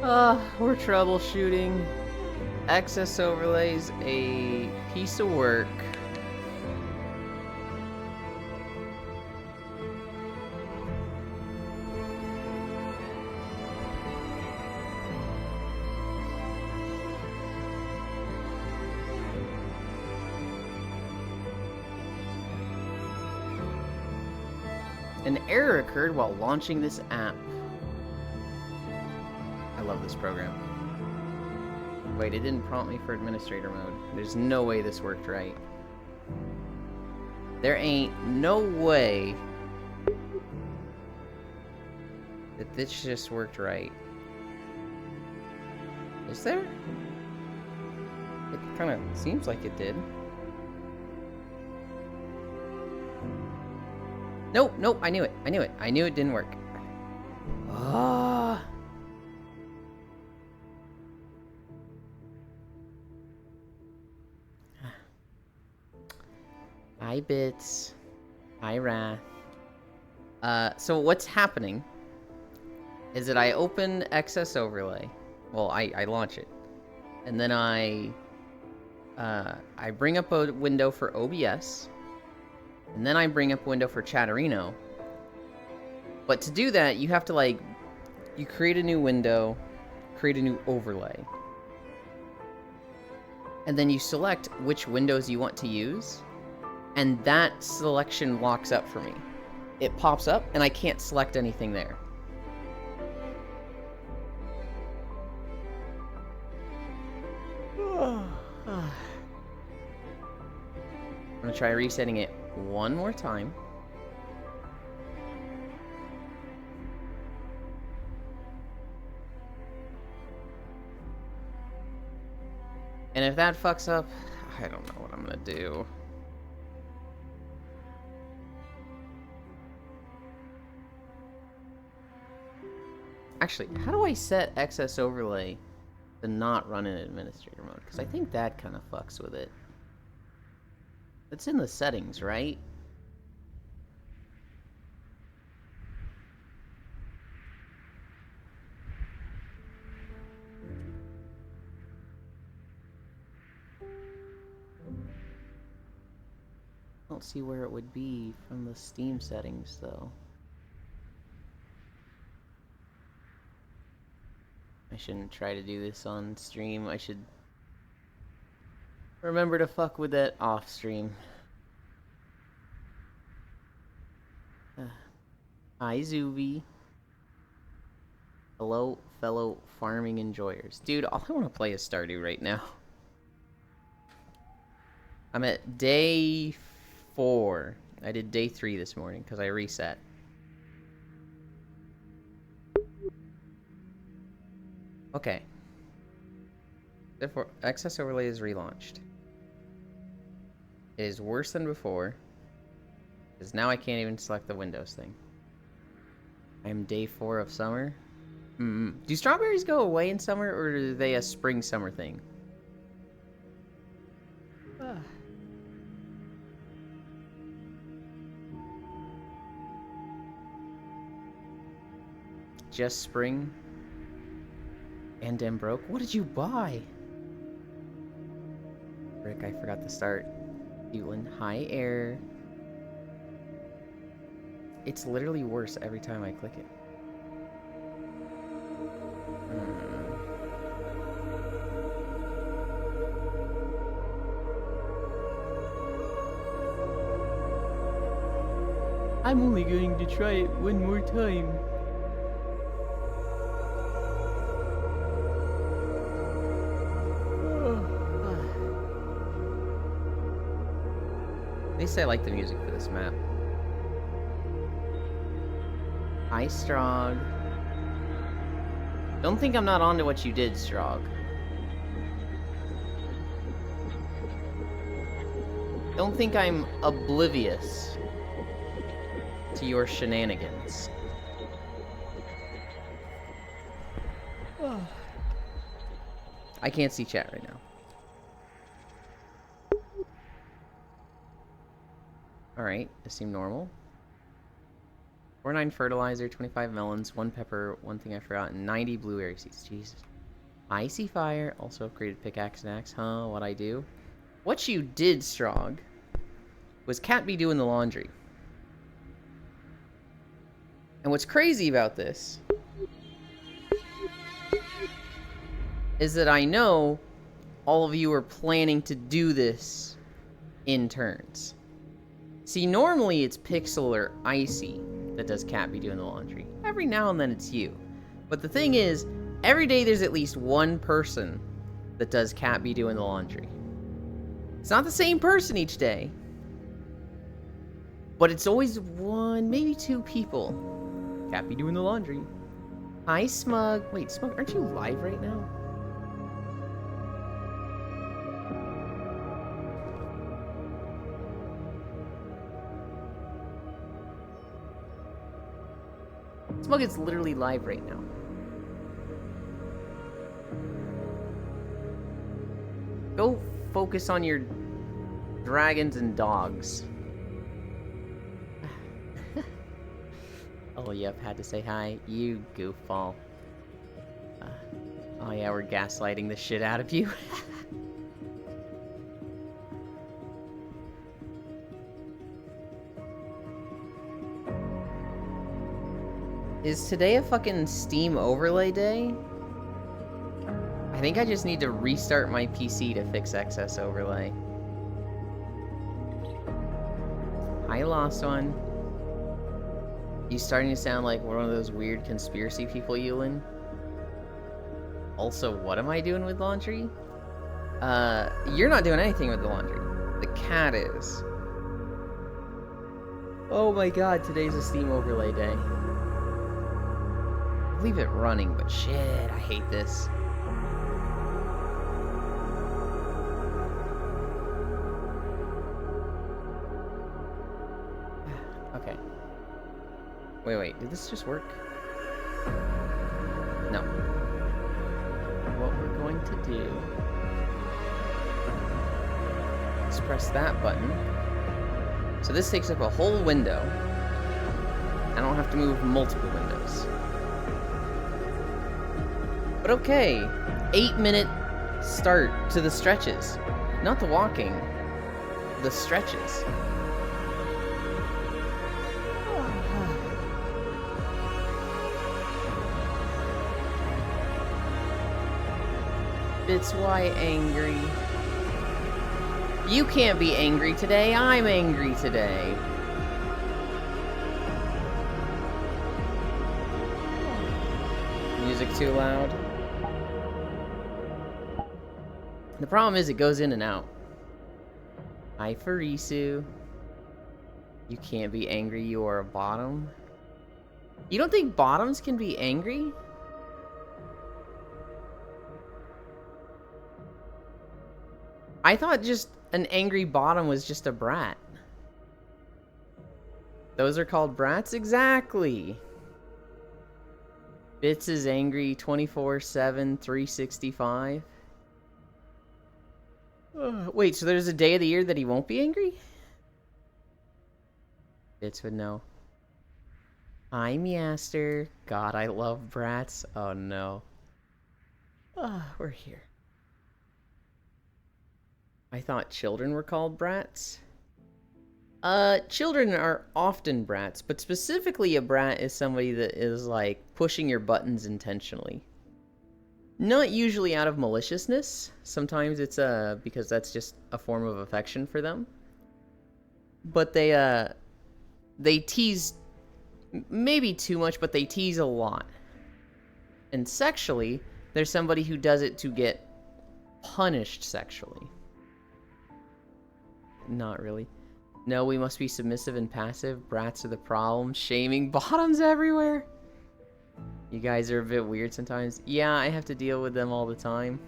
We're troubleshooting. Access overlays a piece of work. An error occurred while launching this app. I love this program. Wait, it didn't prompt me for administrator mode. There's no way this worked right. There ain't no way that this just worked right. Is there? It kind of seems like it did. Nope, nope, I knew it. I knew it didn't work. Ah. Hi, Bits. Hi, Wrath. So what's happening is that I open Excess Overlay. Well, I launch it. And then I bring up a window for OBS. And then I bring up a window for Chatterino. But to do that, you have to, you create a new window, create a new overlay. And then you select which windows you want to use. And that selection locks up for me. It pops up, and I can't select anything there. I'm gonna try resetting it one more time. And if that fucks up, I don't know what I'm gonna do. Actually, how do I set Excess Overlay to not run in administrator mode? Because I think that kind of fucks with it. It's in the settings, right? I don't see where it would be from the Steam settings, though. I shouldn't try to do this on stream. I should remember to fuck with that off stream. Hi, Zuby. Hello, fellow farming enjoyers. Dude, all I want to play is Stardew right now. I'm at day 4. I did day 3 this morning because I reset. Okay. Therefore, Access Overlay is relaunched. It is worse than before, because now I can't even select the Windows thing. I am day 4 of summer. Do strawberries go away in summer, or are they a spring-summer thing? Just spring? And am broke? What did you buy? Rick, I forgot to start. Ewan, hi, air. It's literally worse every time I click it. I'm only going to try it one more time. At least I like the music for this map. Hi, Strog. Don't think I'm not onto what you did, Strog. Don't think I'm oblivious to your shenanigans. I can't see chat right now. Alright, this seemed normal. 49 fertilizer, 25 melons, 1 pepper, 1 thing I forgot, and 90 blueberry seeds. Jesus. Icy fire, also upgraded pickaxe and axe. Huh, what I do? What you did, Strog, was Cat be doing the laundry. And what's crazy about this is that I know all of you are planning to do this in turns. See, normally it's Pixel or Icy that does Cat be doing the laundry. Every now and then it's you. But the thing is, every day there's at least one person that does Cat be doing the laundry. It's not the same person each day. But it's always one, maybe 2 people. Cat be doing the laundry. Hi, Smug. Wait, Smug, aren't you live right now? Smug is literally live right now. Go focus on your dragons and dogs. Oh, yep, had to say hi. You goofball. Oh yeah, we're gaslighting the shit out of you. Is today a fucking Steam overlay day? I think I just need to restart my PC to fix excess overlay. I lost one. You starting to sound like one of those weird conspiracy people, Yulin. Also, what am I doing with laundry? You're not doing anything with the laundry. The cat is. Oh my god, today's a Steam overlay day. Leave it running, but shit, I hate this. Okay. Wait, did this just work? No. What we're going to do is press that button. So this takes up a whole window. I don't have to move multiple windows. But okay, 8-minute start to the stretches. Not the walking, the stretches. It's why angry. You can't be angry today, I'm angry today. Music too loud. The problem is it goes in and out. Hi, Farisu. You can't be angry, you are a bottom. You don't think bottoms can be angry? I thought just an angry bottom was just a brat. Those are called brats? Exactly. Bits is angry 24/7, 365. Wait, so there's a day of the year that he won't be angry? Bits would know. I'm Yaster. God, I love brats. Oh no. We're here. I thought children were called brats. Children are often brats, but specifically a brat is somebody that is like pushing your buttons intentionally. Not usually out of maliciousness. Sometimes it's because that's just a form of affection for them. But they tease maybe too much, but they tease a lot. And sexually, there's somebody who does it to get punished sexually. Not really. No, we must be submissive and passive. Brats are the problem. Shaming bottoms everywhere. You guys are a bit weird sometimes. Yeah, I have to deal with them all the time.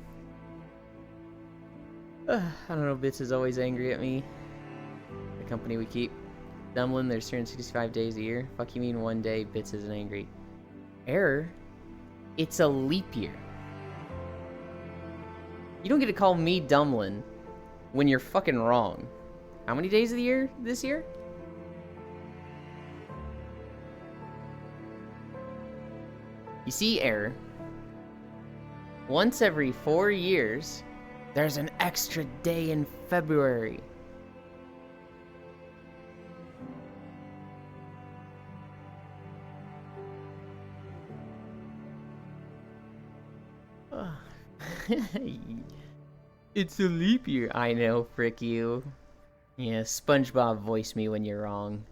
I don't know, Bits is always angry at me. The company we keep. Dumlin, there's 365 days a year. Fuck you mean one day Bits isn't angry. Error? It's a leap year. You don't get to call me Dumlin when you're fucking wrong. How many days of the year this year? You see, Error, once every 4 years, there's an extra day in February. It's a leap year. I know, frick you. Yeah, SpongeBob voice me when you're wrong.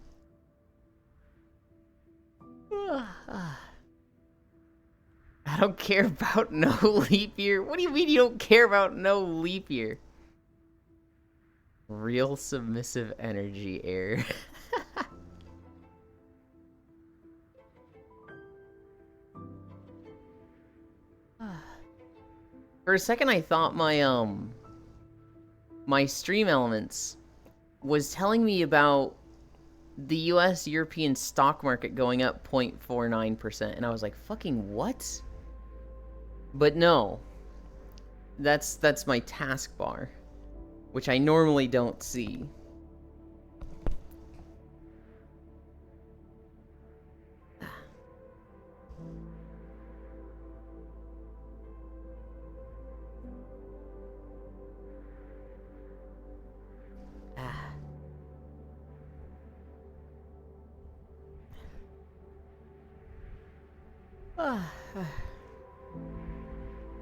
I don't care about no leap year. What do you mean you don't care about no leap year? Real submissive energy, Air. For a second, I thought my stream elements was telling me about the US European stock market going up 0.49%, and I was like, fucking what? But no. That's my taskbar, which I normally don't see.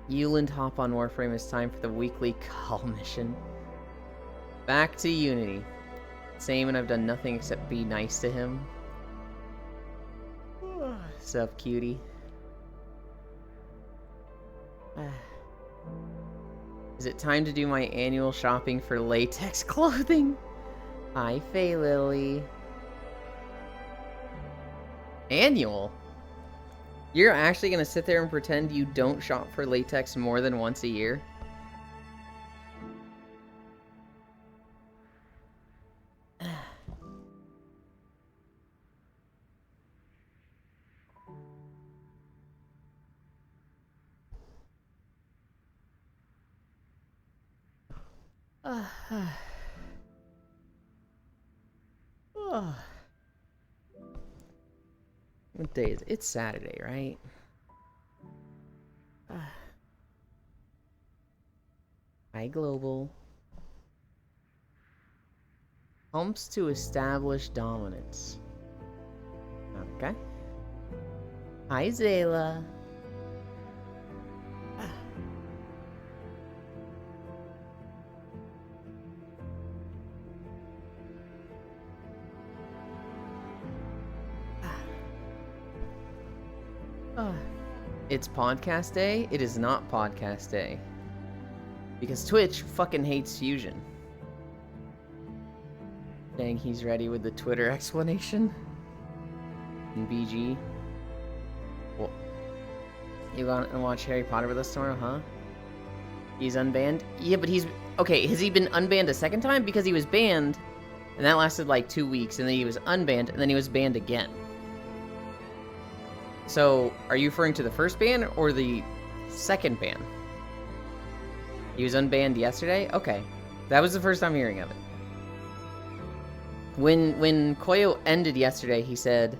Euland, hop on Warframe. It's time for the weekly call mission. Back to Unity. Same, and I've done nothing except be nice to him. Sup, cutie? Is it time to do my annual shopping for latex clothing? Hi, Faye Lily. Annual? You're actually gonna sit there and pretend you don't shop for latex more than once a year? What day is it? It's Saturday, right? Hi, Global. Humps to establish dominance. Okay. Hi, Zayla. It's podcast day? It is not podcast day. Because Twitch fucking hates Fusion. Dang, he's ready with the Twitter explanation. And BG. Well, you want to watch Harry Potter with us tomorrow, huh? He's unbanned? Yeah, but he's... Okay, has he been unbanned a second time? Because he was banned, and that lasted like 2 weeks, and then he was unbanned, and then he was banned again. So, are you referring to the first ban or the second ban? He was unbanned yesterday? Okay. That was the first time hearing of it. When Koyo ended yesterday, he said,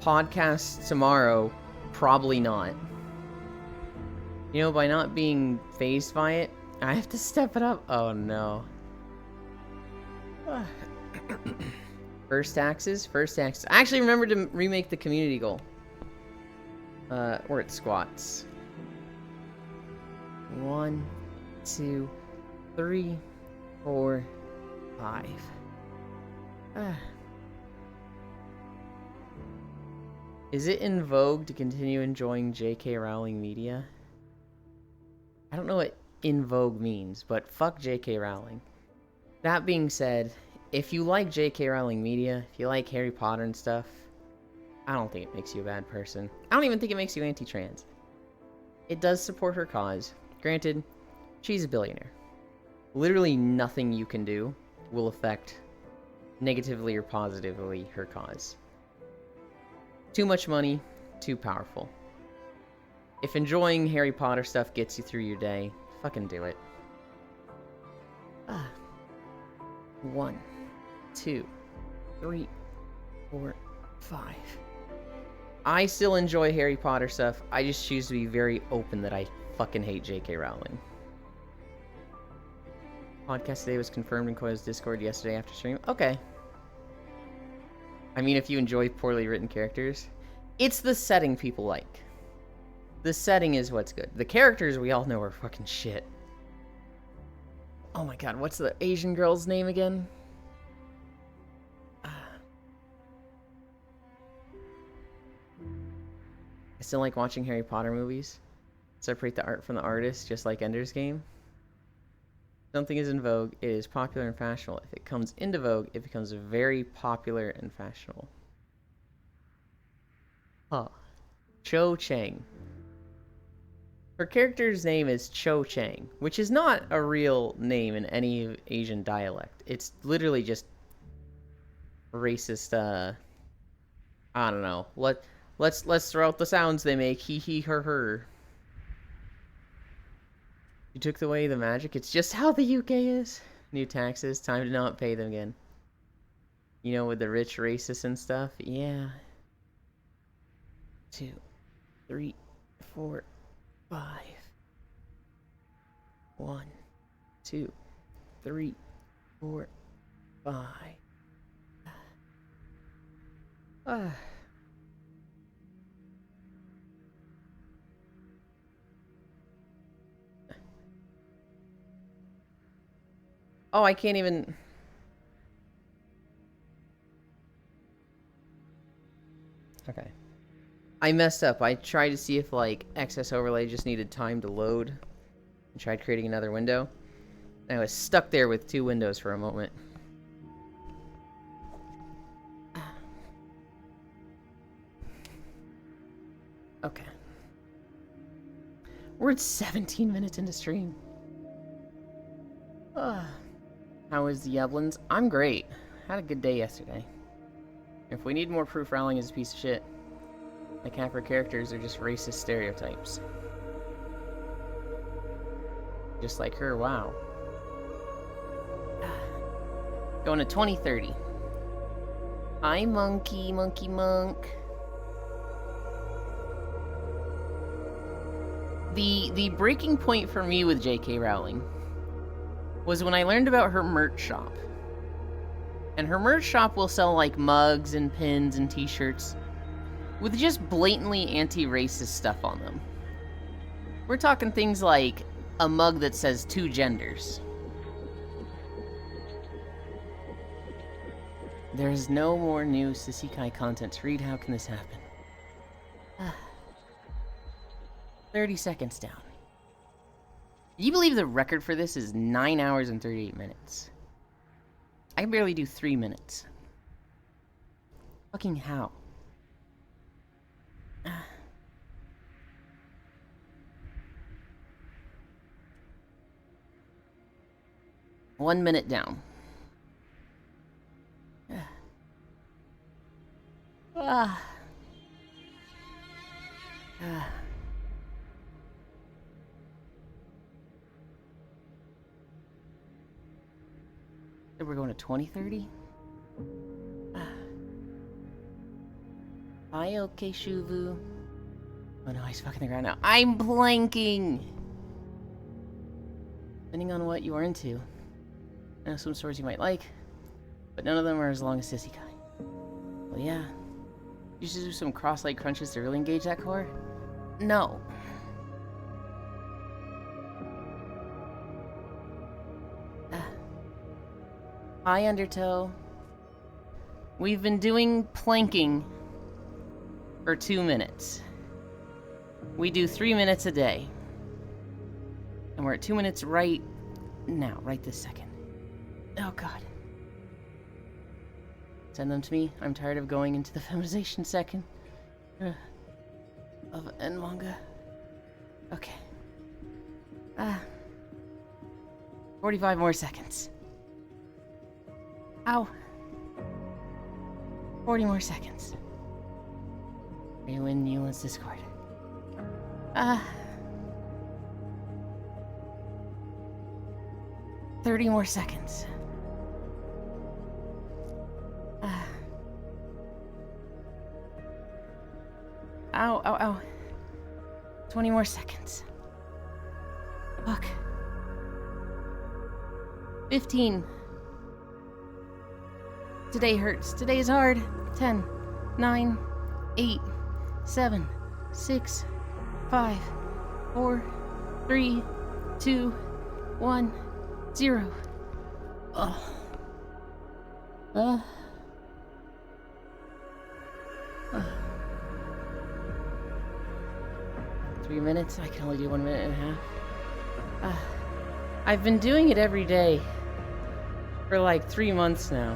podcast tomorrow, probably not. You know, by not being fazed by it, I have to step it up. Oh, no. First taxes? First taxes. I actually remembered to remake the community goal. Or it squats. 1, 2, 3, 4, 5. Is it in vogue to continue enjoying J.K. Rowling media? I don't know what in vogue means, but fuck J.K. Rowling. That being said, if you like J.K. Rowling media, if you like Harry Potter and stuff, I don't think it makes you a bad person. I don't even think it makes you anti-trans. It does support her cause. Granted, she's a billionaire. Literally nothing you can do will affect negatively or positively her cause. Too much money, too powerful. If enjoying Harry Potter stuff gets you through your day, fucking do it. 1, 2, 3, 4, 5. I still enjoy Harry Potter stuff. I just choose to be very open that I fucking hate J.K. Rowling. Podcast today was confirmed in Koya's Discord yesterday after stream. Okay. I mean, if you enjoy poorly written characters, it's the setting people like. The setting is what's good. The characters we all know are fucking shit. Oh my god, what's the Asian girl's name again? I still like watching Harry Potter movies. Separate the art from the artist, just like Ender's Game. Something is in vogue, it is popular and fashionable. If it comes into vogue, it becomes very popular and fashionable. Huh. Cho Chang. Her character's name is Cho Chang, which is not a real name in any Asian dialect. It's literally just racist, I don't know. Let's throw out the sounds they make. Hee hee her her. You took away the magic. It's just how the UK is. New taxes. Time to not pay them again. You know, with the rich racists and stuff. Yeah. 2, 3, 4, 5. 1, 2, 3, 4, 5. Oh, I can't even... Okay. I messed up. I tried to see if, like, excess overlay just needed time to load. And tried creating another window. And I was stuck there with 2 windows for a moment. Okay. We're at 17 minutes into stream. How is the Evelyn's? I'm great. Had a good day yesterday. If we need more proof, Rowling is a piece of shit. Like half her characters are just racist stereotypes. Just like her, wow. Going to 2030. Hi, monkey, monkey monk. The breaking point for me with J.K. Rowling was when I learned about her merch shop. And her merch shop will sell like mugs and pins and t-shirts with just blatantly anti-racist stuff on them. We're talking things like a mug that says 2 genders. There's no more new Sisikai content to read. How can this happen? 30 seconds down. You believe the record for this is 9 hours and 38 minutes? I can barely do 3 minutes. Fucking how? One minute down. We're going to 2030? Hi, okay, Shuvu. Oh no, he's fucking the ground now. I'm blanking! Depending on what you are into. I know some stories you might like, but none of them are as long as Sisikai. Well, yeah. You should do some cross-leg crunches to really engage that core? No. Hi, Undertow. We've been doing planking for 2 minutes. We do 3 minutes a day. And we're at 2 minutes right now, right this second. Oh, God. Send them to me. I'm tired of going into the feminization second of N manga. Okay. 45 more seconds. Ow. 40 more seconds. Are you in Newland's Discord? 30 more seconds. Ow, ow, ow. 20 more seconds. Fuck. 15. Today hurts. Today is hard. 10, 9, 8, 7, 6, 5, 4, 3, 2, 1, 0. Ugh. 3 minutes? I can only do 1 minute and a half. I've been doing it every day for like 3 months now.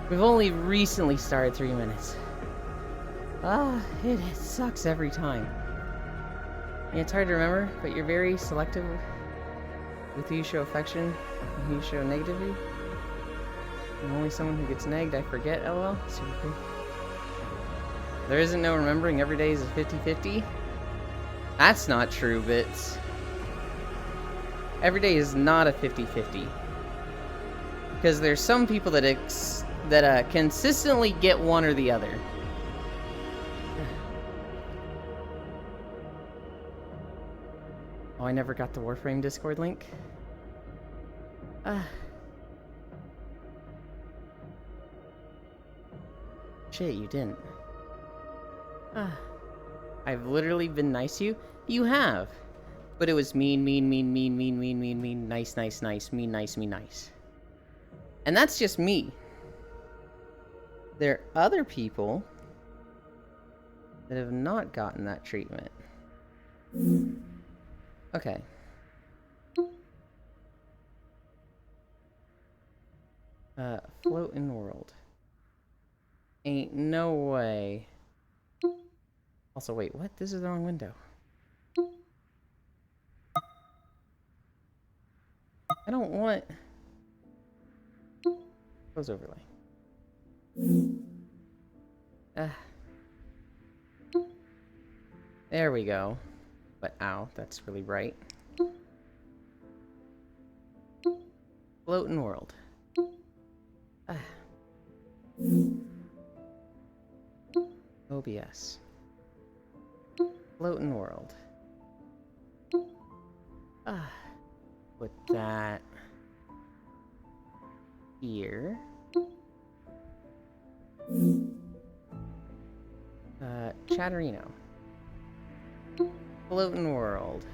We've only recently started 3 minutes. It sucks every time. Yeah, it's hard to remember, but you're very selective with who you show affection and who you show negativity. I'm only someone who gets negged, I forget, lol. Super cool. There isn't no remembering every day is a 50-50. That's not true, Bits. Every day is not a 50-50. Because there's some people that consistently get one or the other. Oh, I never got the Warframe Discord link. Shit, you didn't. I've literally been nice to you. You have. But it was mean, nice, mean, nice. And that's just me. There are other people that have not gotten that treatment. Okay. Floating world. Ain't no way. Also, wait, what? This is the wrong window. I don't want... Close overlay. There we go. But ow, that's really bright. Floating world. OBS. Floating world. Put that here. Chatterino. Floating world.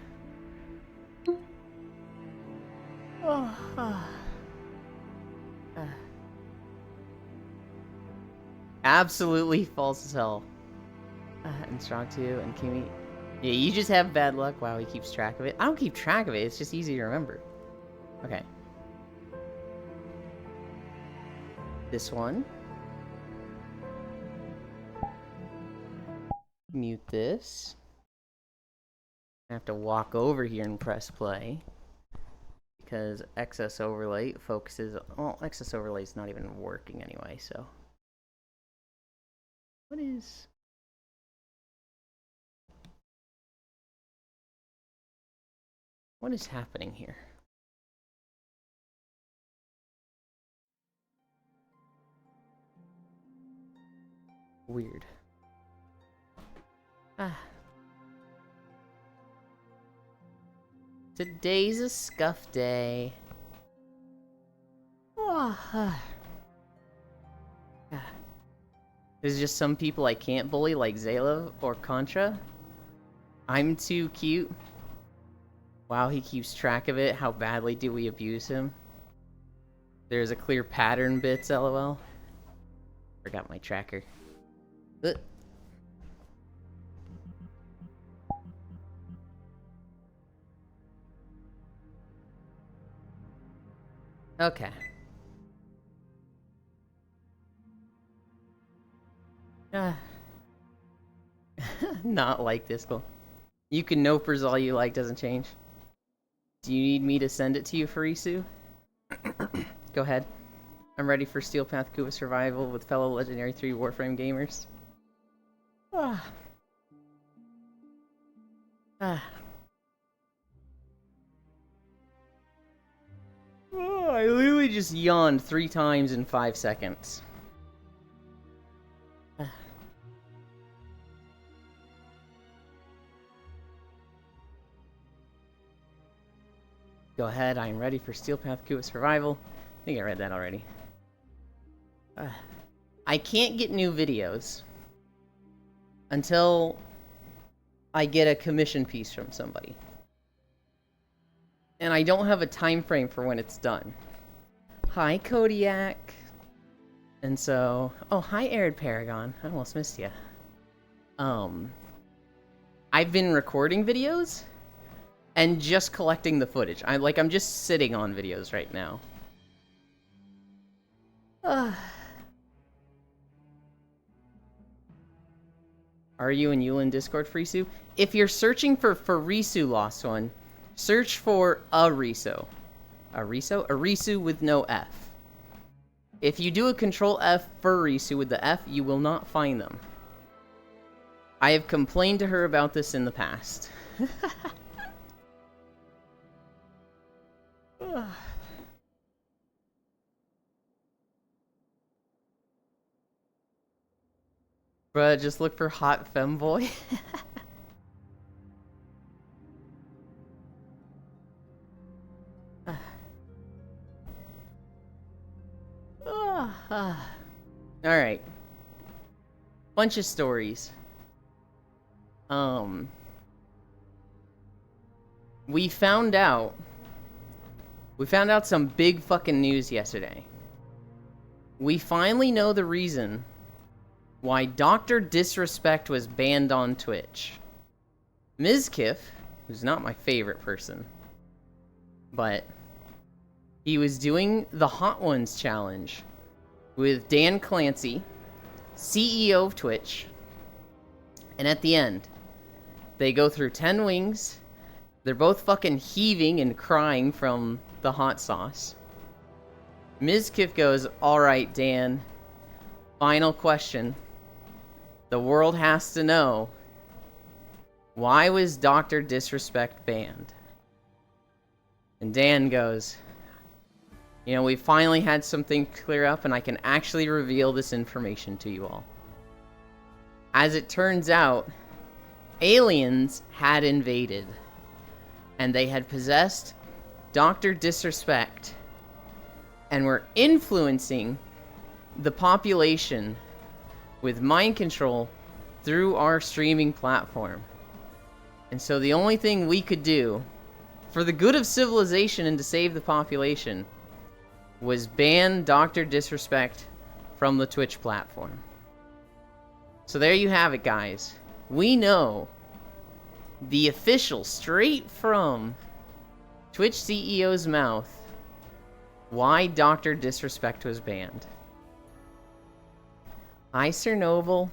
Absolutely false as hell. And Strong 2 and Kimi. Yeah, you just have bad luck. Wow, he keeps track of it. I don't keep track of it. It's just easy to remember. Okay. This one. Mute this. I have to walk over here and press play. Because excess overlay focuses... Well, excess overlay is not even working anyway, so... What is... What is happening here? Weird. Today's a scuff day. There's just some people I can't bully, like Zayla or Contra. I'm too cute. Wow, he keeps track of it. How badly do we abuse him? There's a clear pattern, Bits, lol. Forgot my tracker. Okay. Not like this, but you can nopers all you like, doesn't change. Do you need me to send it to you, Farisu? Go ahead. I'm ready for Steel Path Kuva Survival with fellow Legendary 3 Warframe gamers. I literally just yawned 3 times in 5 seconds. Go ahead, I am ready for Steel Path Kuwa Survival. I think I read that already. I can't get new videos until I get a commission piece from somebody. And I don't have a time frame for when it's done. Hi, Kodiak. And so... Oh, hi, Arid Paragon. I almost missed you. I've been recording videos and just collecting the footage. I'm just sitting on videos right now. Are you in Yulin Discord, Frisu? If you're searching for Risu, Lost One, search for Arisu. Arisu? Arisu with no F. If you do a Control F for Risu with the F, you will not find them. I have complained to her about this in the past. Bruh, just look for hot femboy. Alright. Bunch of stories. We found out some big fucking news yesterday. We finally know the reason why Dr. Disrespect was banned on Twitch. Mizkif, who's not my favorite person, but he was doing the Hot Ones challenge with Dan Clancy, CEO of Twitch, and at the end, they go through 10 wings. They're both fucking heaving and crying from the hot sauce. Mizkif goes, "Alright, Dan, final question. The world has to know, why was Dr. Disrespect banned?" And Dan goes, "You know, we finally had something clear up and I can actually reveal this information to you all. As it turns out, aliens had invaded and they had possessed Dr. Disrespect and were influencing the population with mind control through our streaming platform. And so the only thing we could do for the good of civilization and to save the population was ban Dr. Disrespect from the Twitch platform." So there you have it, guys. We know the official, straight from Twitch CEO's mouth, why Dr. Disrespect was banned. Hi, Sir Noble.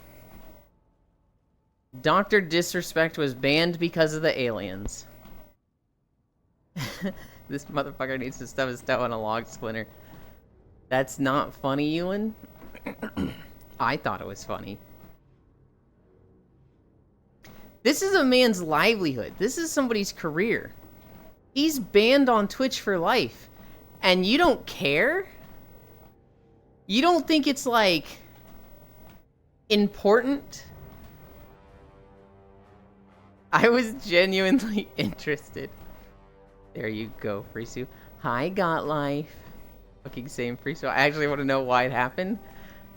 Dr. Disrespect was banned because of the aliens. This motherfucker needs to stub his toe on a log splinter. That's not funny, Ewan. I thought it was funny. This is a man's livelihood. This is somebody's career. He's banned on Twitch for life. And you don't care? You don't think it's, like, important? I was genuinely interested. There you go, Frisu. Hi, Gotlife. Fucking same Frisu. I actually want to know why it happened.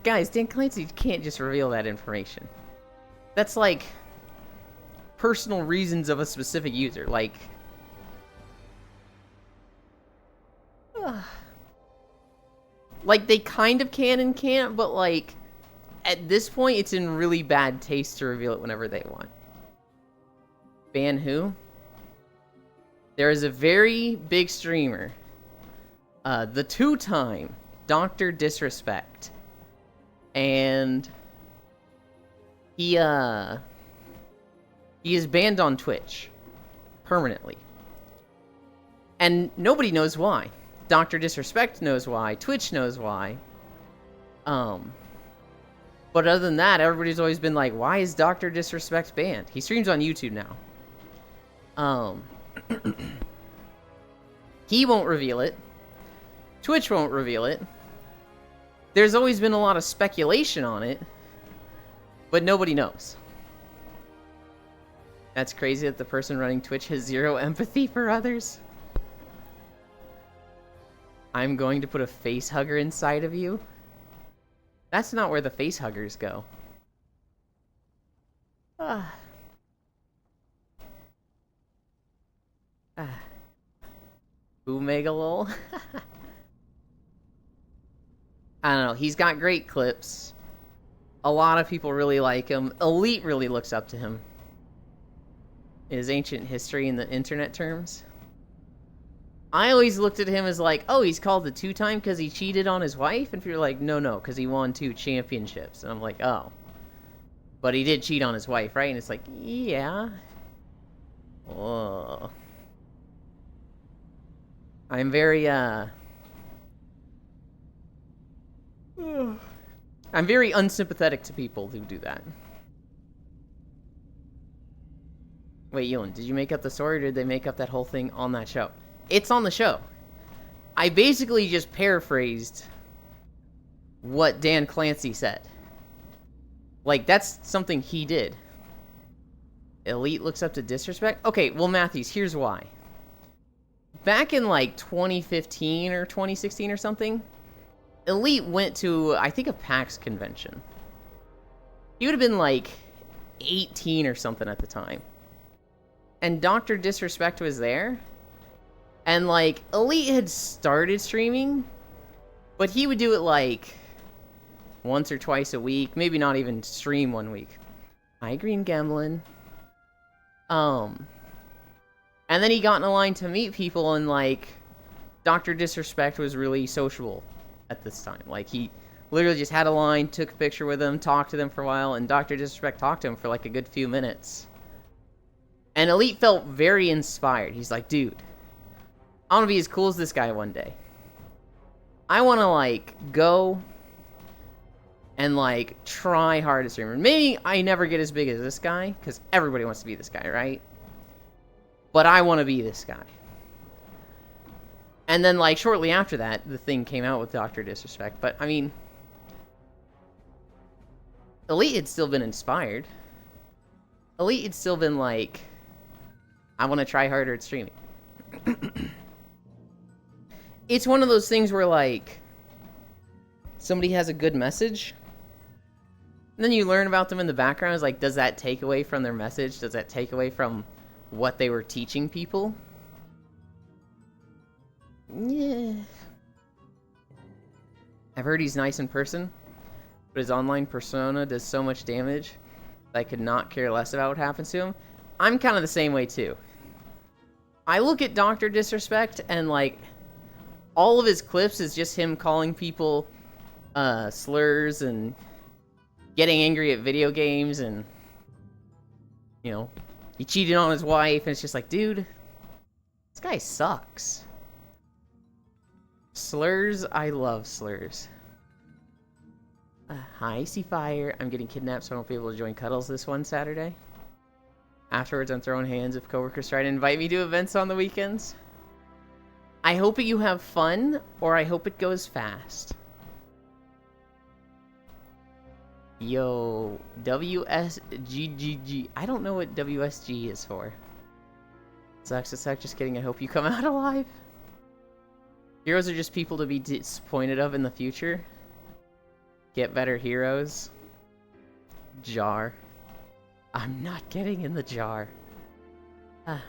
Guys, Dan Clancy can't just reveal that information. That's like personal reasons of a specific user. Like, like they kind of can and can't, but like at this point, it's in really bad taste to reveal it whenever they want. Ban who? There is a very big streamer, the two-time Dr. Disrespect, and he is banned on Twitch permanently, and nobody knows why. Dr. Disrespect knows why. Twitch knows why. But other than that, everybody's always been like, why is Dr. Disrespect banned? He streams on YouTube now. He won't reveal it. Twitch won't reveal it. There's always been a lot of speculation on it, but nobody knows. That's crazy that the person running Twitch has zero empathy for others. I'm going to put a face hugger inside of you? That's not where the face huggers go. Ah. Ah. Omega lol. I don't know. He's got great clips. A lot of people really like him. Elite really looks up to him. In his ancient history in the internet terms. I always looked at him as like, oh, he's called the two-time because he cheated on his wife? And people are like, no, because he won 2 championships. And I'm like, oh. But he did cheat on his wife, right? And it's like, yeah. Whoa. I'm very, I'm very unsympathetic to people who do that. Wait, Ewan, did you make up the story or did they make up that whole thing on that show? It's on the show. I basically just paraphrased what Dan Clancy said. Like, that's something he did. Elite looks up to Disrespect? Okay, well, Matthews, here's why. Back in, like, 2015 or 2016 or something, Elite went to, I think, a PAX convention. He would have been, like, 18 or something at the time. And Dr. Disrespect was there. And, like, Elite had started streaming, but he would do it, like, once or twice a week. Maybe not even stream 1 week. Hi, Green Gemlin. And then he got in a line to meet people, and, like, Dr. Disrespect was really sociable at this time. Like, he literally just had a line, took a picture with them, talked to them for a while, and Dr. Disrespect talked to him for, like, a good few minutes. And Elite felt very inspired. He's like, dude, I want to be as cool as this guy one day. I want to, like, go and, like, try hard as streamer. Maybe I never get as big as this guy, because everybody wants to be this guy, right? But I want to be this guy. And then, like, shortly after that, the thing came out with Dr. Disrespect. But, I mean, Elite had still been inspired. Elite had still been like, I want to try harder at streaming. It's one of those things where, like, somebody has a good message, and then you learn about them in the background. It's like, does that take away from their message? Does that take away from what they were teaching people? Yeah. I've heard he's nice in person, but his online persona does so much damage that I could not care less about what happens to him. I'm kind of the same way, too. I look at Dr. Disrespect, and, like, all of his clips is just him calling people slurs and getting angry at video games, and, you know, he cheated on his wife, and it's just like, dude, this guy sucks. Slurs, I love slurs. Hi, Fire. I'm getting kidnapped, so I won't be able to join Cuddles this one Saturday. Afterwards, I'm throwing hands if coworkers try to invite me to events on the weekends. I hope you have fun, or I hope it goes fast. Yo, WSGGG. I don't know what WSG is for. Sucks to suck, just kidding. I hope you come out alive. Heroes are just people to be disappointed of in the future. Get better heroes. Jar. I'm not getting in the jar. Can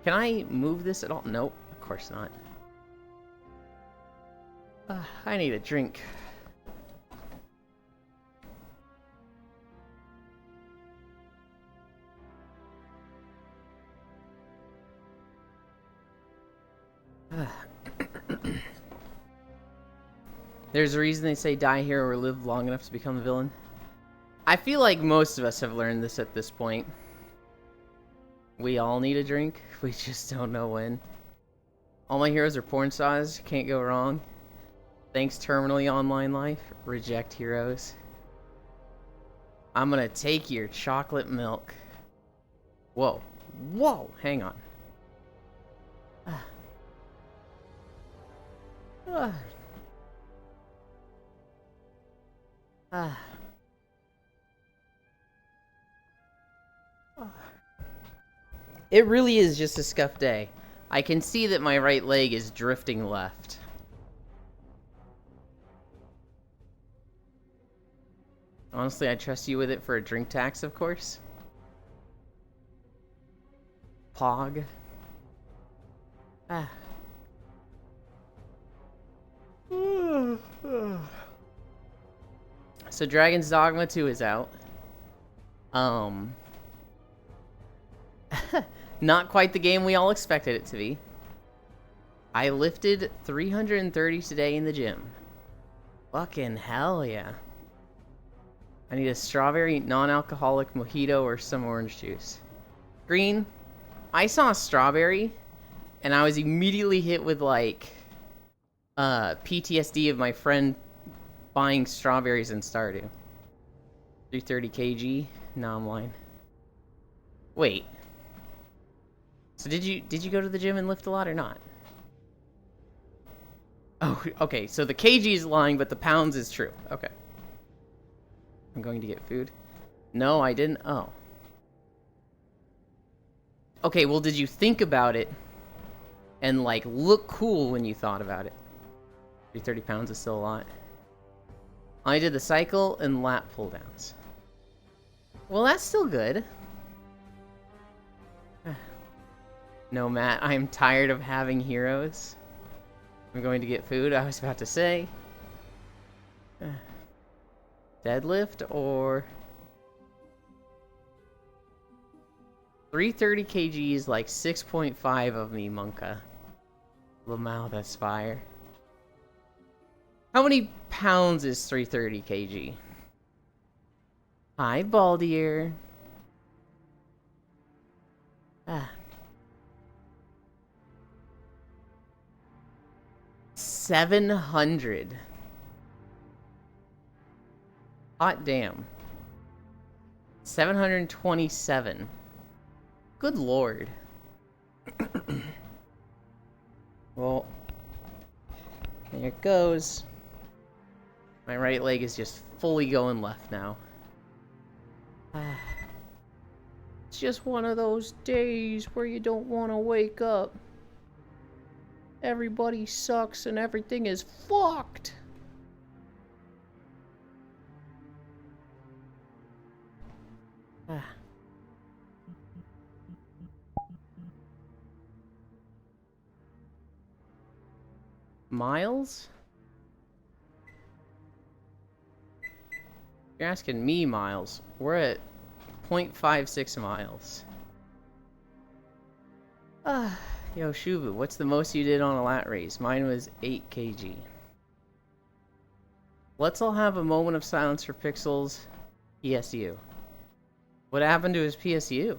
I move this at all? Nope, of course not. I need a drink. There's a reason they say die here or live long enough to become the villain. I feel like most of us have learned this at this point. We all need a drink, we just don't know when. All my heroes are porn stars, can't go wrong. Thanks terminally online life, reject heroes. I'm gonna take your chocolate milk. Whoa, whoa, hang on. It really is just a scuffed day. I can see that my right leg is drifting left. Honestly, I trust you with it for a drink tax, of course. Pog. Ah. So Dragon's Dogma 2 is out. Not quite the game we all expected it to be. I lifted 330 today in the gym. Fucking hell yeah. I need a strawberry non-alcoholic mojito or some orange juice. Green, I saw strawberry and I was immediately hit with like PTSD of my friend buying strawberries in Stardew. 330 kg? No, I'm lying. Wait. So did you go to the gym and lift a lot or not? Oh, okay. So the kg is lying, but the pounds is true. Okay. I'm going to get food. No, I didn't. Oh. Okay, well, did you think about it and, like, look cool when you thought about it? 330 pounds is still a lot. I did the cycle and lat pull downs. Well, that's still good. No, Matt, I am tired of having heroes. I'm going to get food, I was about to say. Deadlift or... 330 kg is like 6.5 of me, Monka. Lamau, that's fire. How many pounds is 330 kg? Hi, Baldier. Ah. 700. Hot damn. 727. Good lord. Well, there it goes. My right leg is just fully going left now. It's just one of those days where you don't want to wake up. Everybody sucks and everything is fucked. Miles? You're asking me, Miles. We're at 0.56 miles. Yo, Shuvu, what's the most you did on a lat raise? Mine was 8 kg. Let's all have a moment of silence for Pixels PSU. What happened to his PSU?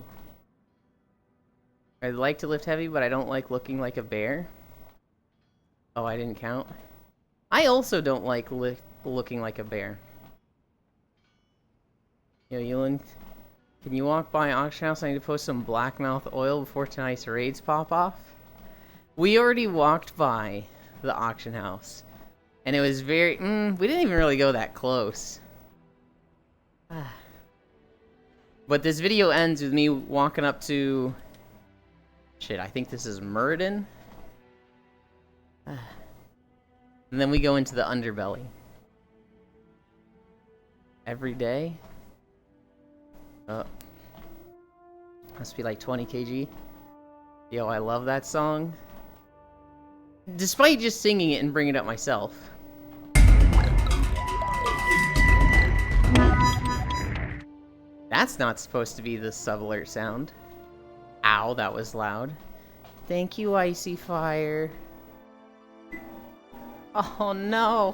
I like to lift heavy, but I don't like looking like a bear. Oh, I didn't count. I also don't like looking like a bear. Yo, Yulin, can you walk by Auction House? I need to post some Blackmouth oil before tonight's raids pop off. We already walked by the Auction House. And it was very... we didn't even really go that close. But this video ends with me walking up to... Shit, I think this is Murden. And then we go into the underbelly. Every day? Oh. Must be like 20 kg. Yo, I love that song. Despite just singing it and bringing it up myself. That's not supposed to be the sub-alert sound. Ow, that was loud. Thank you, Icy Fire. Oh no!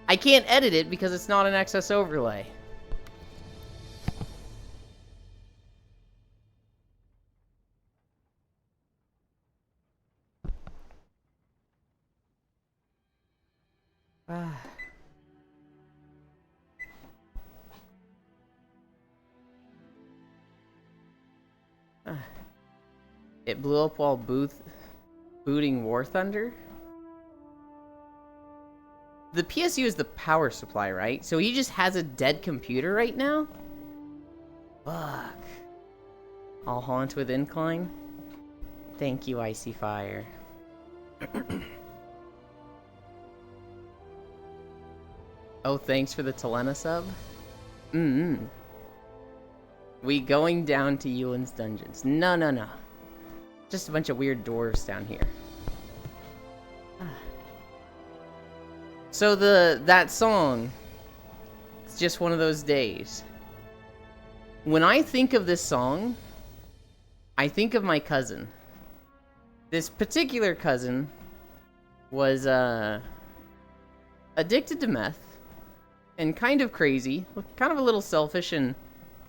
I can't edit it because it's not an excess overlay. It blew up while booting War Thunder? The PSU is the power supply, right? So he just has a dead computer right now? Fuck. I'll haunt with incline. Thank you, Icy Fire. Oh, thanks for the Telena sub. We going down to Ewan's dungeons. No. Just a bunch of weird dwarves down here. So that song, it's just one of those days. When I think of this song, I think of my cousin. This particular cousin was addicted to meth and kind of crazy, kind of a little selfish, and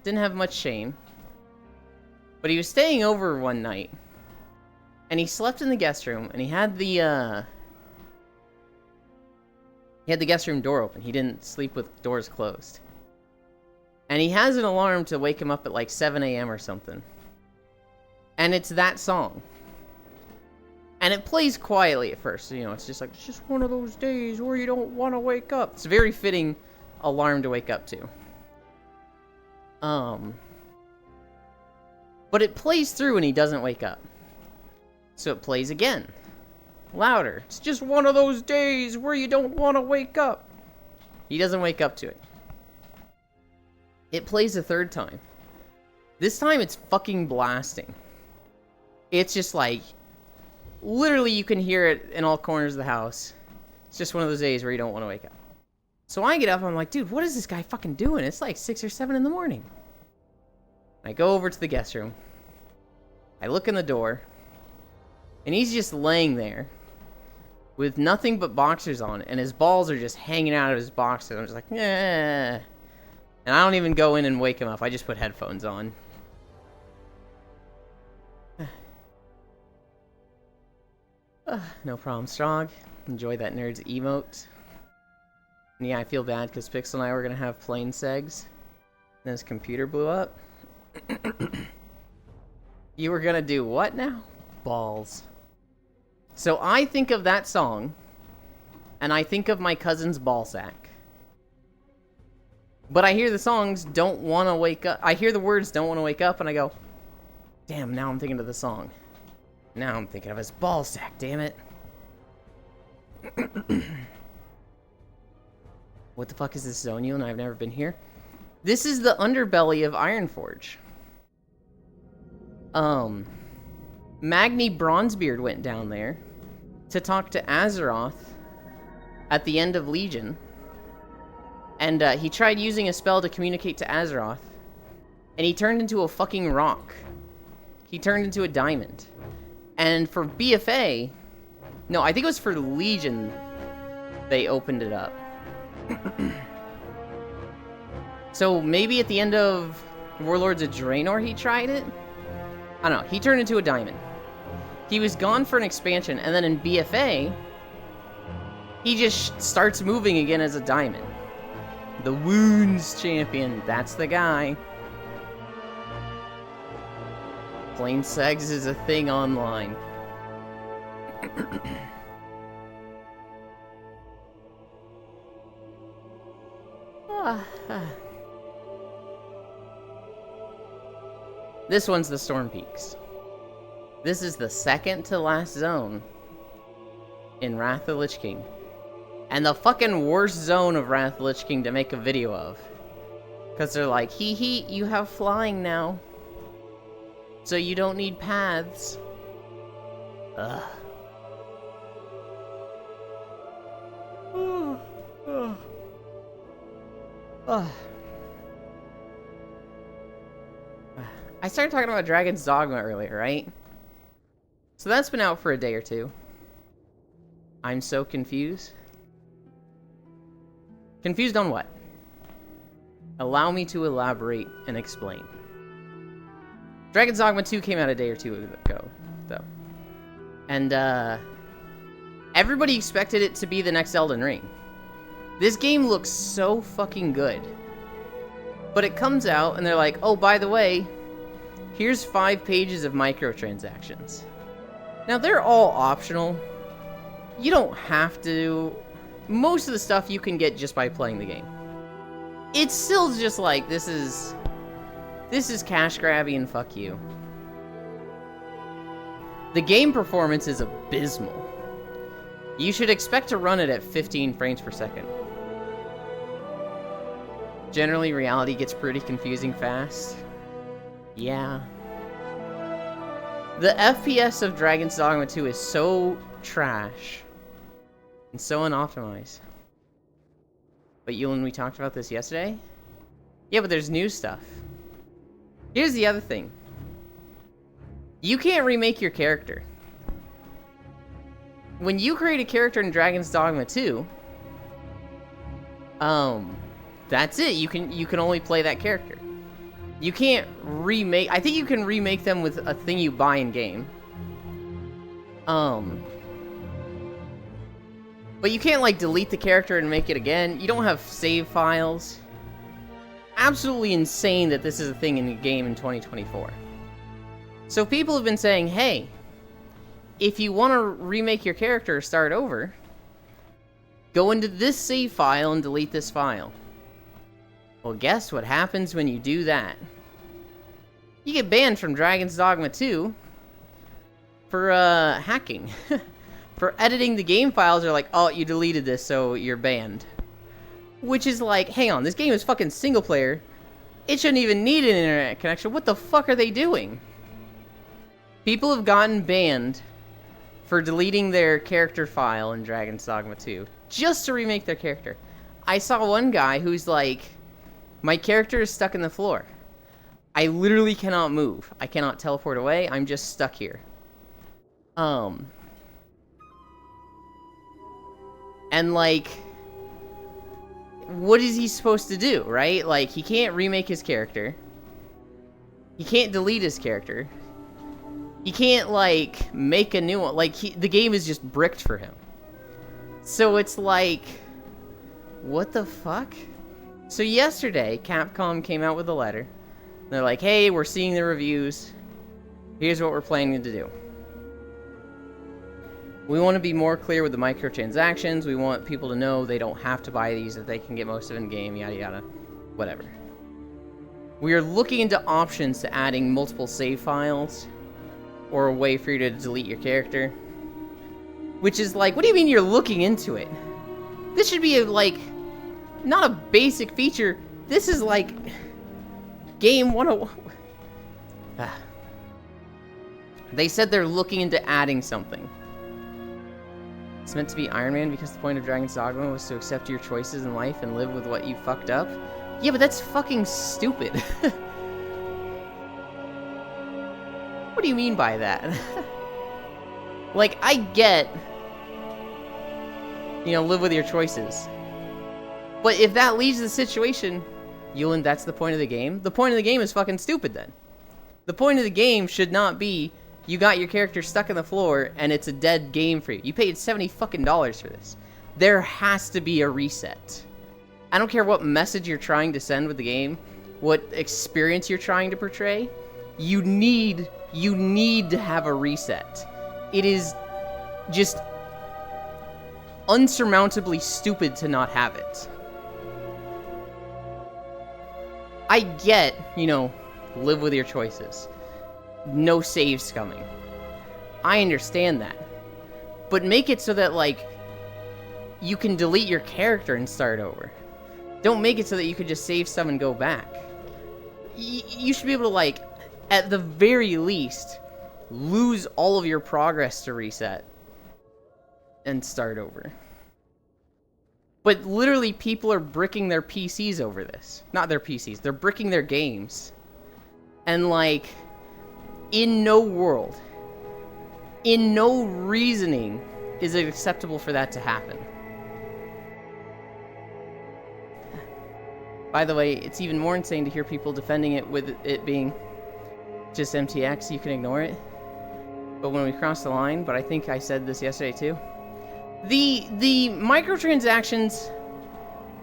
didn't have much shame. But he was staying over one night, and he slept in the guest room, and he had the guest room door open. He didn't sleep with doors closed. And he has an alarm to wake him up at like 7 a.m. or something. And it's that song. And it plays quietly at first. You know, it's just like, it's just one of those days where you don't want to wake up. It's a very fitting alarm to wake up to. But it plays through and he doesn't wake up. So it plays again. Louder. It's just one of those days where you don't want to wake up. He doesn't wake up to it. It plays a third time. This time it's fucking blasting. It's just like, literally you can hear it in all corners of the house. It's just one of those days where you don't want to wake up. So I get up and I'm like, dude, what is this guy fucking doing? It's like 6 or 7 in the morning. I go over to the guest room. I look in the door. And he's just laying there with nothing but boxers on, and his balls are just hanging out of his boxers. I'm just like, yeah. And I don't even go in and wake him up. I just put headphones on. No problem, Strong. Enjoy that nerd's emote. And yeah, I feel bad because Pixel and I were going to have plain segs. Then his computer blew up. You were going to do what now? Balls. So I think of that song, and I think of my cousin's ball sack. But I hear the songs, don't want to wake up. I hear the words, don't want to wake up, and I go, damn, now I'm thinking of the song. Now I'm thinking of his ball sack, damn it. What the fuck is this zone, and I've never been here? This is the underbelly of Ironforge. Magni Bronzebeard went down there to talk to Azeroth at the end of Legion. And he tried using a spell to communicate to Azeroth. And he turned into a fucking rock. He turned into a diamond. And for BFA... No, I think it was for Legion they opened it up. So maybe at the end of Warlords of Draenor he tried it? I don't know. He turned into a diamond. He was gone for an expansion, and then in BFA, he just starts moving again as a diamond. The Wounds Champion, that's the guy. Plain Segs is a thing online. This one's the Storm Peaks. This is the second to last zone in Wrath of the Lich King. And the fucking worst zone of Wrath of the Lich King to make a video of. Because they're like, hee hee, you have flying now. So you don't need paths. Ugh. I started talking about Dragon's Dogma earlier, right? So that's been out for a day or two. I'm so confused. Confused on what? Allow me to elaborate and explain. Dragon's Dogma 2 came out a day or two ago, though. And, everybody expected it to be the next Elden Ring. This game looks so fucking good. But it comes out, and they're like, oh, by the way, here's 5 pages of microtransactions. Now, they're all optional. You don't have to most of the stuff you can get just by playing the game. It's still just like, this is cash grabby and fuck you. The game performance is abysmal. You should expect to run it at 15 frames per second. Generally, reality gets pretty confusing fast. Yeah. The FPS of Dragon's Dogma 2 is so trash and so unoptimized. But Yulin, we talked about this yesterday? Yeah, but there's new stuff. Here's the other thing. You can't remake your character. When you create a character in Dragon's Dogma 2, that's it. You can only play that character. You can't remake. I think you can remake them with a thing you buy in game. But you can't like delete the character and make it again. You don't have save files. Absolutely insane that this is a thing in the game in 2024. So people have been saying, hey, if you want to remake your character or start over, go into this save file and delete this file. Well, guess what happens when you do that? You get banned from Dragon's Dogma 2 for hacking. For editing the game files. They're like, oh, you deleted this, so you're banned. Which is like, hang on, this game is fucking single player. It shouldn't even need an internet connection. What the fuck are they doing? People have gotten banned for deleting their character file in Dragon's Dogma 2 just to remake their character. I saw one guy who's like, my character is stuck in the floor. I literally cannot move. I cannot teleport away. I'm just stuck here. And like, what is he supposed to do, right? Like, he can't remake his character. He can't delete his character. He can't, like, make a new one. Like, the game is just bricked for him. So it's like, what the fuck? So yesterday, Capcom came out with a letter. They're like, hey, we're seeing the reviews. Here's what we're planning to do. We want to be more clear with the microtransactions. We want people to know they don't have to buy these, that they can get most of it in-game, yada yada. Whatever. We are looking into options to adding multiple save files or a way for you to delete your character. Which is like, what do you mean you're looking into it? This should be like, not a basic feature. This is like game 101. They said they're looking into adding something. It's meant to be Iron Man because the point of Dragon's Dogma was to accept your choices in life and live with what you fucked up. Yeah, but that's fucking stupid. What do you mean by that? Like, I get, live with your choices. But if that leaves the situation, Yulin, that's the point of the game? The point of the game is fucking stupid then. The point of the game should not be you got your character stuck in the floor and it's a dead game for you. You paid $70 fucking for this. There has to be a reset. I don't care what message you're trying to send with the game, what experience you're trying to portray. You need to have a reset. It is just unsurmountably stupid to not have it. I get, live with your choices. No saves coming. I understand that. But make it so that, like, you can delete your character and start over. Don't make it so that you could just save some and go back. You should be able to, like, at the very least, lose all of your progress to reset and start over. But literally, people are bricking their PCs over this. Not their PCs. They're bricking their games. And, like, in no world, in no reasoning, is it acceptable for that to happen. By the way, it's even more insane to hear people defending it with it being just MTX. You can ignore it. But when we cross the line, but I think I said this yesterday too, the microtransactions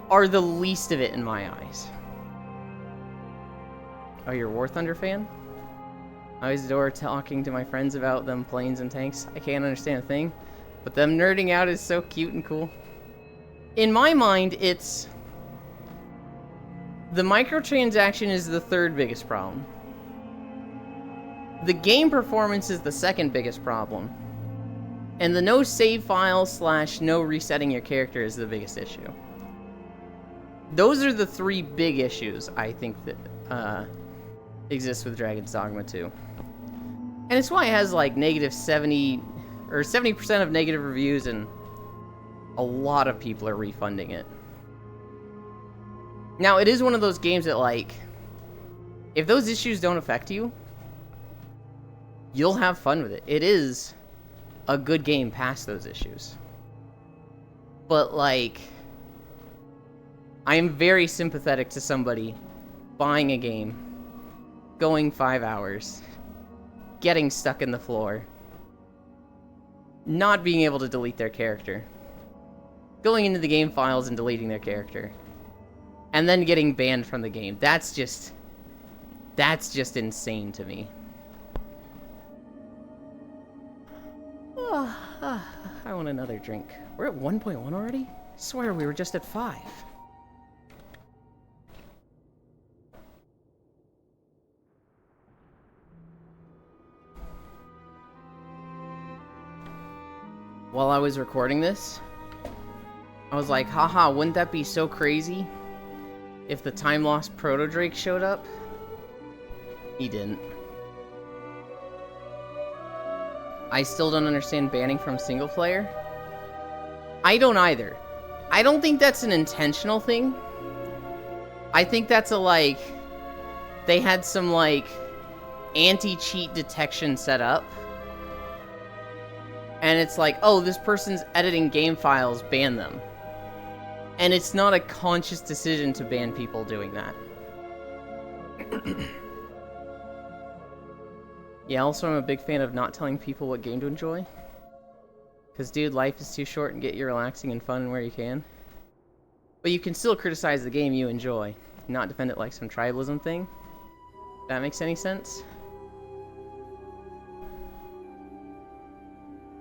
are the least of it in my eyes. Oh, you're a War Thunder fan? I always adore talking to my friends about them planes and tanks. I can't understand a thing, but them nerding out is so cute and cool. in my mind, it's... The microtransaction is the third biggest problem. The game performance is the second biggest problem. And the no save file / no resetting your character is the biggest issue. Those are the three big issues, I think, that exist with Dragon's Dogma 2. And it's why it has like negative 70 or 70% of negative reviews, and a lot of people are refunding it. Now, it is one of those games that, like, if those issues don't affect you, you'll have fun with it. It is a good game past those issues. But, like, I am very sympathetic to somebody buying a game, going 5 hours, getting stuck in the floor, not being able to delete their character, going into the game files and deleting their character, and then getting banned from the game. That's just insane to me. I want another drink. We're at 1.1 already? I swear we were just at 5. While I was recording this, I was like, haha, wouldn't that be so crazy if the time-lost Proto-Drake showed up? He didn't. I still don't understand banning from single player. I don't either. I don't think that's an intentional thing. I think that's a, like, they had some, like, anti-cheat detection set up. And it's like, oh, this person's editing game files, ban them. And it's not a conscious decision to ban people doing that. Yeah, also I'm a big fan of not telling people what game to enjoy. Because, dude, life is too short and get you relaxing and fun where you can. But you can still criticize the game you enjoy, not defend it like some tribalism thing. If that makes any sense?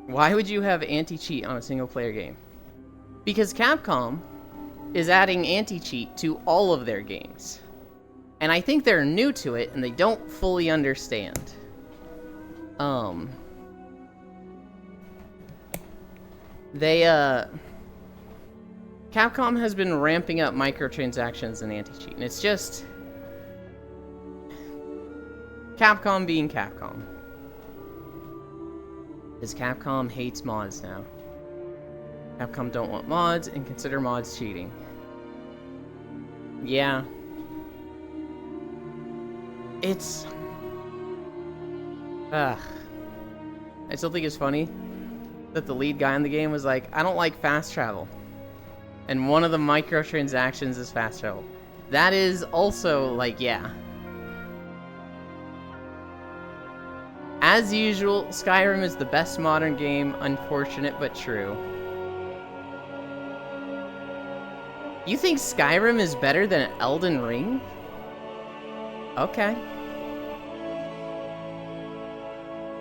Why would you have anti-cheat on a single-player game? Because Capcom is adding anti-cheat to all of their games. And I think they're new to it, and they don't fully understand. Capcom has been ramping up microtransactions and anti-cheat, and it's just... Capcom being Capcom. Because Capcom hates mods now. Capcom don't want mods and consider mods cheating. Yeah. It's... Ugh. I still think it's funny that the lead guy in the game was like, I don't like fast travel. And one of the microtransactions is fast travel. That is also, like, yeah. As usual, Skyrim is the best modern game, unfortunate but true. You think Skyrim is better than Elden Ring? Okay.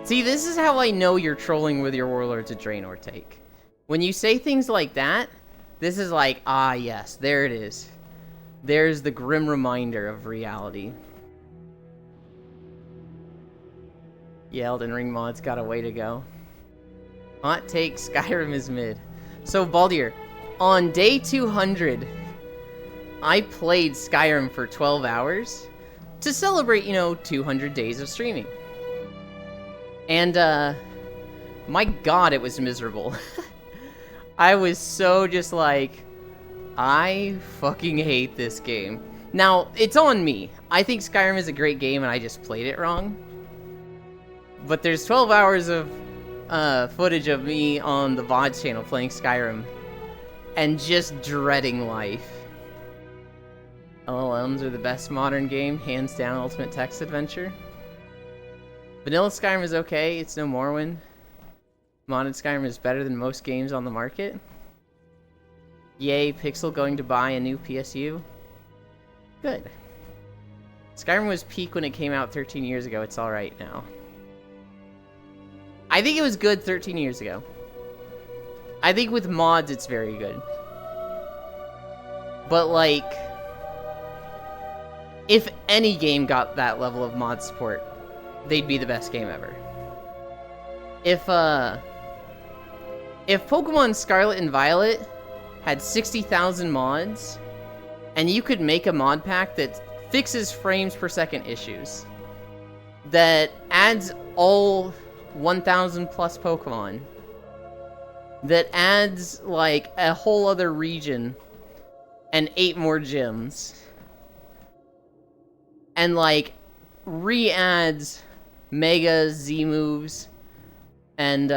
See, this is how I know you're trolling with your Warlords of Draenor take. When you say things like that, this is like, ah yes, there it is. There's the grim reminder of reality. Yeah, Elden Ring mod's got a way to go. Hot take, Skyrim is mid. So, Baldir, on day 200, I played Skyrim for 12 hours to celebrate, 200 days of streaming. And, my god, it was miserable. I was so just like, I fucking hate this game. Now, it's on me. I think Skyrim is a great game and I just played it wrong. But there's 12 hours of footage of me on the VODs channel playing Skyrim and just dreading life. LLMs are the best modern game, hands down, ultimate text adventure. Vanilla Skyrim is okay, it's no Morrowind. Modded Skyrim is better than most games on the market. Yay, Pixel going to buy a new PSU. Good. Skyrim was peak when it came out 13 years ago, it's alright now. I think it was good 13 years ago. I think with mods it's very good. But, like, if any game got that level of mod support, they'd be the best game ever. If Pokemon Scarlet and Violet had 60,000 mods, and you could make a mod pack that fixes frames per second issues, that adds all 1,000 plus Pokemon, that adds, like, a whole other region and 8 more gyms, and, like, re-adds Mega Z moves and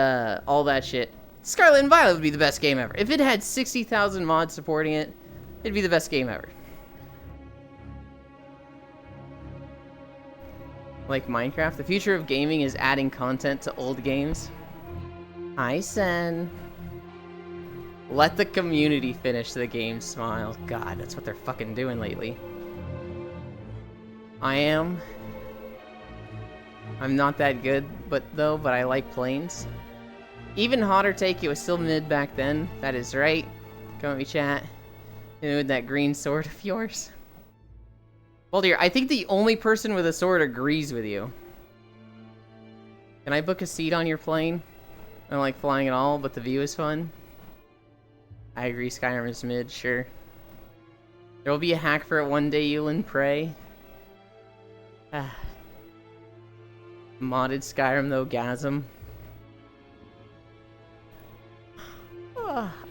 all that shit, Scarlet and Violet would be the best game ever. If it had 60,000 mods supporting it, it'd be the best game ever. Like Minecraft, the future of gaming is adding content to old games. Hi, Sen. Let the community finish the game, smile. God, that's what they're fucking doing lately. I'm not that good, but I like planes. Even Hotter Take, it was still mid back then. That is right. Come at me, chat. And with that green sword of yours. Well, dear, I think the only person with a sword agrees with you. Can I book a seat on your plane? I don't like flying at all, but the view is fun. I agree, Skyrim is mid, sure. There will be a hack for it one day, Yulin, pray. Modded Skyrim, though, Gasm.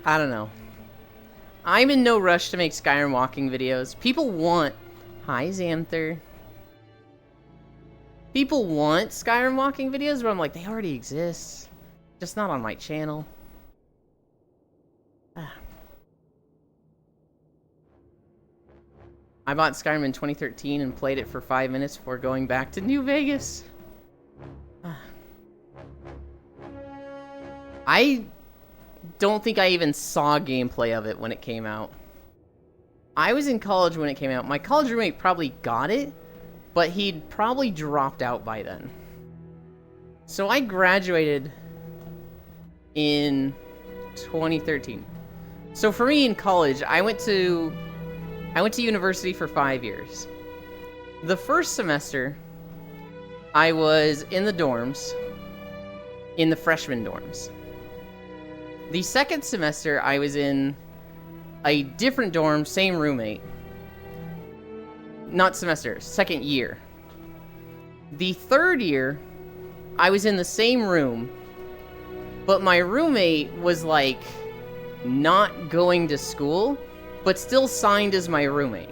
I don't know. I'm in no rush to make Skyrim walking videos. People want... Hi, Xanther. People want Skyrim walking videos, but I'm like, they already exist. Just not on my channel. I bought Skyrim in 2013 and played it for 5 minutes before going back to New Vegas. I don't think I even saw gameplay of it when it came out. I was in college when it came out. My college roommate probably got it, but he'd probably dropped out by then. So I graduated in 2013. So for me in college, I went to university for 5 years. The first semester, I was in the dorms, in the freshman dorms. The second semester, I was in a different dorm, same roommate. Not semester, second year. The third year, I was in the same room, but my roommate was, like, not going to school, but still signed as my roommate.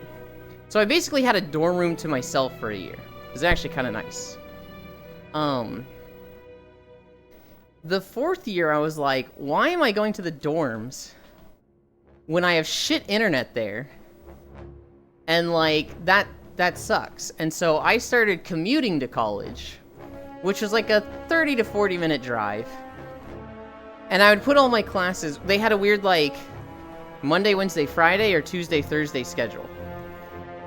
So I basically had a dorm room to myself for a year. It was actually kind of nice. The fourth year, I was like, why am I going to the dorms when I have shit internet there? And, like, that sucks. And so I started commuting to college, which was like a 30 to 40 minute drive. And I would put all my classes, they had a weird, like, Monday, Wednesday, Friday, or Tuesday, Thursday schedule.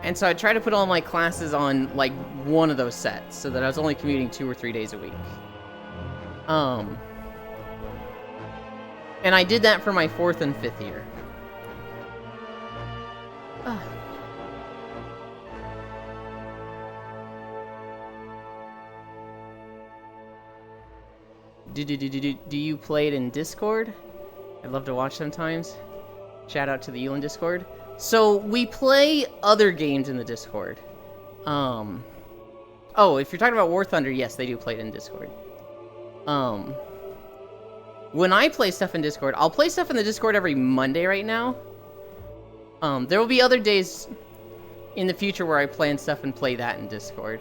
And so I'd try to put all my classes on, like, one of those sets, so that I was only commuting 2 or 3 days a week. And I did that for my 4th and 5th year. Do you play it in Discord? I'd love to watch sometimes. Shout out to the Yulin Discord. So, we play other games in the Discord. Oh, if you're talking about War Thunder, yes, they do play it in Discord. When I play stuff in Discord, I'll play stuff in the Discord every Monday right now. There will be other days in the future where I plan stuff and play that in Discord.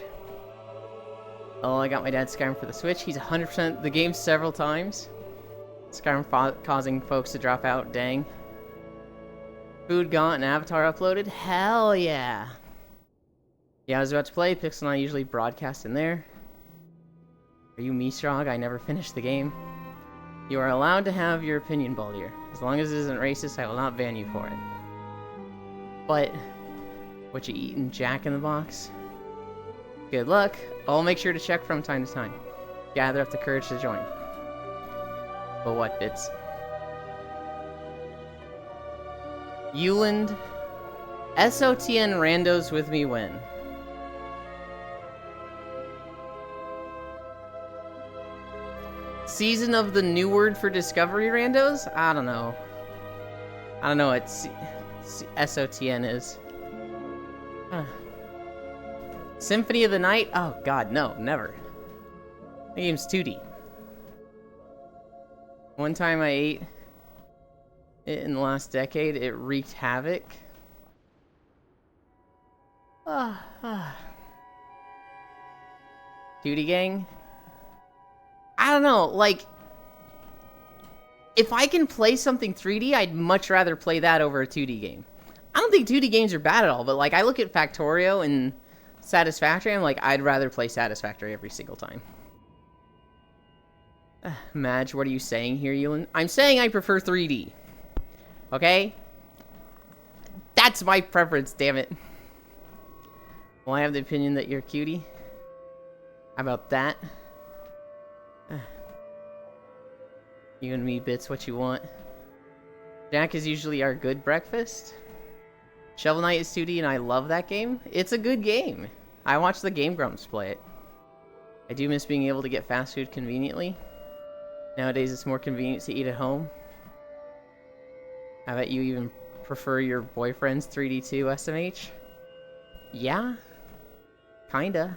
Oh, I got my dad Skyrim for the Switch. He's 100% the game several times. Skyrim causing folks to drop out, dang. Food got an avatar uploaded? Hell yeah! Yeah, I was about to play. Pixel and I usually broadcast in there. Are you Meestrog? I never finished the game. You are allowed to have your opinion, Baldir. As long as it isn't racist, I will not ban you for it. But, what you eating, Jack in the Box? Good luck. I'll make sure to check from time to time. Gather up the courage to join. But what, Bits? Yuland SOTN randos with me when? Season of the new word for discovery randos? I don't know. I don't know what SOTN is. Symphony of the Night? Oh god, no, never. The game's 2D. One time I ate it in the last decade, it wreaked havoc. 2D gang? I don't know, like, if I can play something 3D, I'd much rather play that over a 2D game. I don't think 2D games are bad at all, but like, I look at Factorio and Satisfactory, I'm like, I'd rather play Satisfactory every single time. Madge, what are you saying here, Ewan? I'm saying I prefer 3D. Okay? That's my preference, damn it. Well, I have the opinion that you're a cutie. How about that? You and me, Bits, what you want. Jack is usually our good breakfast. Shovel Knight is 2D and I love that game. It's a good game. I watched the Game Grumps play it. I do miss being able to get fast food conveniently. Nowadays it's more convenient to eat at home. I bet you even prefer your boyfriend's 3D too, SMH? Yeah. Kinda.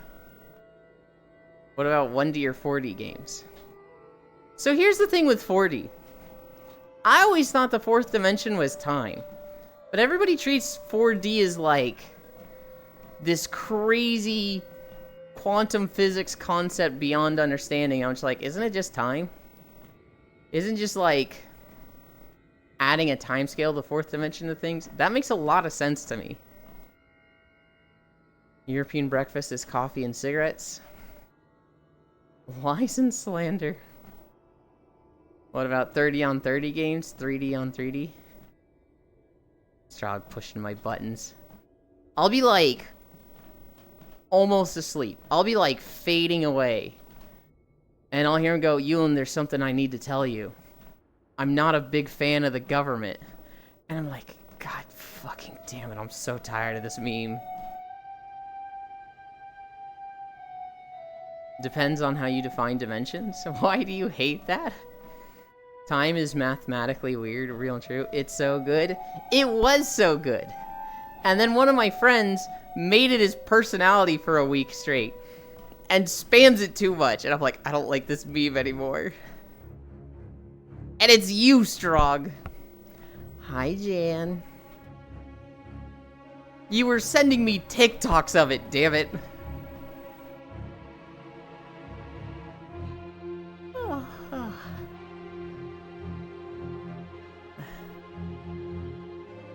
What about 1D or 4D games? So here's the thing with 4D. I always thought the fourth dimension was time. But everybody treats 4D as like this crazy quantum physics concept beyond understanding. I'm just like, isn't it just time? Isn't just like adding a time scale to the fourth dimension to things? That makes a lot of sense to me. European breakfast is coffee and cigarettes. Lies and slander. What about 30 on 30 games? 3D on 3D? Strog pushing my buttons. I'll be like almost asleep. I'll be like fading away. And I'll hear him go, Ewan, there's something I need to tell you. I'm not a big fan of the government. And I'm like, God fucking damn it, I'm so tired of this meme. Depends on how you define dimensions. Why do you hate that? Time is mathematically weird, real and true. It's so good. It was so good. And then one of my friends made it his personality for a week straight. And spams it too much. And I'm like, I don't like this meme anymore. And it's you, Strog. Hi, Jan. You were sending me TikToks of it, damn it.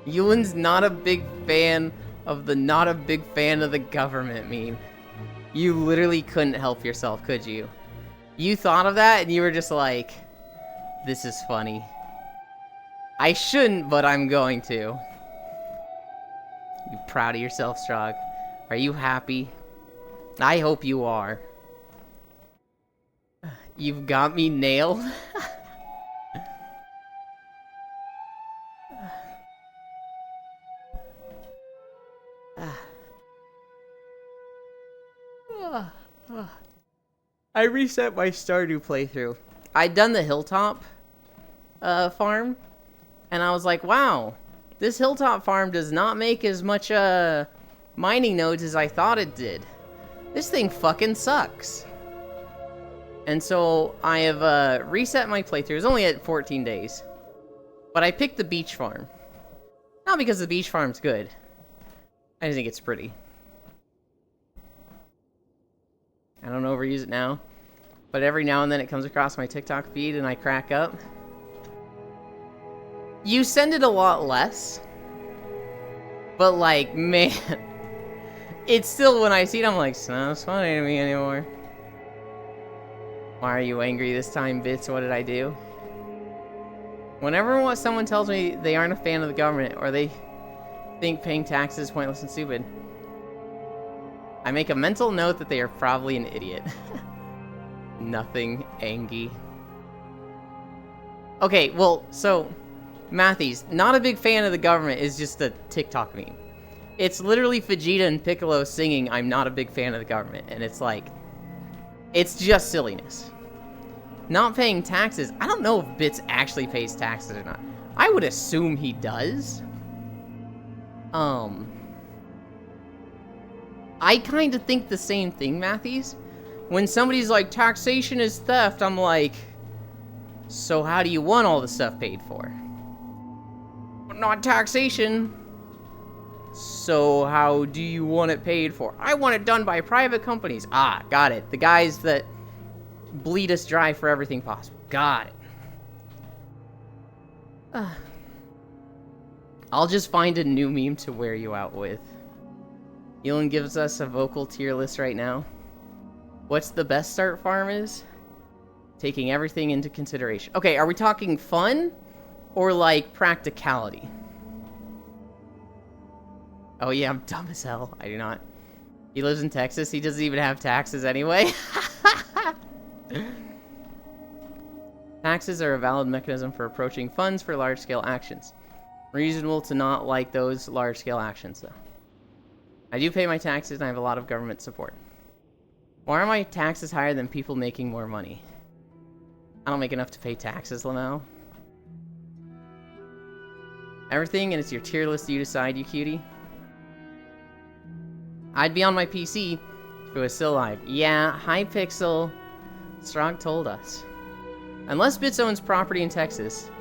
Ewan's not a big fan of the not a big fan of the government meme. You literally couldn't help yourself, could you? You thought of that and you were just like, this is funny. I shouldn't, but I'm going to. You proud of yourself, Strog? Are you happy? I hope you are. You've got me nailed? I reset my Stardew playthrough. I'd done the Hilltop farm, and I was like, wow, this Hilltop farm does not make as much mining nodes as I thought it did. This thing fucking sucks. And so I have reset my playthrough. It was only at 14 days. But I picked the beach farm. Not because the beach farm's good. I just think it's pretty. I don't overuse it now. But every now and then it comes across my TikTok feed and I crack up. You send it a lot less. But like, man. It's still, when I see it, I'm like, it's not funny to me anymore. Why are you angry this time, Bits? What did I do? Whenever someone tells me they aren't a fan of the government, or they think paying taxes is pointless and stupid, I make a mental note that they are probably an idiot. Nothing, Angie. Okay, well, so, Matthews, not a big fan of the government is just a TikTok meme. It's literally Vegeta and Piccolo singing, "I'm not a big fan of the government," and it's like, it's just silliness. Not paying taxes. I don't know if Bits actually pays taxes or not. I would assume he does. I kind of think the same thing, Matthews. When somebody's like, taxation is theft, I'm like, so how do you want all the stuff paid for? Not taxation. So how do you want it paid for? I want it done by private companies. Ah, got it. The guys that bleed us dry for everything possible. Got it. I'll just find a new meme to wear you out with. Elon gives us a vocal tier list right now. What's the best start farm is? Taking everything into consideration. Okay, are we talking fun or like practicality? Oh yeah, I'm dumb as hell. I do not. He lives in Texas. He doesn't even have taxes anyway. Taxes are a valid mechanism for approaching funds for large-scale actions. Reasonable to not like those large-scale actions, though. I do pay my taxes, and I have a lot of government support. Why are my taxes higher than people making more money? I don't make enough to pay taxes, Lamau. Everything, and it's your tier list, you decide, you cutie. I'd be on my PC if it was still live. Yeah, Hypixel. Strog told us. Unless Bits owns property in Texas,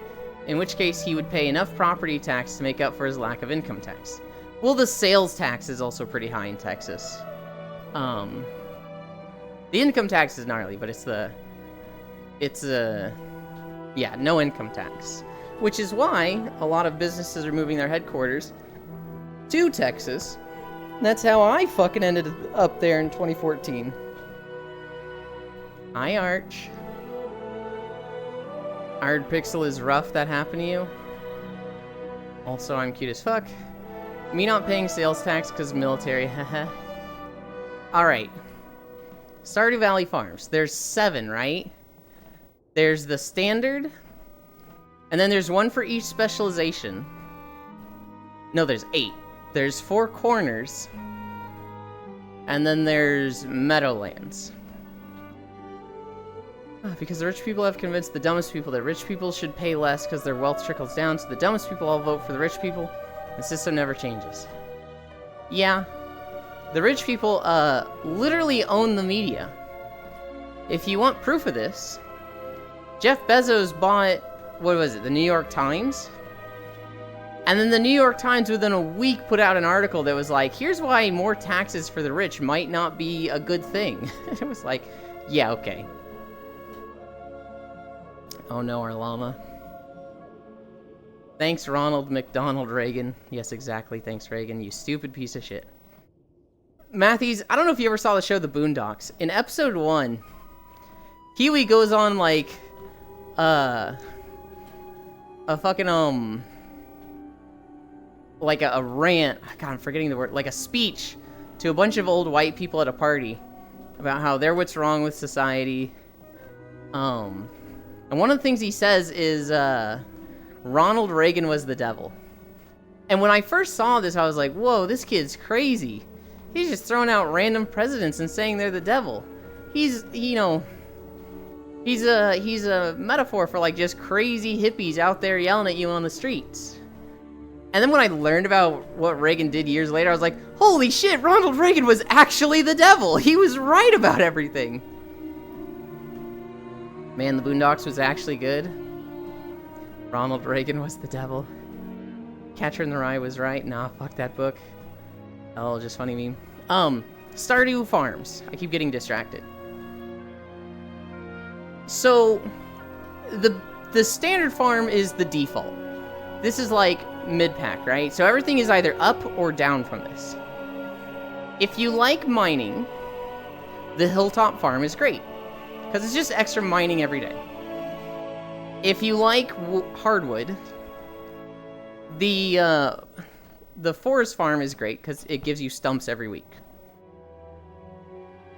in which case he would pay enough property tax to make up for his lack of income tax. Well, the sales tax is also pretty high in Texas. The income tax is gnarly, but yeah, no income tax. Which is why a lot of businesses are moving their headquarters to Texas. That's how I fucking ended up there in 2014. Hi, Arch. Ard Pixel is rough that happened to you. Also, I'm cute as fuck. Me not paying sales tax because military, haha. Alright. Stardew Valley Farms. There's 7, right? There's the standard. And then there's one for each specialization. No, there's 8. There's 4 corners. And then there's Meadowlands. Because the rich people have convinced the dumbest people that rich people should pay less because their wealth trickles down, so the dumbest people all vote for the rich people. The system never changes. Yeah. The rich people, literally own the media. If you want proof of this, Jeff Bezos bought, what was it, the New York Times? And then the New York Times within a week put out an article that was like, here's why more taxes for the rich might not be a good thing. It was like, yeah, okay. Oh no, our llama. Thanks, Ronald McDonald Reagan. Yes, exactly. Thanks, Reagan. You stupid piece of shit. Matthews, I don't know if you ever saw the show The Boondocks. In episode 1, Huey goes on like, a fucking, like a rant. God, I'm forgetting the word. Like a speech to a bunch of old white people at a party about how they're what's wrong with society. And one of the things he says is, Ronald Reagan was the devil. And when I first saw this, I was like, whoa, this kid's crazy. He's just throwing out random presidents and saying they're the devil. He's, you know, he's a metaphor for like just crazy hippies out there yelling at you on the streets. And then when I learned about what Reagan did years later, I was like, holy shit, Ronald Reagan was actually the devil. He was right about everything. Man, The Boondocks was actually good. Ronald Reagan was the devil. Catcher in the Rye was right. Nah, fuck that book. Oh, just funny meme. Stardew Farms. I keep getting distracted. So, the standard farm is the default. This is like mid-pack, right? So everything is either up or down from this. If you like mining, the Hilltop Farm is great. Because it's just extra mining every day. If you like hardwood, the Forest Farm is great because it gives you stumps every week.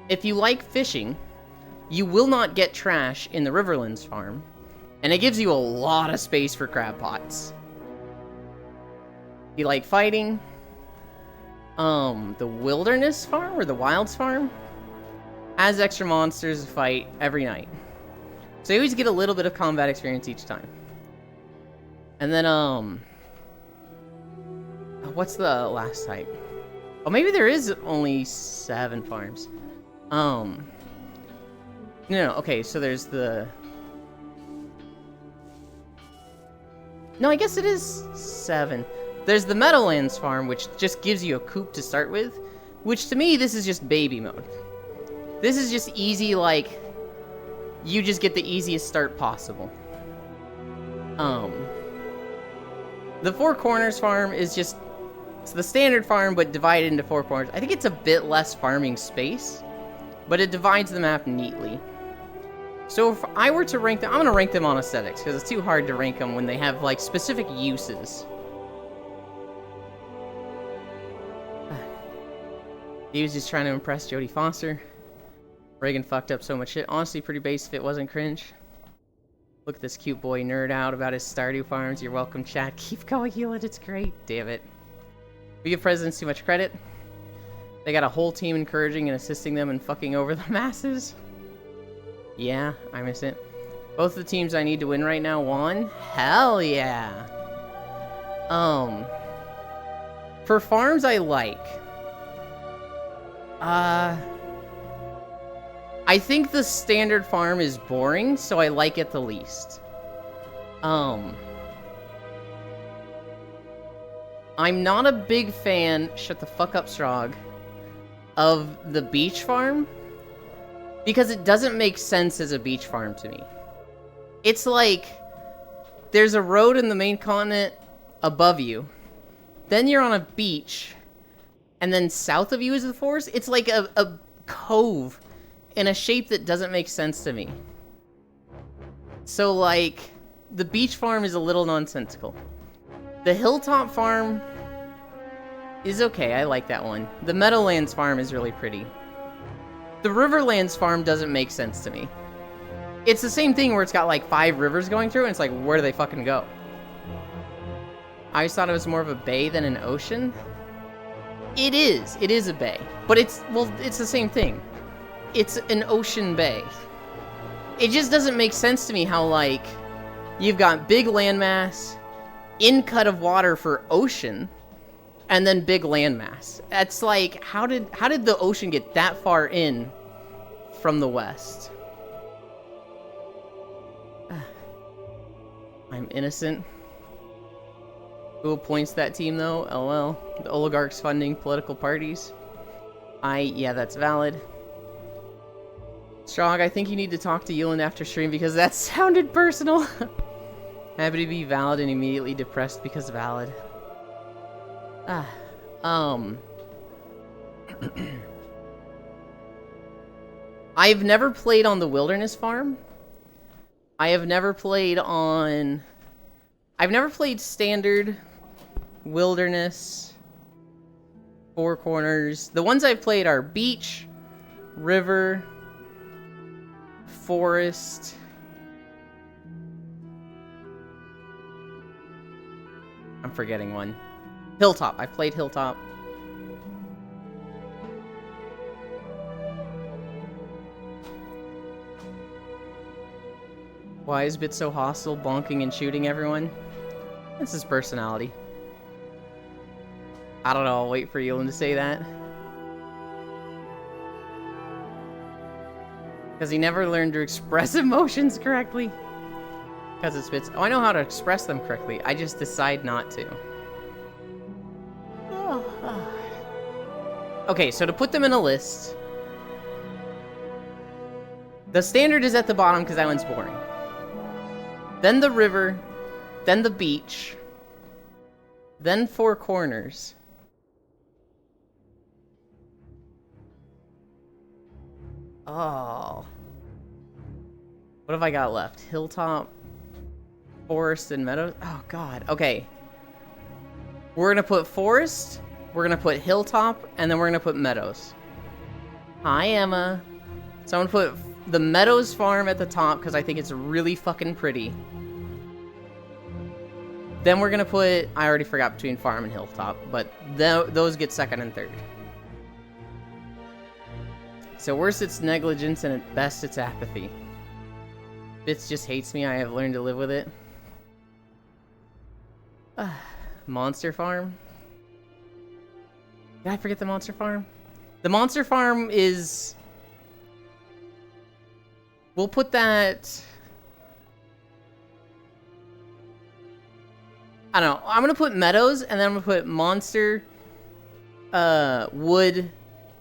If you like fishing, you will not get trash in the Riverlands Farm, and it gives you a lot of space for crab pots. If you like fighting, The Wilderness Farm or the Wilds Farm has extra monsters to fight every night. So you always get a little bit of combat experience each time. And then, what's the last type? Oh, maybe there is only 7 farms. No, okay, so there's the... No, I guess it is 7. There's the Meadowlands farm, which just gives you a coop to start with, which to me, this is just baby mode. This is just easy, like, you just get the easiest start possible. The Four Corners farm is just, it's the standard farm, but divided into 4 corners. I think it's a bit less farming space, but it divides the map neatly. So if I were to rank them, I'm gonna rank them on aesthetics, because it's too hard to rank them when they have, like, specific uses. He was just trying to impress Jodie Foster. Reagan fucked up so much shit. Honestly, pretty base if it wasn't cringe. Look at this cute boy nerd out about his Stardew farms. You're welcome, chat. Keep going, Hewlett. It's great. Damn it. We give presidents too much credit. They got a whole team encouraging and assisting them and fucking over the masses. Yeah, I miss it. Both the teams I need to win right now won. Hell yeah. For farms I like. I think the standard farm is boring, so I like it the least. I'm not a big fan, shut the fuck up, Strog, of the beach farm, because it doesn't make sense as a beach farm to me. It's like, there's a road in the main continent above you, then you're on a beach, and then south of you is the forest. It's like a cove in a shape that doesn't make sense to me. So, like, the beach farm is a little nonsensical. The hilltop farm is okay, I like that one. The Meadowlands farm is really pretty. The Riverlands farm doesn't make sense to me. It's the same thing where it's got like 5 rivers going through, and it's like, where do they fucking go? I always thought it was more of a bay than an ocean. It is a bay. But it's, well, it's the same thing. It's an ocean bay. It just doesn't make sense to me how, like, you've got big landmass, in-cut of water for ocean, and then big landmass. That's like, how did the ocean get that far in from the west? I'm innocent. Who appoints that team, though? LL. The oligarchs funding political parties. Yeah, that's valid. Strong, I think you need to talk to Yuland after stream because that sounded personal. Happy to be valid and immediately depressed because valid. I've never played on the Wilderness Farm. I've never played Standard, Wilderness, Four Corners. The ones I've played are Beach, River, Forest. I'm forgetting one. Hilltop. I've played Hilltop. Why is Bit so hostile, bonking and shooting everyone? That's his personality. I don't know, I'll wait for Ewan to say that. Because he never learned to express emotions correctly. Because it spits. Oh, I know how to express them correctly. I just decide not to. Okay, so to put them in a list, the Standard is at the bottom because that one's boring. Then the River, then the Beach, then Four Corners. Oh. What have I got left? Hilltop, Forest, and Meadows? Oh, God. Okay. We're going to put Forest, we're going to put Hilltop, and then we're going to put Meadows. Hi, Emma. So I'm going to put the Meadows farm at the top because I think it's really fucking pretty. Then we're gonna put, I already forgot between farm and hilltop, but those get second and third. So worst it's negligence, and at best it's apathy. Bits just hates me, I have learned to live with it. Monster Farm? Did I forget the Monster Farm? The Monster Farm is... We'll put that... I don't know. I'm going to put Meadows, and then I'm going to put Monster, Wood,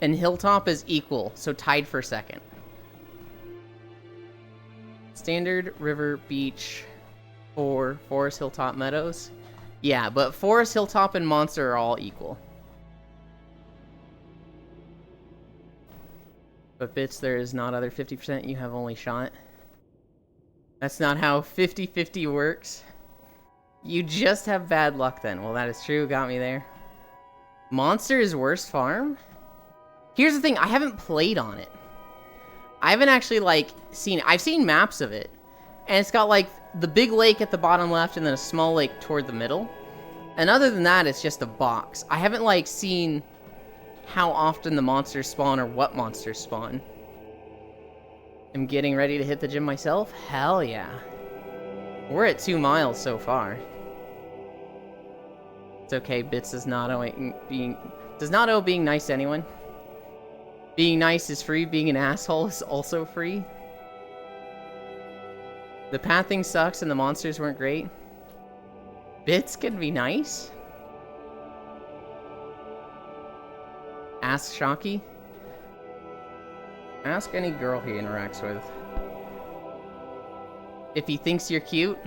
and Hilltop as equal. So tied for second. Standard, River, Beach, Forest, Hilltop, Meadows. Yeah, but Forest, Hilltop, and Monster are all equal. But Bits, there is not other 50%. You have only shot. That's not how 50-50 works. You just have bad luck then. Well, that is true. Got me there. Monster is worst farm? Here's the thing. I haven't played on it. I haven't actually, like, seen... I've seen maps of it. And it's got, like, the big lake at the bottom left and then a small lake toward the middle. And other than that, it's just a box. I haven't, like, seen how often the monsters spawn or what monsters spawn. I'm getting ready to hit the gym myself? Hell yeah. We're at 2 miles so far. It's okay, Bits does not owe being nice to anyone. Being nice is free, being an asshole is also free. The pathing sucks and the monsters weren't great. Bits can be nice. Ask Shocky. Ask any girl he interacts with. If he thinks you're cute.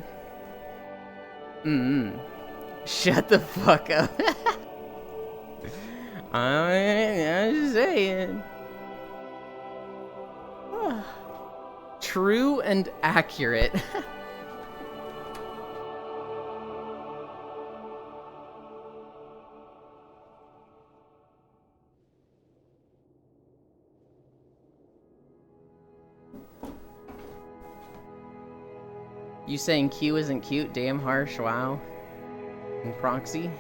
Shut the fuck up. I'm just saying. True and accurate. You saying Q isn't cute? Damn harsh, wow. And Proxy?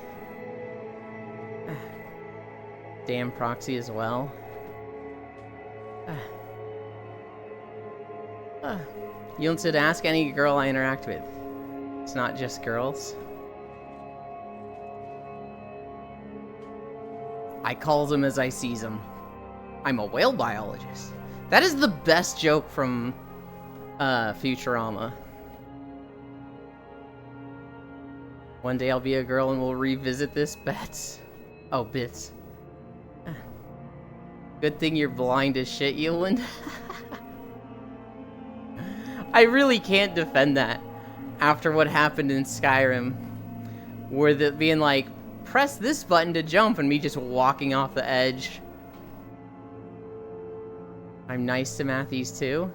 Damn Proxy as well. You don't said ask any girl I interact with. It's not just girls. I calls them as I sees them. I'm a whale biologist. That is the best joke from Futurama. One day I'll be a girl and we'll revisit this, Bets. Oh, Bits. Good thing you're blind as shit, Eland. I really can't defend that after what happened in Skyrim. Where the being like, press this button to jump, and me just walking off the edge. I'm nice to Matthews too.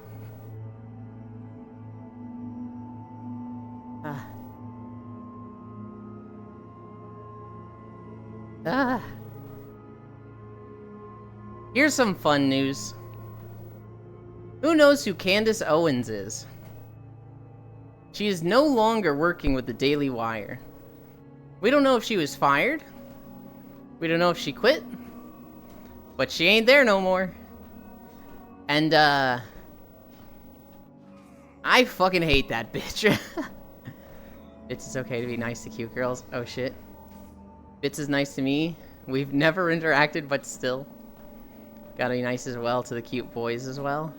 Here's some fun news. Who knows who Candace Owens is? She is no longer working with the Daily Wire. We don't know if she was fired. We don't know if she quit. But she ain't there no more. And, I fucking hate that bitch. It's okay to be nice to cute girls. Oh shit. Bits is nice to me. We've never interacted, but still. Gotta be nice as well to the cute boys as well.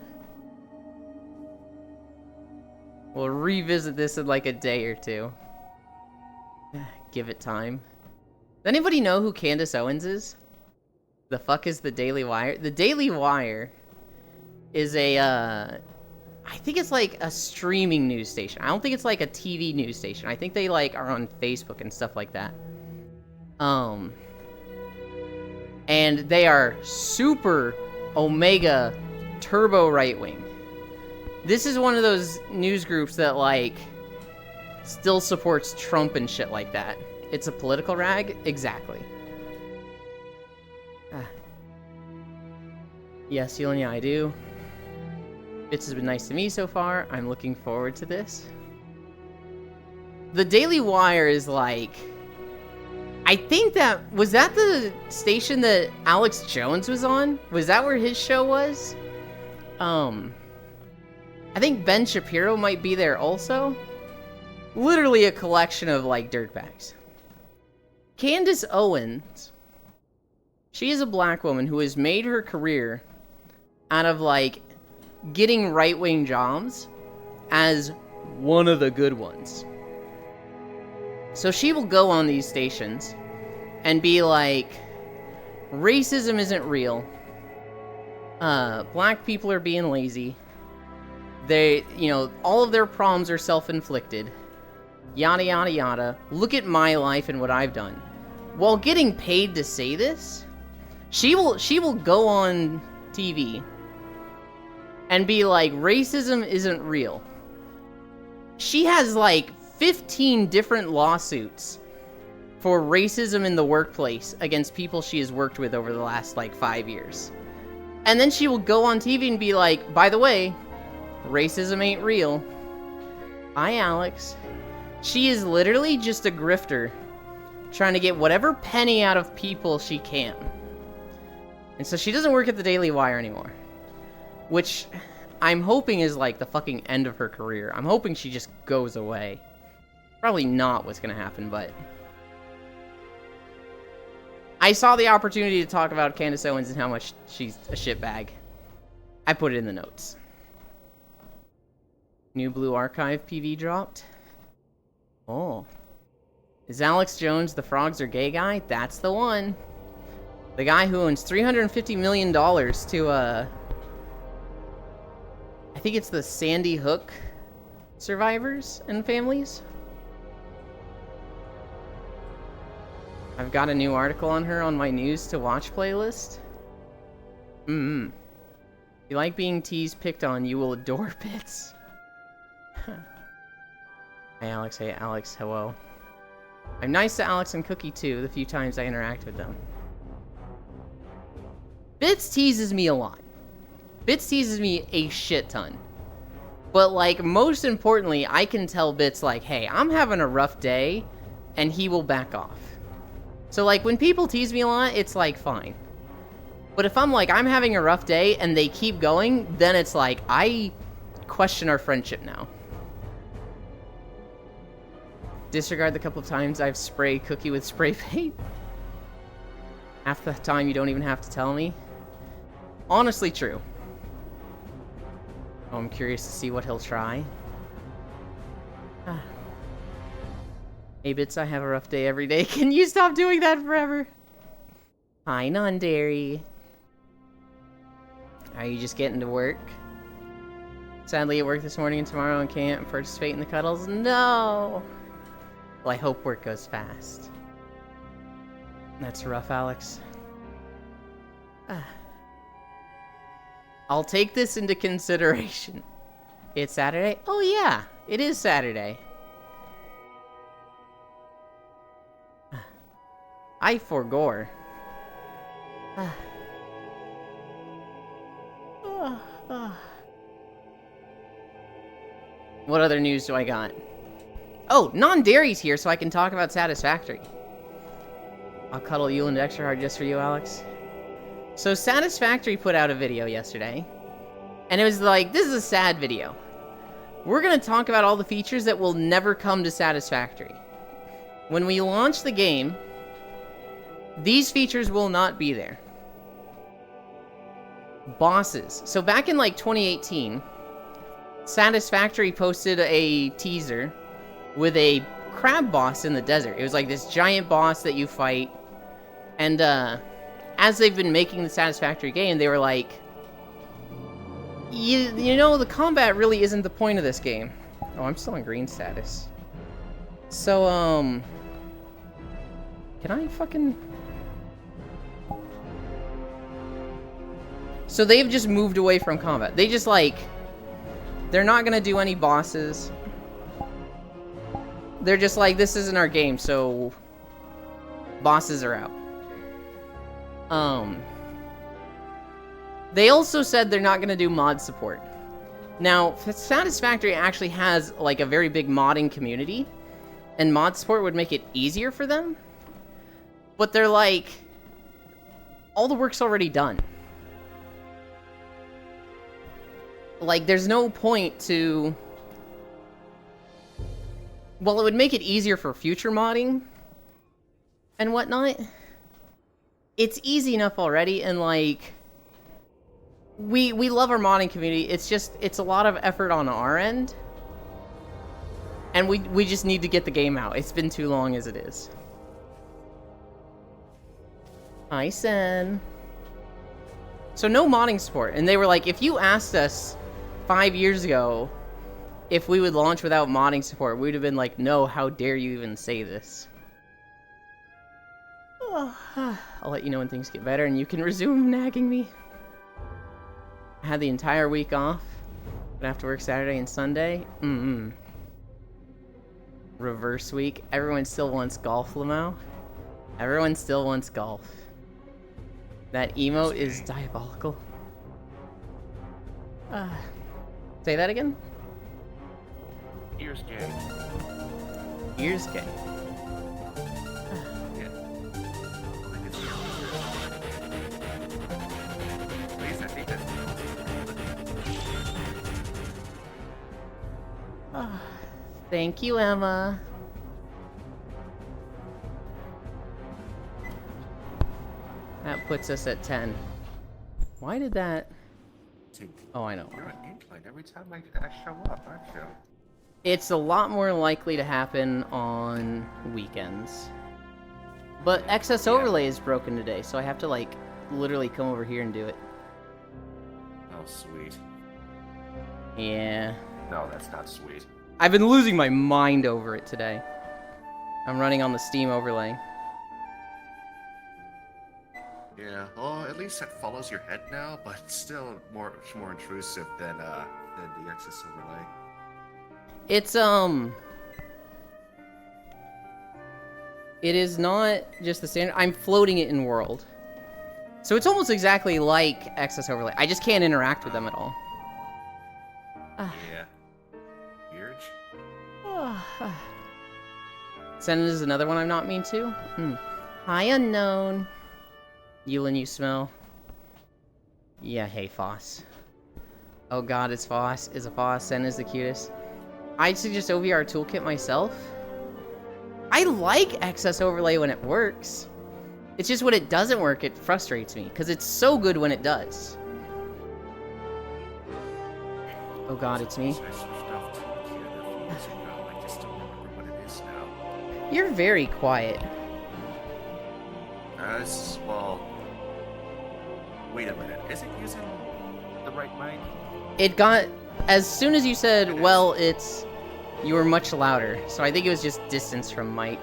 We'll revisit this in like a day or two. Give it time. Does anybody know who Candace Owens is? The fuck is the Daily Wire? The Daily Wire is a, I think it's like a streaming news station. I don't think it's like a TV news station. I think they like are on Facebook and stuff like that. And they are super omega turbo right-wing. This is one of those news groups that, like, still supports Trump and shit like that. It's a political rag? Exactly. Yes, Yelena, I do. Bits has been nice to me so far. I'm looking forward to this. the Daily Wire is like, I think was that the station that Alex Jones was on? Was that where his show was? I think Ben Shapiro might be there also. Literally a collection of, like, dirtbags. Candace Owens, she is a black woman who has made her career out of, like, getting right-wing jobs as one of the good ones. So she will go on these stations and be like, racism isn't real. Black people are being lazy. They, all of their problems are self-inflicted. Yada, yada, yada. Look at my life and what I've done. While getting paid to say this, she will go on TV and be like, racism isn't real. She has, like, 15 different lawsuits for racism in the workplace against people she has worked with over the last, like, 5 years. And then she will go on TV and be like, by the way, racism ain't real. Hi, Alex. She is literally just a grifter trying to get whatever penny out of people she can. And so she doesn't work at the Daily Wire anymore. Which I'm hoping is like the fucking end of her career. I'm hoping she just goes away. Probably not what's gonna happen, but I saw the opportunity to talk about Candace Owens and how much she's a shitbag. I put it in the notes. New Blue Archive PV dropped. Oh. Is Alex Jones the frogs are gay guy? That's the one. The guy who owns $350 million to, I think it's the Sandy Hook survivors and families. I've got a new article on her on my news to watch playlist. If you like being teased, picked on, you will adore Bits. Hey Alex, hello. I'm nice to Alex and Cookie too, the few times I interact with them. Bits teases me a lot. Bits teases me a shit ton. But, like, most importantly, I can tell Bits, like, hey, I'm having a rough day, and he will back off. So, like, when people tease me a lot, it's, like, fine. But if I'm like, I'm having a rough day, and they keep going, then it's like, I question our friendship now. Disregard the couple of times I've sprayed Cookie with spray paint. Half the time you don't even have to tell me. Honestly true. Oh, I'm curious to see what he'll try. Hey Bits, I have a rough day every day. Can you stop doing that forever? Hi, non-dairy. Are you just getting to work? Sadly at work this morning and tomorrow and can't participate in the cuddles? No! Well, I hope work goes fast. That's rough, Alex. I'll take this into consideration. It's Saturday? Oh yeah, it is Saturday. I forgore. What other news do I got? Oh, non-dairy's here so I can talk about Satisfactory. I'll cuddle you and extra hard just for you, Alex. So Satisfactory put out a video yesterday, and it was like, this is a sad video. We're gonna talk about all the features that will never come to Satisfactory. When we launch the game, these features will not be there. Bosses. So back in like 2018, Satisfactory posted a teaser with a crab boss in the desert. It was like this giant boss that you fight. And as they've been making the Satisfactory game, they were like, you know, the combat really isn't the point of this game. Oh, I'm still in green status. So, can I fucking... So they've just moved away from combat. They just, like, they're not gonna do any bosses. They're just like, this isn't our game, so bosses are out. They also said they're not gonna do mod support. Now, Satisfactory actually has, like, a very big modding community, and mod support would make it easier for them. But they're like, all the work's already done. Like, there's no point to... Well, it would make it easier for future modding and whatnot. It's easy enough already, and like... We love our modding community. It's just, it's a lot of effort on our end. And we just need to get the game out. It's been too long as it is. Hi, Sen. So no modding support. And they were like, if you asked us 5 years ago if we would launch without modding support, we would have been like, no, how dare you even say this? I'll let you know when things get better and you can resume nagging me. I had the entire week off. Gonna have to work Saturday and Sunday. Reverse week. Everyone still wants golf, Lamau. Everyone still wants golf. That emote is diabolical. Say that again? Ears gay. Ears gay. Thank you, Emma. That puts us at 10. Why did that... Oh, I know. You're an incline every time I show up, aren't you? It's a lot more likely to happen on weekends. But excess overlay is broken today, so I have to, like, literally come over here and do it. Oh, sweet. Yeah. No, that's not sweet. I've been losing my mind over it today. I'm running on the Steam overlay. Yeah, well, at least it follows your head now, but still much more intrusive than the excess overlay. It's, it is not just the standard. I'm floating it in world. So it's almost exactly like excess overlay. I just can't interact with them at all. Yeah. Weird. Senate is another one I'm not mean to. Hi, Unknown. Yulin, you smell. Yeah, hey, Foss. Oh god, it's Foss. Is a Foss. Sen is the cutest. I'd suggest OVR Toolkit myself. I like excess overlay when it works. It's just when it doesn't work, it frustrates me. Because it's so good when it does. Oh god, it's me. You're very quiet. Well... Wait a minute. Is it using the right mic? It got... As soon as you said, well, it's... You were much louder. So I think it was just distance from mic.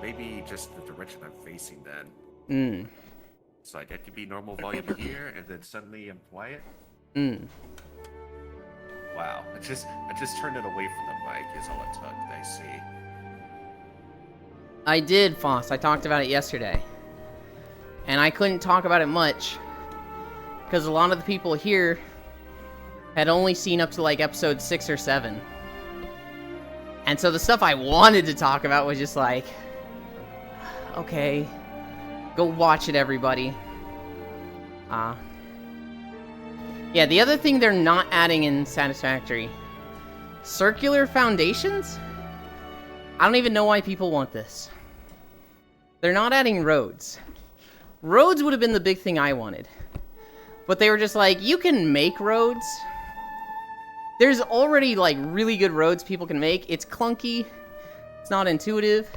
Maybe just the direction I'm facing then. So I get to be normal volume here, and then suddenly I'm quiet? Wow. I just turned it away from the mic is all it took, I see. I did, Foss. I talked about it yesterday. And I couldn't talk about it much. Because a lot of the people here had only seen up to like episode 6 or 7. And so the stuff I wanted to talk about was just like... Okay. Go watch it, everybody. Yeah, the other thing they're not adding in Satisfactory. Circular foundations? I don't even know why people want this. They're not adding roads. Roads would have been the big thing I wanted. But they were just like, you can make roads. There's already, like, really good roads people can make. It's clunky. It's not intuitive.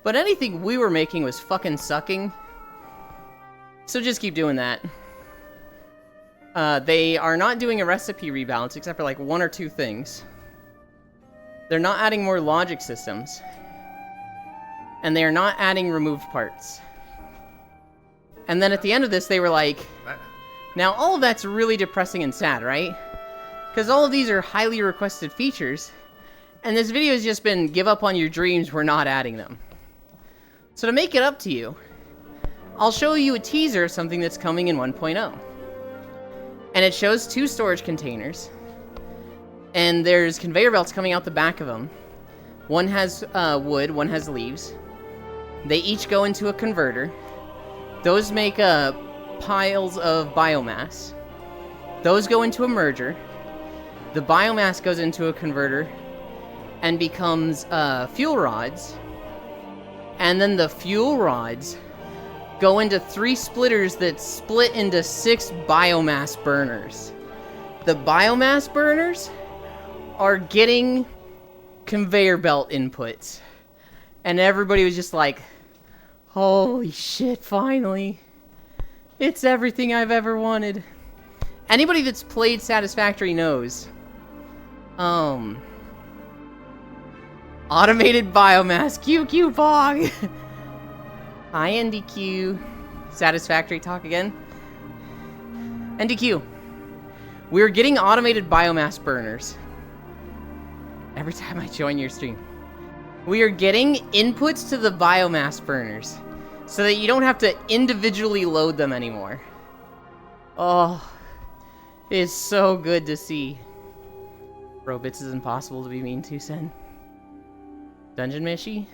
But anything we were making was fucking sucking. So just keep doing that. They are not doing a recipe rebalance except for, like, 1 or 2 things. They're not adding more logic systems. And they are not adding removed parts. And then at the end of this, they were like... Now, all of that's really depressing and sad, right? Because all of these are highly requested features. And this video has just been, give up on your dreams, we're not adding them. So to make it up to you, I'll show you a teaser of something that's coming in 1.0. And it shows 2 storage containers. And there's conveyor belts coming out the back of them. One has wood, one has leaves. They each go into a converter. Those make piles of biomass. Those go into a merger. The biomass goes into a converter and becomes fuel rods. And then the fuel rods go into 3 splitters that split into 6 biomass burners. The biomass burners are getting conveyor belt inputs. And everybody was just like, holy shit, finally. It's everything I've ever wanted. Anybody that's played Satisfactory knows. Automated biomass, QQ Pog. Hi, NDQ. Satisfactory talk again. NDQ. We're getting automated biomass burners. Every time I join your stream. We are getting inputs to the biomass burners so that you don't have to individually load them anymore. Oh, it's so good to see. Bro, Bits is impossible to be mean to, Sen. Dungeon Mishy?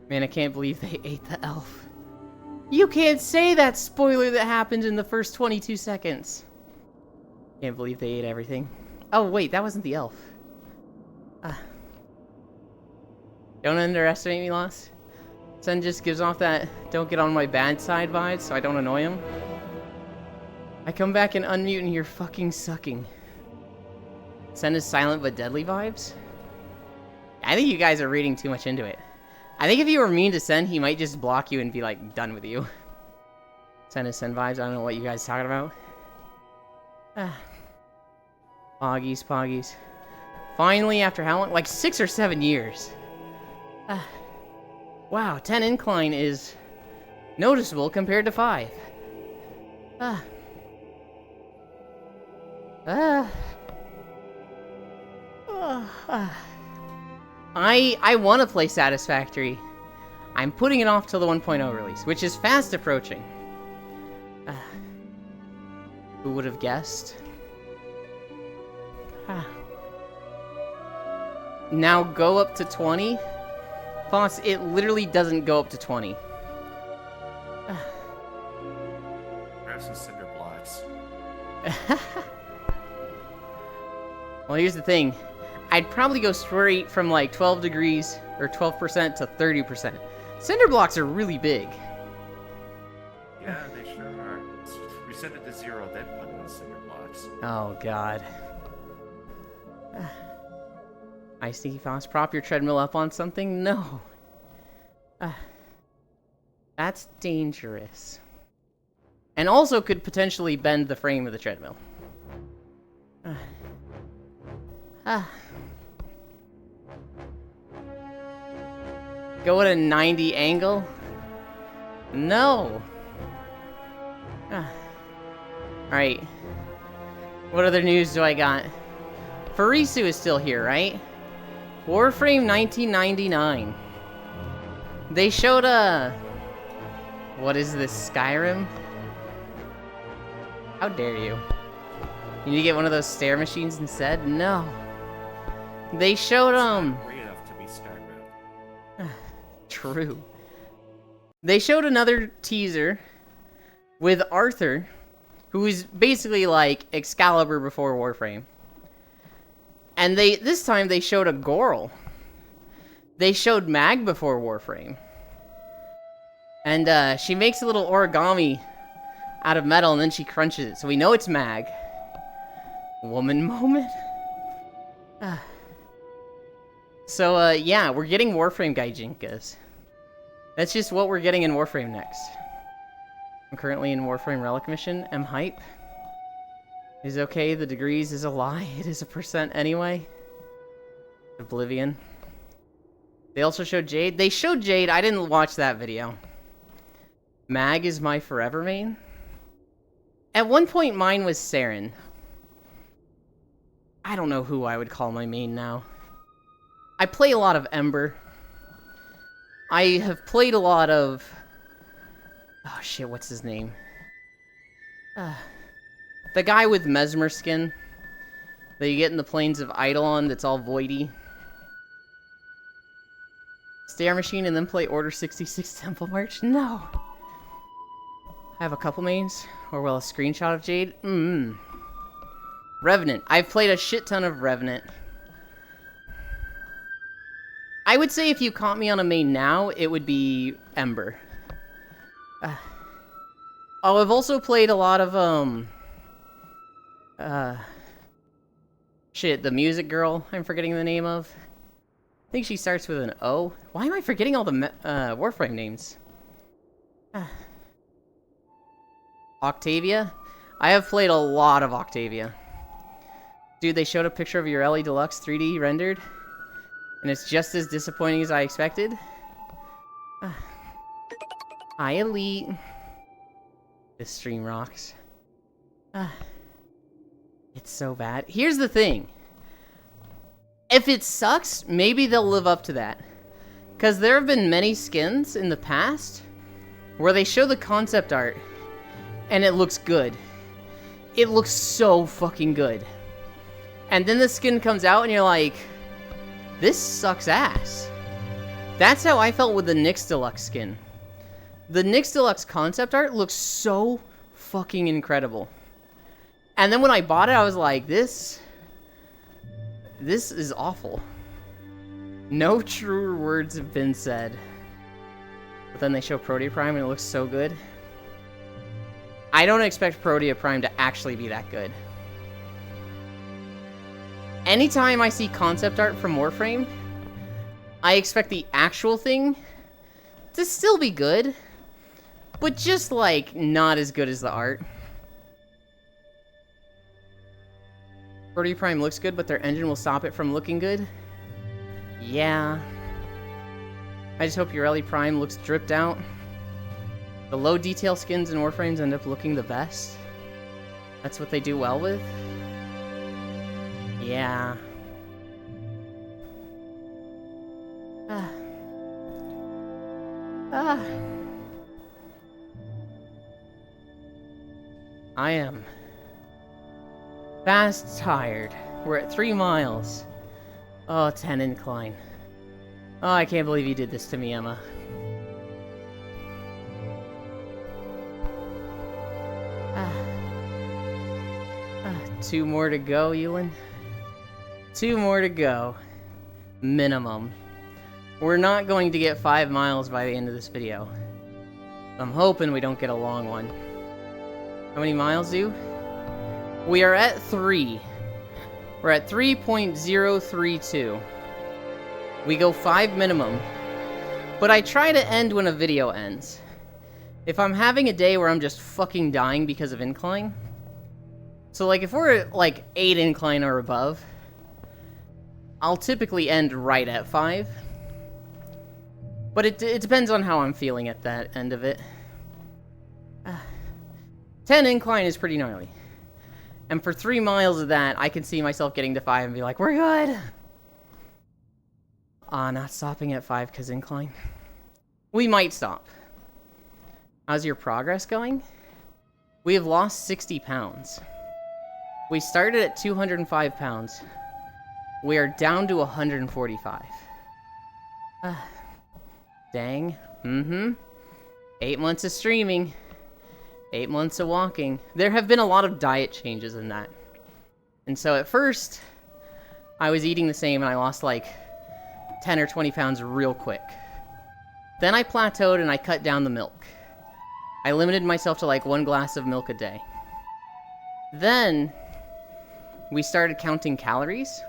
Man, I can't believe they ate the elf. You can't say that spoiler that happened in the first 22 seconds. Can't believe they ate everything. Oh, wait, that wasn't the elf. Don't underestimate me, Lost. Sen just gives off that don't get on my bad side vibes so I don't annoy him. I come back and unmute and you're fucking sucking. Sen is silent but deadly vibes? I think you guys are reading too much into it. I think if you were mean to Sen, he might just block you and be like, done with you. Sen is Sen vibes, I don't know what you guys are talking about. Poggies, poggies. Finally, after how long? Like 6 or 7 years. Wow, 10 incline is noticeable compared to 5. I want to play Satisfactory. I'm putting it off till the 1.0 release, which is fast approaching. Who would have guessed? Now go up to 20? Boss, it literally doesn't go up to 20. Grab some cinder blocks. Well, here's the thing. I'd probably go straight from like 12 degrees or 12% to 30%. Cinder blocks are really big. Yeah, they sure are. We set it to 0, then put in the cinder blocks. Oh, God. I see, Foss. Prop your treadmill up on something? No. That's dangerous. And also could potentially bend the frame of the treadmill. Go at a 90 angle? No. Alright. What other news do I got? Farisu is still here, right? Warframe 1999. They showed what is this, Skyrim? How dare you? You need to get one of those stair machines instead? No. They showed Great enough to be Skyrim. True. They showed another teaser with Arthur, who is basically like Excalibur before Warframe. And this time they showed a Gorl. They showed Mag before Warframe. And she makes a little origami out of metal and then she crunches it. So we know it's Mag. Woman moment. So yeah, we're getting Warframe Gaijinkas. That's just what we're getting in Warframe next. I'm currently in Warframe Relic mission. I'm hype. Is okay, the degrees is a lie. It is a % anyway. Oblivion. They also showed Jade. They showed Jade. I didn't watch that video. Mag is my forever main. At one point, mine was Saren. I don't know who I would call my main now. I play a lot of Ember. I have played a lot of... Oh shit, what's his name? The guy with Mesmer skin. that you get in the Plains of Eidolon that's all voidy. Stair Machine and then play Order 66 Temple March? No. I have a couple names. Or well, a screenshot of Jade. Revenant. I've played a shit ton of Revenant. I would say if you caught me on a main now, it would be Ember. Oh, I've also played a lot of, shit, the music girl I'm forgetting the name of. I think she starts with an O. Why am I forgetting all the Warframe names? Octavia? I have played a lot of Octavia. Dude, they showed a picture of your LE Deluxe 3D rendered, and it's just as disappointing as I expected. Hi, Elite. This stream rocks. It's so bad. Here's the thing. If it sucks, maybe they'll live up to that. Because there have been many skins in the past where they show the concept art and it looks good. It looks so fucking good. And then the skin comes out and you're like, this sucks ass. That's how I felt with the Nyx Deluxe skin. The Nyx Deluxe concept art looks so fucking incredible. And then when I bought it, I was like, this is awful. No truer words have been said. But then they show Protea Prime and it looks so good. I don't expect Protea Prime to actually be that good. Anytime I see concept art from Warframe, I expect the actual thing to still be good, but just, like, not as good as the art. Protea Prime looks good, but their engine will stop it from looking good? Yeah. I just hope your LE Prime looks dripped out. The low detail skins in Warframes end up looking the best. That's what they do well with? Yeah. I am fast tired. We're at 3 miles. Oh, 10 incline. Oh, I can't believe you did this to me, Emma. 2 more to go, Ewan. 2 more to go. Minimum. We're not going to get 5 miles by the end of this video. I'm hoping we don't get a long one. How many miles, do? We are at 3. We're at 3.032. We go 5 minimum. But I try to end when a video ends. If I'm having a day where I'm just fucking dying because of incline. So like if we're at like 8 incline or above, I'll typically end right at 5. But it depends on how I'm feeling at that end of it. 10 incline is pretty gnarly. And for 3 miles of that, I can see myself getting to 5 and be like, we're good! Not stopping at 5 because incline. We might stop. How's your progress going? We have lost 60 pounds. We started at 205 pounds. We are down to 145. Dang. 8 months of streaming. 8 months of walking. There have been a lot of diet changes in that. And so at first, I was eating the same and I lost like 10 or 20 pounds real quick. Then I plateaued and I cut down the milk. I limited myself to like 1 glass of milk a day. Then, we started counting calories.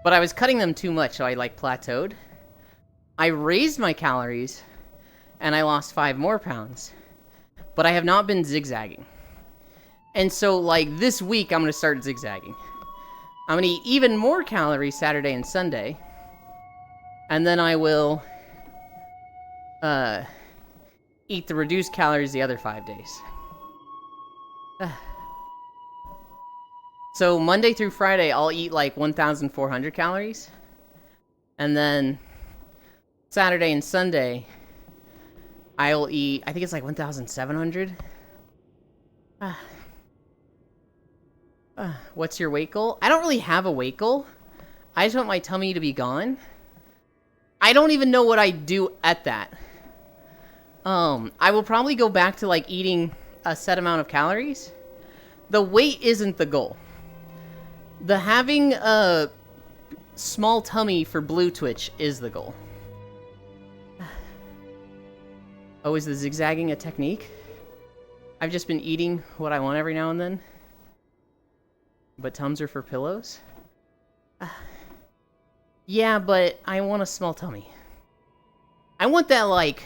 But I was cutting them too much, so I like plateaued. I raised my calories, and I lost 5 more pounds. But I have not been zigzagging. And so, like, this week, I'm going to start zigzagging. I'm going to eat even more calories Saturday and Sunday. And then I will, eat the reduced calories the other 5 days. So, Monday through Friday, I'll eat, like, 1,400 calories. And then, Saturday and Sunday, I'll eat, I think it's like 1,700. What's your weight goal? I don't really have a weight goal. I just want my tummy to be gone. I don't even know what I do at that. I will probably go back to like eating a set amount of calories. The weight isn't the goal. The having a small tummy for Blue Twitch is the goal. Oh, is the zigzagging a technique? I've just been eating what I want every now and then. But Tums are for pillows? Yeah, but I want a small tummy. I want that, like,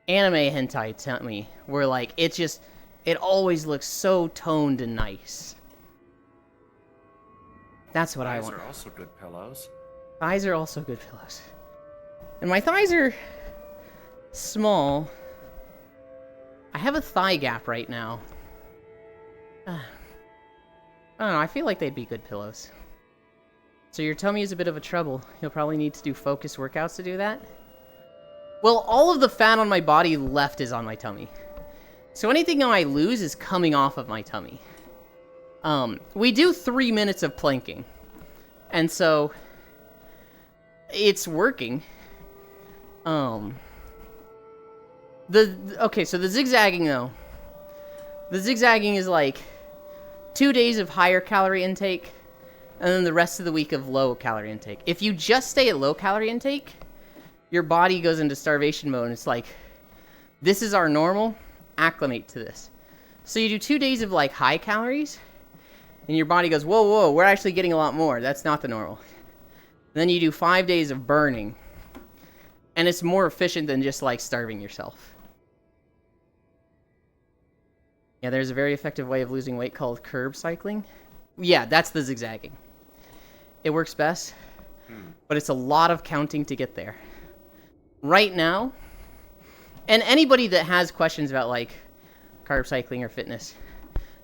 anime hentai tummy, where, like, it always looks so toned and nice. That's what I want. Thighs are also good pillows. Thighs are also good pillows. And my thighs are small. I have a thigh gap right now. I don't know, I feel like they'd be good pillows. So your tummy is a bit of a trouble. You'll probably need to do focused workouts to do that. Well, all of the fat on my body left is on my tummy. So anything I lose is coming off of my tummy. We do 3 minutes of planking. And so it's working. Okay, so the zigzagging though. The zigzagging is like 2 days of higher calorie intake, and then the rest of the week of low calorie intake. If you just stay at low calorie intake, your body goes into starvation mode, and it's like, this is our normal, acclimate to this. So you do 2 days of like high calories, and your body goes, whoa, we're actually getting a lot more. That's not the normal. Then you do 5 days of burning, and it's more efficient than just like starving yourself. Yeah, there's a very effective way of losing weight called curb cycling. Yeah, that's the zigzagging. It works best, but it's a lot of counting to get there. Right now, and anybody that has questions about like carb cycling or fitness,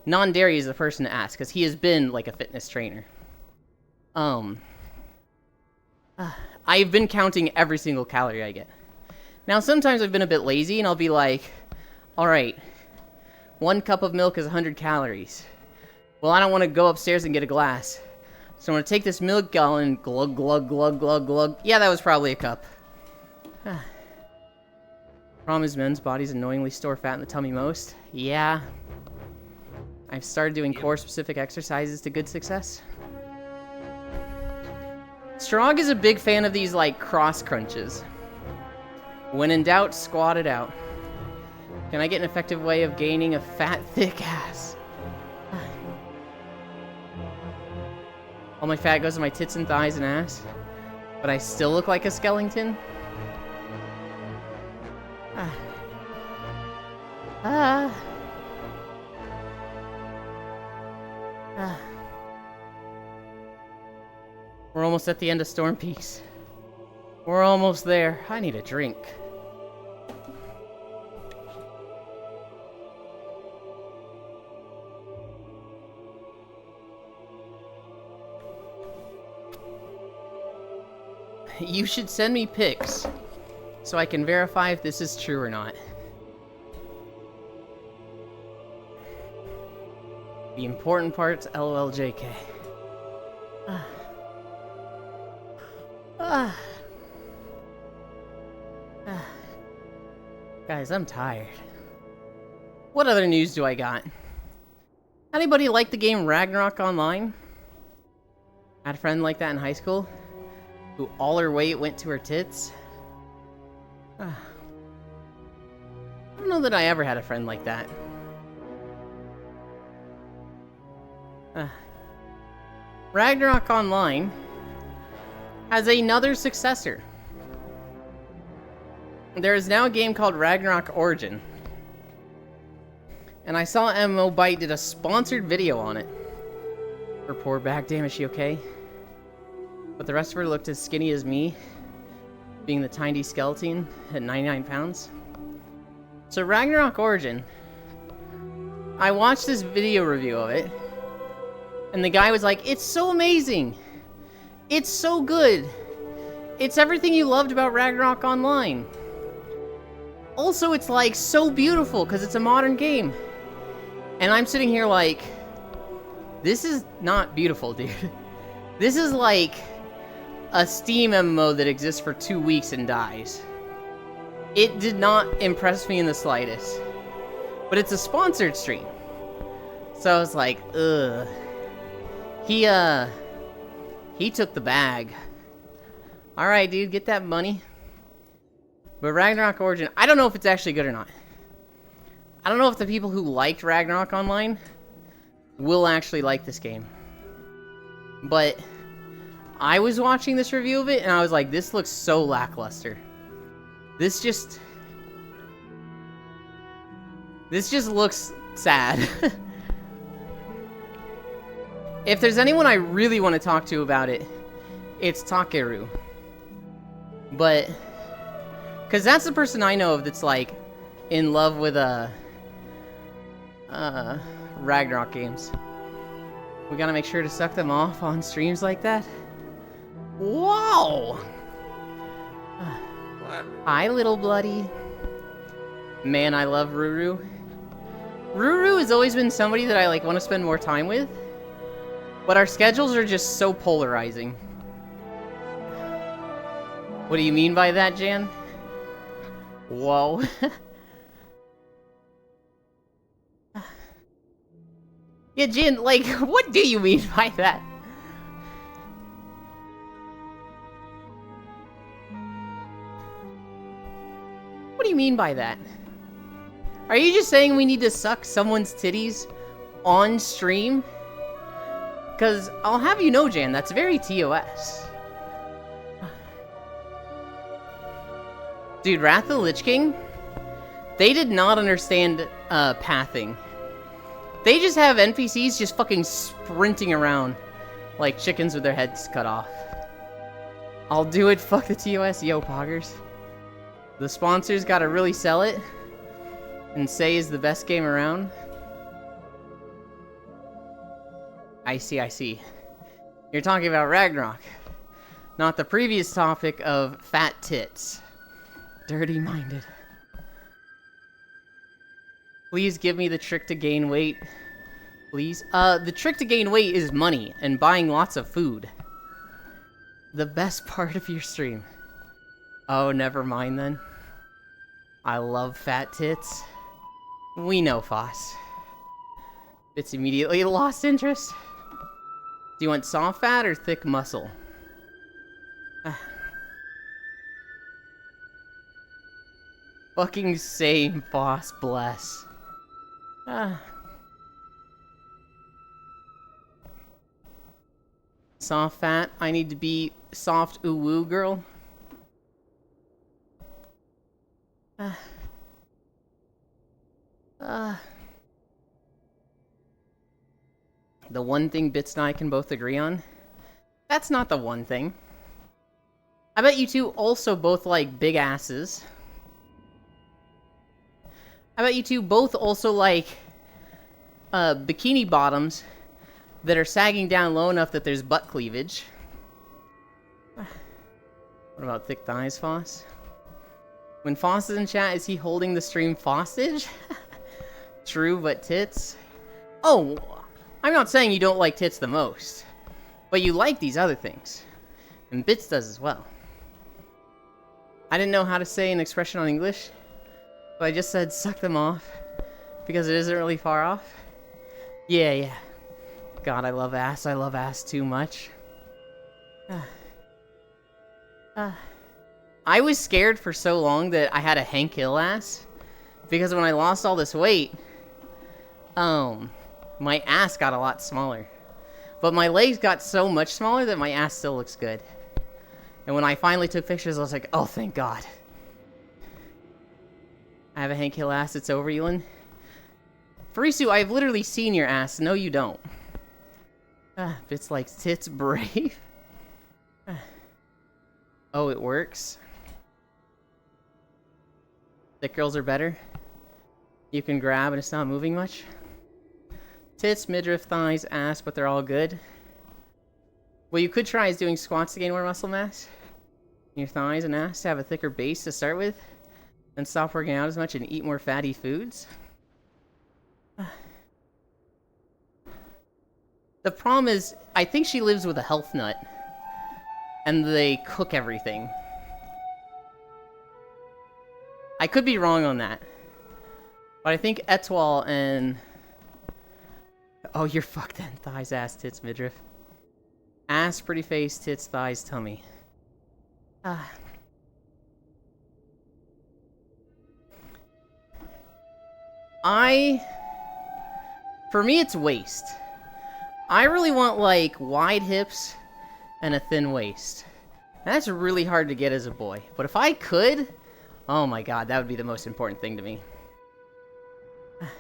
Non-Dairy is the person to ask, because he has been like a fitness trainer. I've been counting every single calorie I get. Now, sometimes I've been a bit lazy, and I'll be like, all right, 1 cup of milk is 100 calories. Well, I don't want to go upstairs and get a glass. So I'm going to take this milk gallon, glug, glug, glug, glug, glug. Yeah, that was probably a cup. Problem is, men's bodies annoyingly store fat in the tummy most. Yeah. I've started doing core-specific exercises to good success. Strong is a big fan of these, like, cross crunches. When in doubt, squat it out. Can I get an effective way of gaining a fat, thick ass? All my fat goes to my tits and thighs and ass, but I still look like a skeleton? We're almost at the end of Storm Peaks. We're almost there. I need a drink. You should send me pics so I can verify if this is true or not. The important parts, LOLJK. Guys, I'm tired. What other news do I got? Anybody like the game Ragnarok Online? I had a friend like that in high school, who all her weight went to her tits. I don't know that I ever had a friend like that. Ragnarok Online has another successor. There is now a game called Ragnarok Origin. And I saw MMO Byte did a sponsored video on it. Her poor back, damn, is she okay? But the rest of her looked as skinny as me, being the tiny skeleton at 99 pounds. So Ragnarok Origin, I watched this video review of it, and the guy was like, it's so amazing! It's so good! It's everything you loved about Ragnarok Online. Also, it's like so beautiful because it's a modern game. And I'm sitting here like, This is not beautiful, dude. This is like a Steam MMO that exists for 2 weeks and dies. It did not impress me in the slightest. But it's a sponsored stream. So I was like, ugh. He took the bag. Alright, dude, get that money. But Ragnarok Origin, I don't know if it's actually good or not. I don't know if the people who liked Ragnarok Online will actually like this game. But I was watching this review of it, and I was like, this looks so lackluster. This just looks sad. If there's anyone I really want to talk to about it, it's Takeru. But, because that's the person I know of that's, like, in love with, Ragnarok games. We gotta make sure to suck them off on streams like that. Whoa! What? Hi, little bloody. Man, I love Ruru. Ruru has always been somebody that I, like, want to spend more time with. But our schedules are just so polarizing. What do you mean by that, Jan? Whoa. Yeah, Jan, like, what do you mean by that? What do you mean by that? Are you just saying we need to suck someone's titties on stream? Because I'll have you know, Jan, that's very TOS. Dude, Wrath of the Lich King, they did not understand pathing. They just have NPCs just fucking sprinting around like chickens with their heads cut off. I'll do it, fuck the TOS, yo, poggers. The sponsors gotta really sell it and say is the best game around. I see. You're talking about Ragnarok, not the previous topic of fat tits. Dirty-minded. Please give me the trick to gain weight. Please. The trick to gain weight is money and buying lots of food. The best part of your stream. Oh, never mind then. I love fat tits. We know, Foss. It's immediately lost interest. Do you want soft fat or thick muscle? Fucking same, Foss, bless. Soft fat, I need to be soft ooh-woo girl. The one thing Bits and I can both agree on? That's not the one thing. I bet you two also both like big asses. I bet you two both also like bikini bottoms that are sagging down low enough that there's butt cleavage. What about thick thighs, Foss? When Foss is in chat, is he holding the stream hostage? True, but tits? Oh, I'm not saying you don't like tits the most, but you like these other things. And Bits does as well. I didn't know how to say an expression on English, but I just said suck them off, because it isn't really far off. Yeah. God, I love ass too much. I was scared for so long that I had a Hank Hill ass, because when I lost all this weight, my ass got a lot smaller. But my legs got so much smaller that my ass still looks good. And when I finally took pictures, I was like, oh, thank God. I have a Hank Hill ass, it's over, Elin. Farisu, I've literally seen your ass. No, you don't. Bits like tits brave. Oh, it works. Thick girls are better. You can grab and it's not moving much. Tits, midriff, thighs, ass, but they're all good. What you could try is doing squats to gain more muscle mass. Your thighs and ass to have a thicker base to start with. Then stop working out as much and eat more fatty foods. The problem is, I think she lives with a health nut. And they cook everything. I could be wrong on that. But I think Etoile and... Oh, you're fucked then. Thighs, ass, tits, midriff. Ass, pretty face, tits, thighs, tummy. For me, it's waist. I really want, like, wide hips and a thin waist. And that's really hard to get as a boy. But if I could, oh my god, that would be the most important thing to me.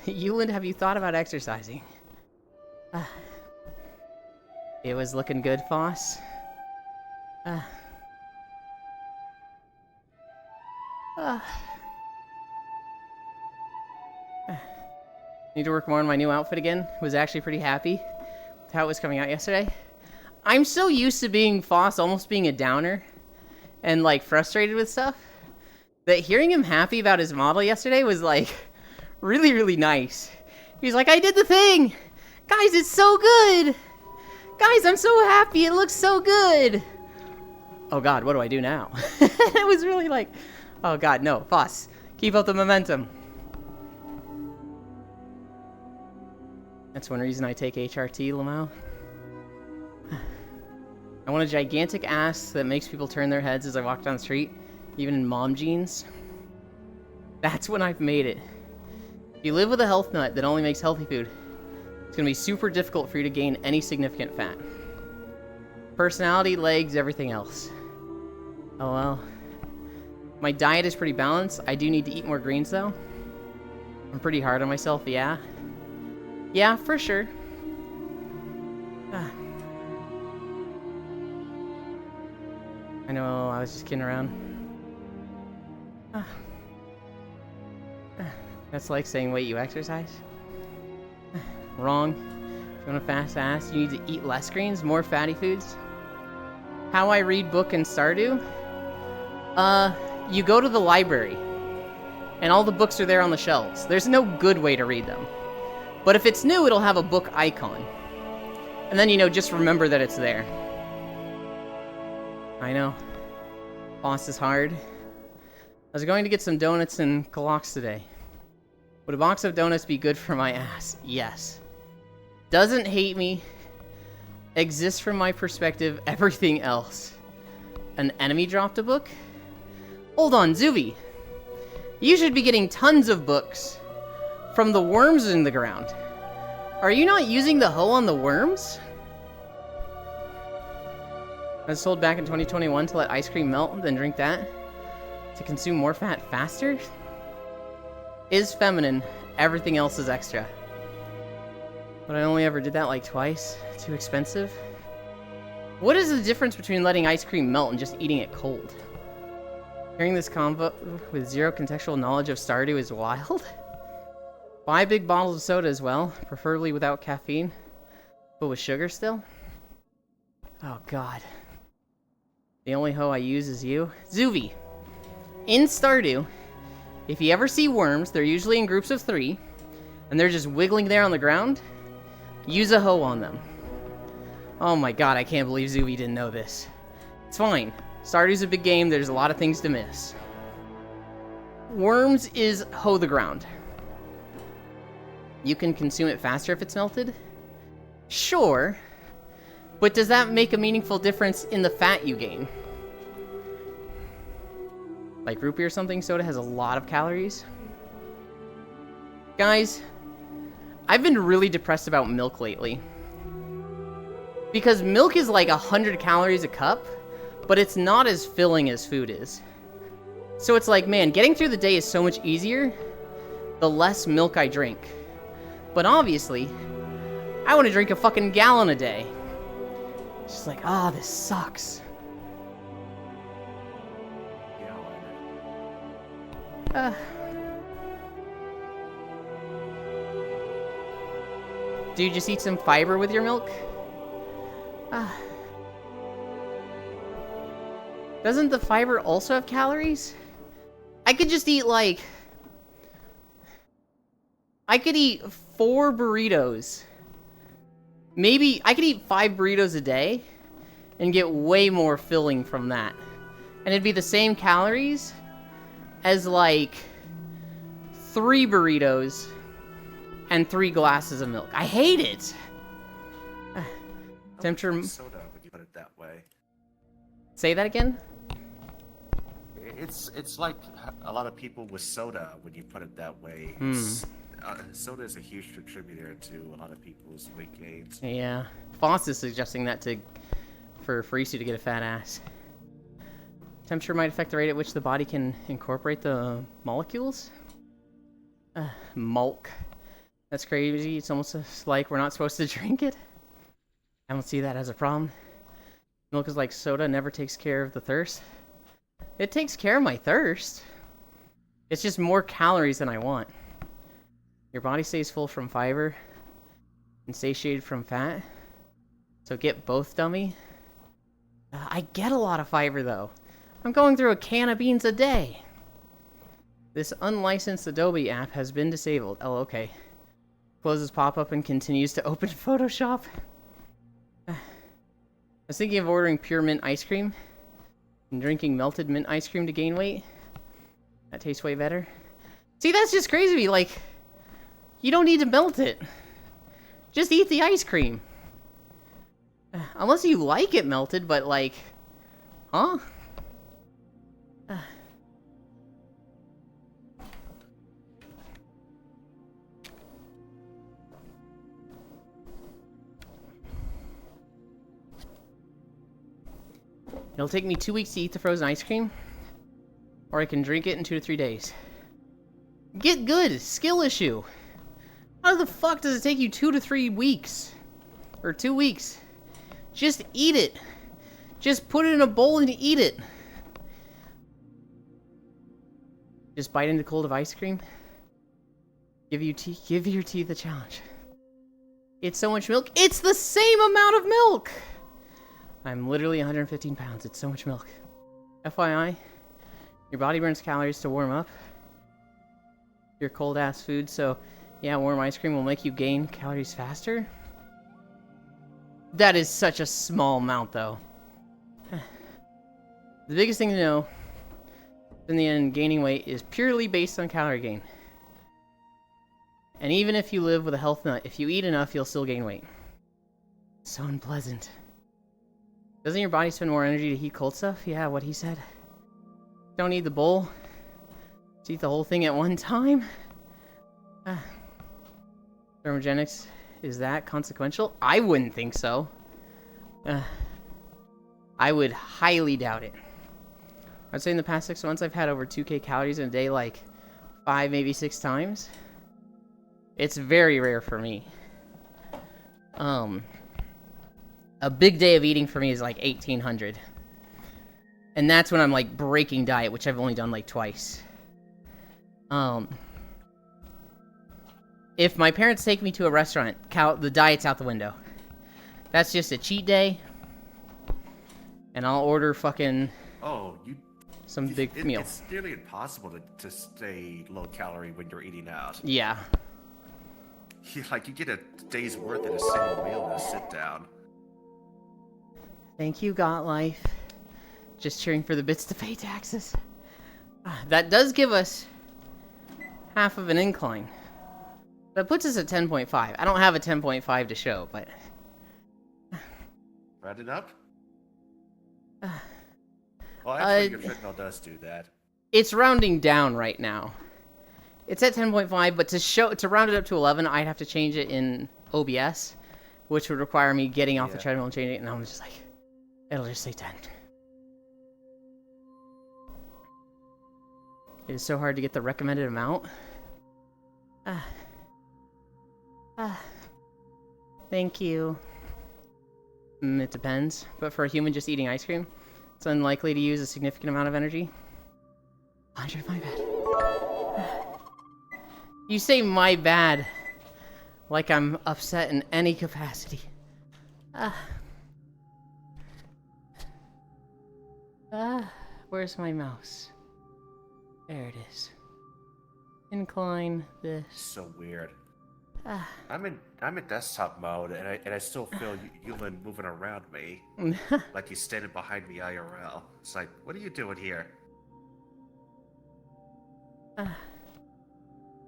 Euland, have you thought about exercising? It was looking good, Foss. Need to work more on my new outfit again. Was actually pretty happy with how it was coming out yesterday. I'm so used to being Foss almost being a downer and like frustrated with stuff that hearing him happy about his model yesterday was like really, really nice. He was like, I did the thing! Guys, it's so good! Guys, I'm so happy, it looks so good! Oh god, what do I do now? It was really like, oh god, no, Foss, keep up the momentum. That's one reason I take HRT, Lamau. I want a gigantic ass that makes people turn their heads as I walk down the street, even in mom jeans. That's when I've made it. If you live with a health nut that only makes healthy food, it's going to be super difficult for you to gain any significant fat. Personality, legs, everything else. Oh well. My diet is pretty balanced. I do need to eat more greens though. I'm pretty hard on myself, yeah. Yeah, for sure. I know, I was just kidding around. That's like saying, wait, you exercise? Wrong. If you want a fast ass, you need to eat less greens, more fatty foods. How I read book in Stardew? You go to the library, and all the books are there on the shelves. There's no good way to read them. But if it's new, it'll have a book icon. And then, you know, just remember that it's there. I know. Boss is hard. I was going to get some donuts and Clocks today. Would a box of donuts be good for my ass? Yes. Doesn't hate me. Exists from my perspective, everything else. An enemy dropped a book? Hold on, Zuby. You should be getting tons of books from the worms in the ground. Are you not using the hoe on the worms? I was told back in 2021 to let ice cream melt, then drink that to consume more fat faster? Is feminine, everything else is extra. But I only ever did that like twice. Too expensive. What is the difference between letting ice cream melt and just eating it cold? Hearing this convo with zero contextual knowledge of Stardew is wild. Buy big bottles of soda as well, preferably without caffeine, but with sugar still. Oh god. The only hoe I use is you. Zuvi. In Stardew, if you ever see worms, they're usually in groups of 3, and they're just wiggling there on the ground, use a hoe on them. Oh my god, I can't believe Zuvi didn't know this. It's fine. Stardew's a big game, there's a lot of things to miss. Worms is hoe the ground. You can consume it faster if it's melted? Sure. But does that make a meaningful difference in the fat you gain? Like root beer or something, soda has a lot of calories. Guys, I've been really depressed about milk lately. Because milk is like 100 calories a cup, but it's not as filling as food is. So it's like, man, getting through the day is so much easier the less milk I drink. But obviously, I want to drink a fucking gallon a day. It's just like, oh, this sucks. Do you just eat some fiber with your milk? Doesn't the fiber also have calories? I could just eat like... I could eat 4 burritos Maybe I could eat 5 burritos a day and get way more filling from that. And it'd be the same calories as like 3 burritos and 3 glasses of milk. I hate it. Temperature. Soda when you put it that way. Say that again? It's like a lot of people with soda when you put it that way. Soda is a huge contributor to a lot of people's weight gains. Yeah. Foss is suggesting that for Frisu to get a fat ass. Temperature might affect the rate at which the body can incorporate the molecules. Mulk. That's crazy. It's almost like we're not supposed to drink it. I don't see that as a problem. Milk is like soda, never takes care of the thirst. It takes care of my thirst. It's just more calories than I want. Your body stays full from fiber and satiated from fat. So get both, dummy. I get a lot of fiber, though. I'm going through a can of beans a day. This unlicensed Adobe app has been disabled. Oh, okay. Closes pop-up and continues to open Photoshop. I was thinking of ordering pure mint ice cream and drinking melted mint ice cream to gain weight. That tastes way better. See, that's just crazy to me. Like, you don't need to melt it. Just eat the ice cream. Unless you like it melted, but like, huh? It'll take me 2 weeks to eat the frozen ice cream, or I can drink it in 2 to 3 days. Get good! Skill issue! How the fuck does it take you 2 to 3 weeks? Or 2 weeks? Just eat it! Just put it in a bowl and eat it! Just bite into cold of ice cream? Give your teeth a challenge. It's so much milk. It's the same amount of milk! I'm literally 115 pounds. It's so much milk. FYI, your body burns calories to warm up your cold-ass food, so yeah, warm ice cream will make you gain calories faster. That is such a small amount, though. The biggest thing to know, in the end, gaining weight is purely based on calorie gain. And even if you live with a health nut, if you eat enough, you'll still gain weight. So unpleasant. Doesn't your body spend more energy to heat cold stuff? Yeah, what he said. Don't eat the bowl. Just eat the whole thing at one time. Thermogenics, is that consequential? I wouldn't think so. I would highly doubt it. I'd say in the past 6 months I've had over 2K calories in a day, like 5, maybe 6 times. It's very rare for me. A big day of eating for me is like 1,800. And that's when I'm like breaking diet, which I've only done like twice. If my parents take me to a restaurant, the diet's out the window. That's just a cheat day. And I'll order fucking some big meal. It's nearly impossible to stay low calorie when you're eating out. Yeah. You get a day's worth in a single meal in a sit down. Thank you, Got Life. Just cheering for the bits to pay taxes. That does give us half of an incline. That puts us at 10.5. I don't have a 10.5 to show, but... Round it up? Well, actually, your treadmill does do that. It's rounding down right now. It's at 10.5, but to round it up to 11, I'd have to change it in OBS, which would require me getting off the treadmill and changing it, and I'm just like... It'll just say 10. It is so hard to get the recommended amount. Thank you. It depends. But for a human just eating ice cream, it's unlikely to use a significant amount of energy. 100, my bad. You say my bad like I'm upset in any capacity. Where's my mouse? There it is. Incline this. So weird. I'm in desktop mode, and I still feel Yulin moving around me, like he's standing behind me IRL. It's like, what are you doing here?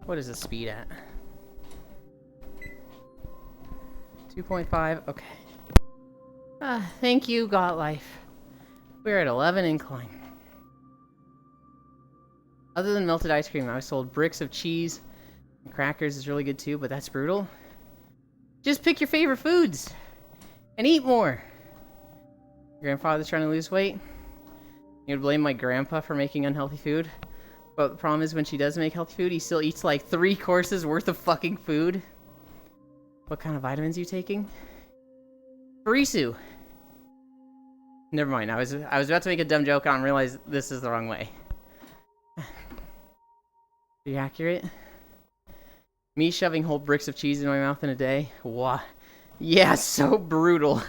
What is the speed at? 2.5. Okay. Thank you, Got Life. We're at 11 incline. Other than melted ice cream, I was sold bricks of cheese. And crackers is really good too, but that's brutal. Just pick your favorite foods and eat more. Your grandfather's trying to lose weight. You would blame my grandpa for making unhealthy food. But the problem is when she does make healthy food, he still eats like 3 courses worth of fucking food. What kind of vitamins are you taking? Farisu. Never mind. I was about to make a dumb joke and realize this is the wrong way. Be accurate. Me shoving whole bricks of cheese in my mouth in a day. Wow. Yeah, so brutal.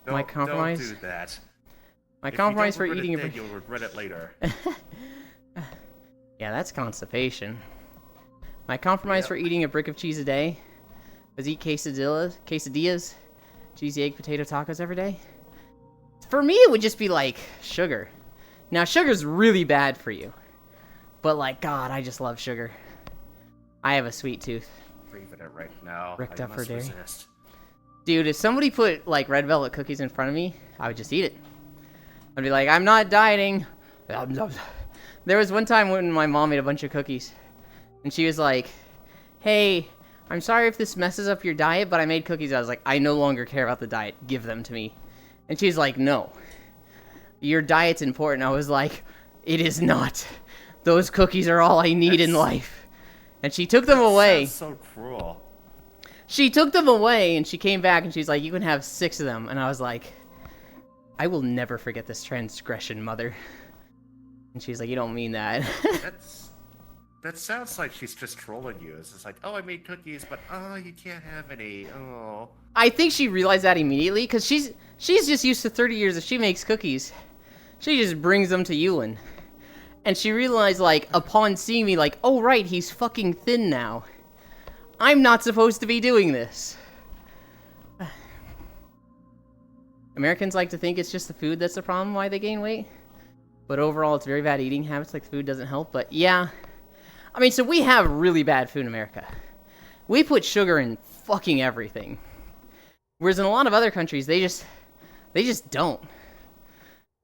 My compromise. Don't do that. My compromise for eating a you'll regret it later. Yeah, that's constipation. My compromise for eating a brick of cheese a day was eat quesadillas, cheesy egg potato tacos every day. For me, it would just be like sugar. Now, sugar's really bad for you. But like, God, I just love sugar. I have a sweet tooth. Breathing it right now. Ricked up for dairy. Resist. Dude, if somebody put like red velvet cookies in front of me, I would just eat it. I'd be like, I'm not dieting. There was one time when my mom made a bunch of cookies. And she was like, hey, I'm sorry if this messes up your diet, but I made cookies. I was like, I no longer care about the diet. Give them to me. And she's like, no. Your diet's important. I was like, it is not. Those cookies are all I need in life. And she took them away. That's so cruel. She took them away, and she came back, and she's like, you can have 6 of them. And I was like, I will never forget this transgression, mother. And she's like, you don't mean that. That sounds like she's just trolling you. It's just like, oh, I made cookies, but oh, you can't have any. Oh. I think she realized that immediately, because she's just used to 30 years. If she makes cookies, she just brings them to Yulin. And she realized, like, upon seeing me, like, oh, right, he's fucking thin now. I'm not supposed to be doing this. Americans like to think it's just the food that's the problem why they gain weight. But overall, it's very bad eating habits, like the food doesn't help. But yeah, I mean, so we have really bad food in America. We put sugar in fucking everything. Whereas in a lot of other countries, they just don't.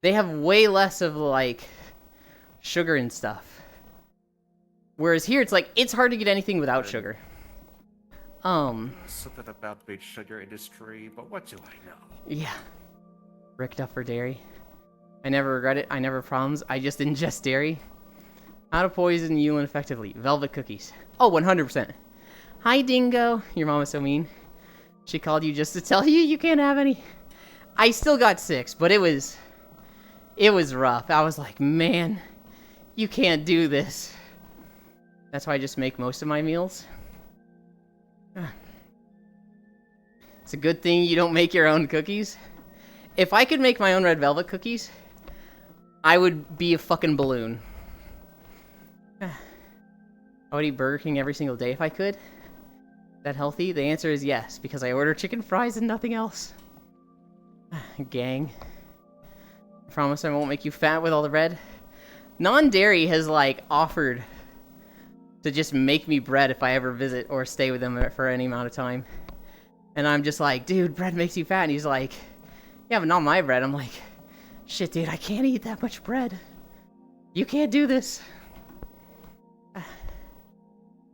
They have way less of, like, sugar and stuff. Whereas here, it's like, it's hard to get anything without sugar. Something about the big sugar industry, but what do I know? Yeah. Ricked up for dairy. I never regret it. I never problems. I just ingest dairy. How to poison Yulin effectively. Velvet cookies. Oh, 100%. Hi, Dingo. Your mom is so mean. She called you just to tell you you can't have any. I still got 6, but it was rough. I was like, man, you can't do this. That's why I just make most of my meals. It's a good thing you don't make your own cookies. If I could make my own red velvet cookies, I would be a fucking balloon. I would eat Burger King every single day if I could. That healthy? The answer is yes, because I order chicken fries and nothing else. Gang. I promise I won't make you fat with all the bread. Non-Dairy has, like, offered to just make me bread if I ever visit or stay with them for any amount of time. And I'm just like, dude, bread makes you fat. And he's like, yeah, but not my bread. I'm like, shit, dude, I can't eat that much bread. You can't do this.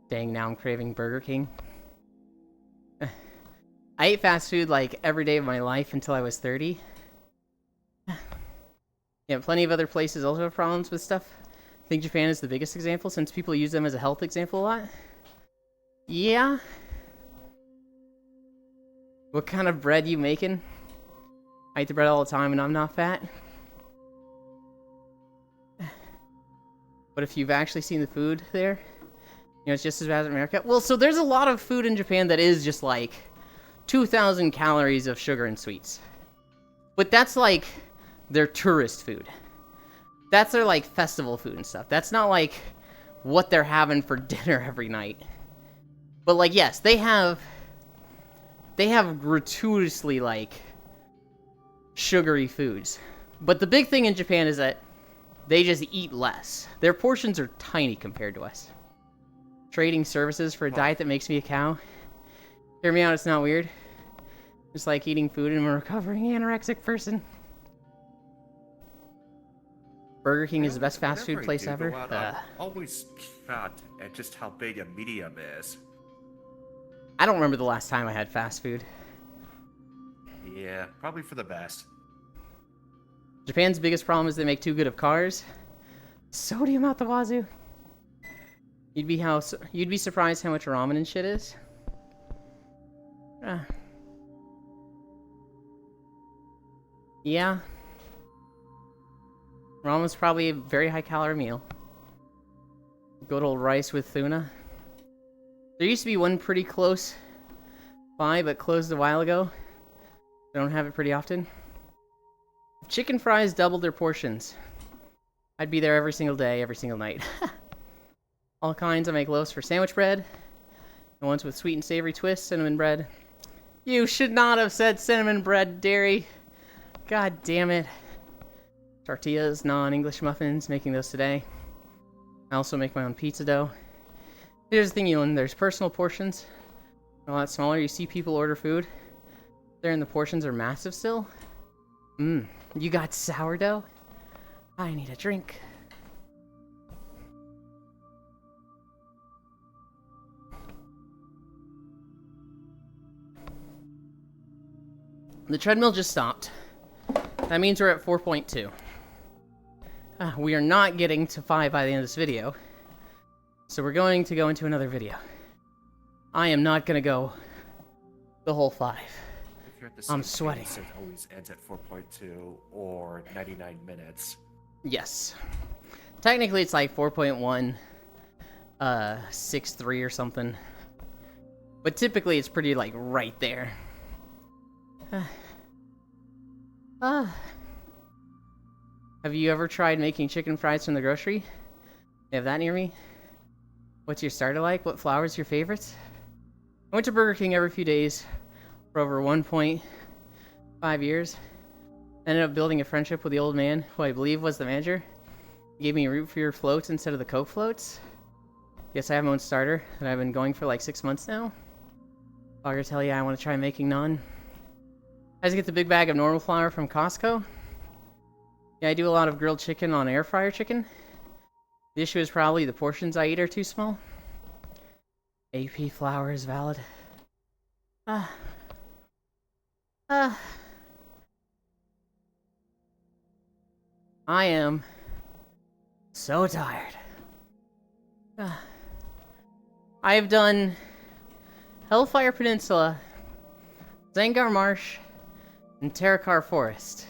Dang, now I'm craving Burger King. I ate fast food like every day of my life until I was 30. Yeah, plenty of other places also have problems with stuff. I think Japan is the biggest example since people use them as a health example a lot. Yeah. What kind of bread you making? I eat the bread all the time and I'm not fat. But if you've actually seen the food there, you know, it's just as bad as America. Well, so there's a lot of food in Japan that is just like 2,000 calories of sugar and sweets. But that's like their tourist food. That's their like festival food and stuff. That's not like what they're having for dinner every night. But like, yes, they have gratuitously like sugary foods. But the big thing in Japan is that they just eat less. Their portions are tiny compared to us. Trading services for a diet that makes me a cow. Hear me out, it's not weird. Just like eating food and I'm a recovering anorexic person. Burger King is the best fast food place ever. I'm always shocked at just how big a medium is. I don't remember the last time I had fast food. Yeah, probably for the best. Japan's biggest problem is they make too good of cars. Sodium out the wazoo. You'd be surprised how much ramen and shit is. Yeah. Ramen's probably a very high calorie meal. Good old rice with tuna. There used to be one pretty close by, but closed a while ago. I don't have it pretty often. Chicken fries doubled their portions. I'd be there every single day, every single night. All kinds. I make loaves for sandwich bread. And ones with sweet and savory twists, cinnamon bread. You should not have said cinnamon bread, Derry. God damn it. Tortillas, non-English muffins, making those today. I also make my own pizza dough. Here's the thing, Ewan, there's personal portions. A lot smaller. You see people order food. There and the portions are massive still. You got sourdough? I need a drink. The treadmill just stopped. That means we're at 4.2. We are not getting to 5 by the end of this video. So we're going to go into another video. I am not going to go the whole 5. If you're at the same I'm sweating. pace, it always ends at 4.2 or 99 minutes. Yes. Technically it's like 4.1, 6.3 or something. But typically it's pretty like right there. Have you ever tried making chicken fries from the grocery? You have that near me? What's your starter like? What flour is your favorite? I went to Burger King every few days for over 1.5 years. Ended up building a friendship with the old man, who I believe was the manager. He gave me root beer floats instead of the Coke floats. Yes, I have my own starter that I've been going for like 6 months now. I'll tell you I want to try making naan. I just get the big bag of normal flour from Costco. Yeah, I do a lot of grilled chicken on air fryer chicken. The issue is probably the portions I eat are too small. AP flour is valid. I am so tired. I have done Hellfire Peninsula, Zangar Marsh, and Terakar Forest.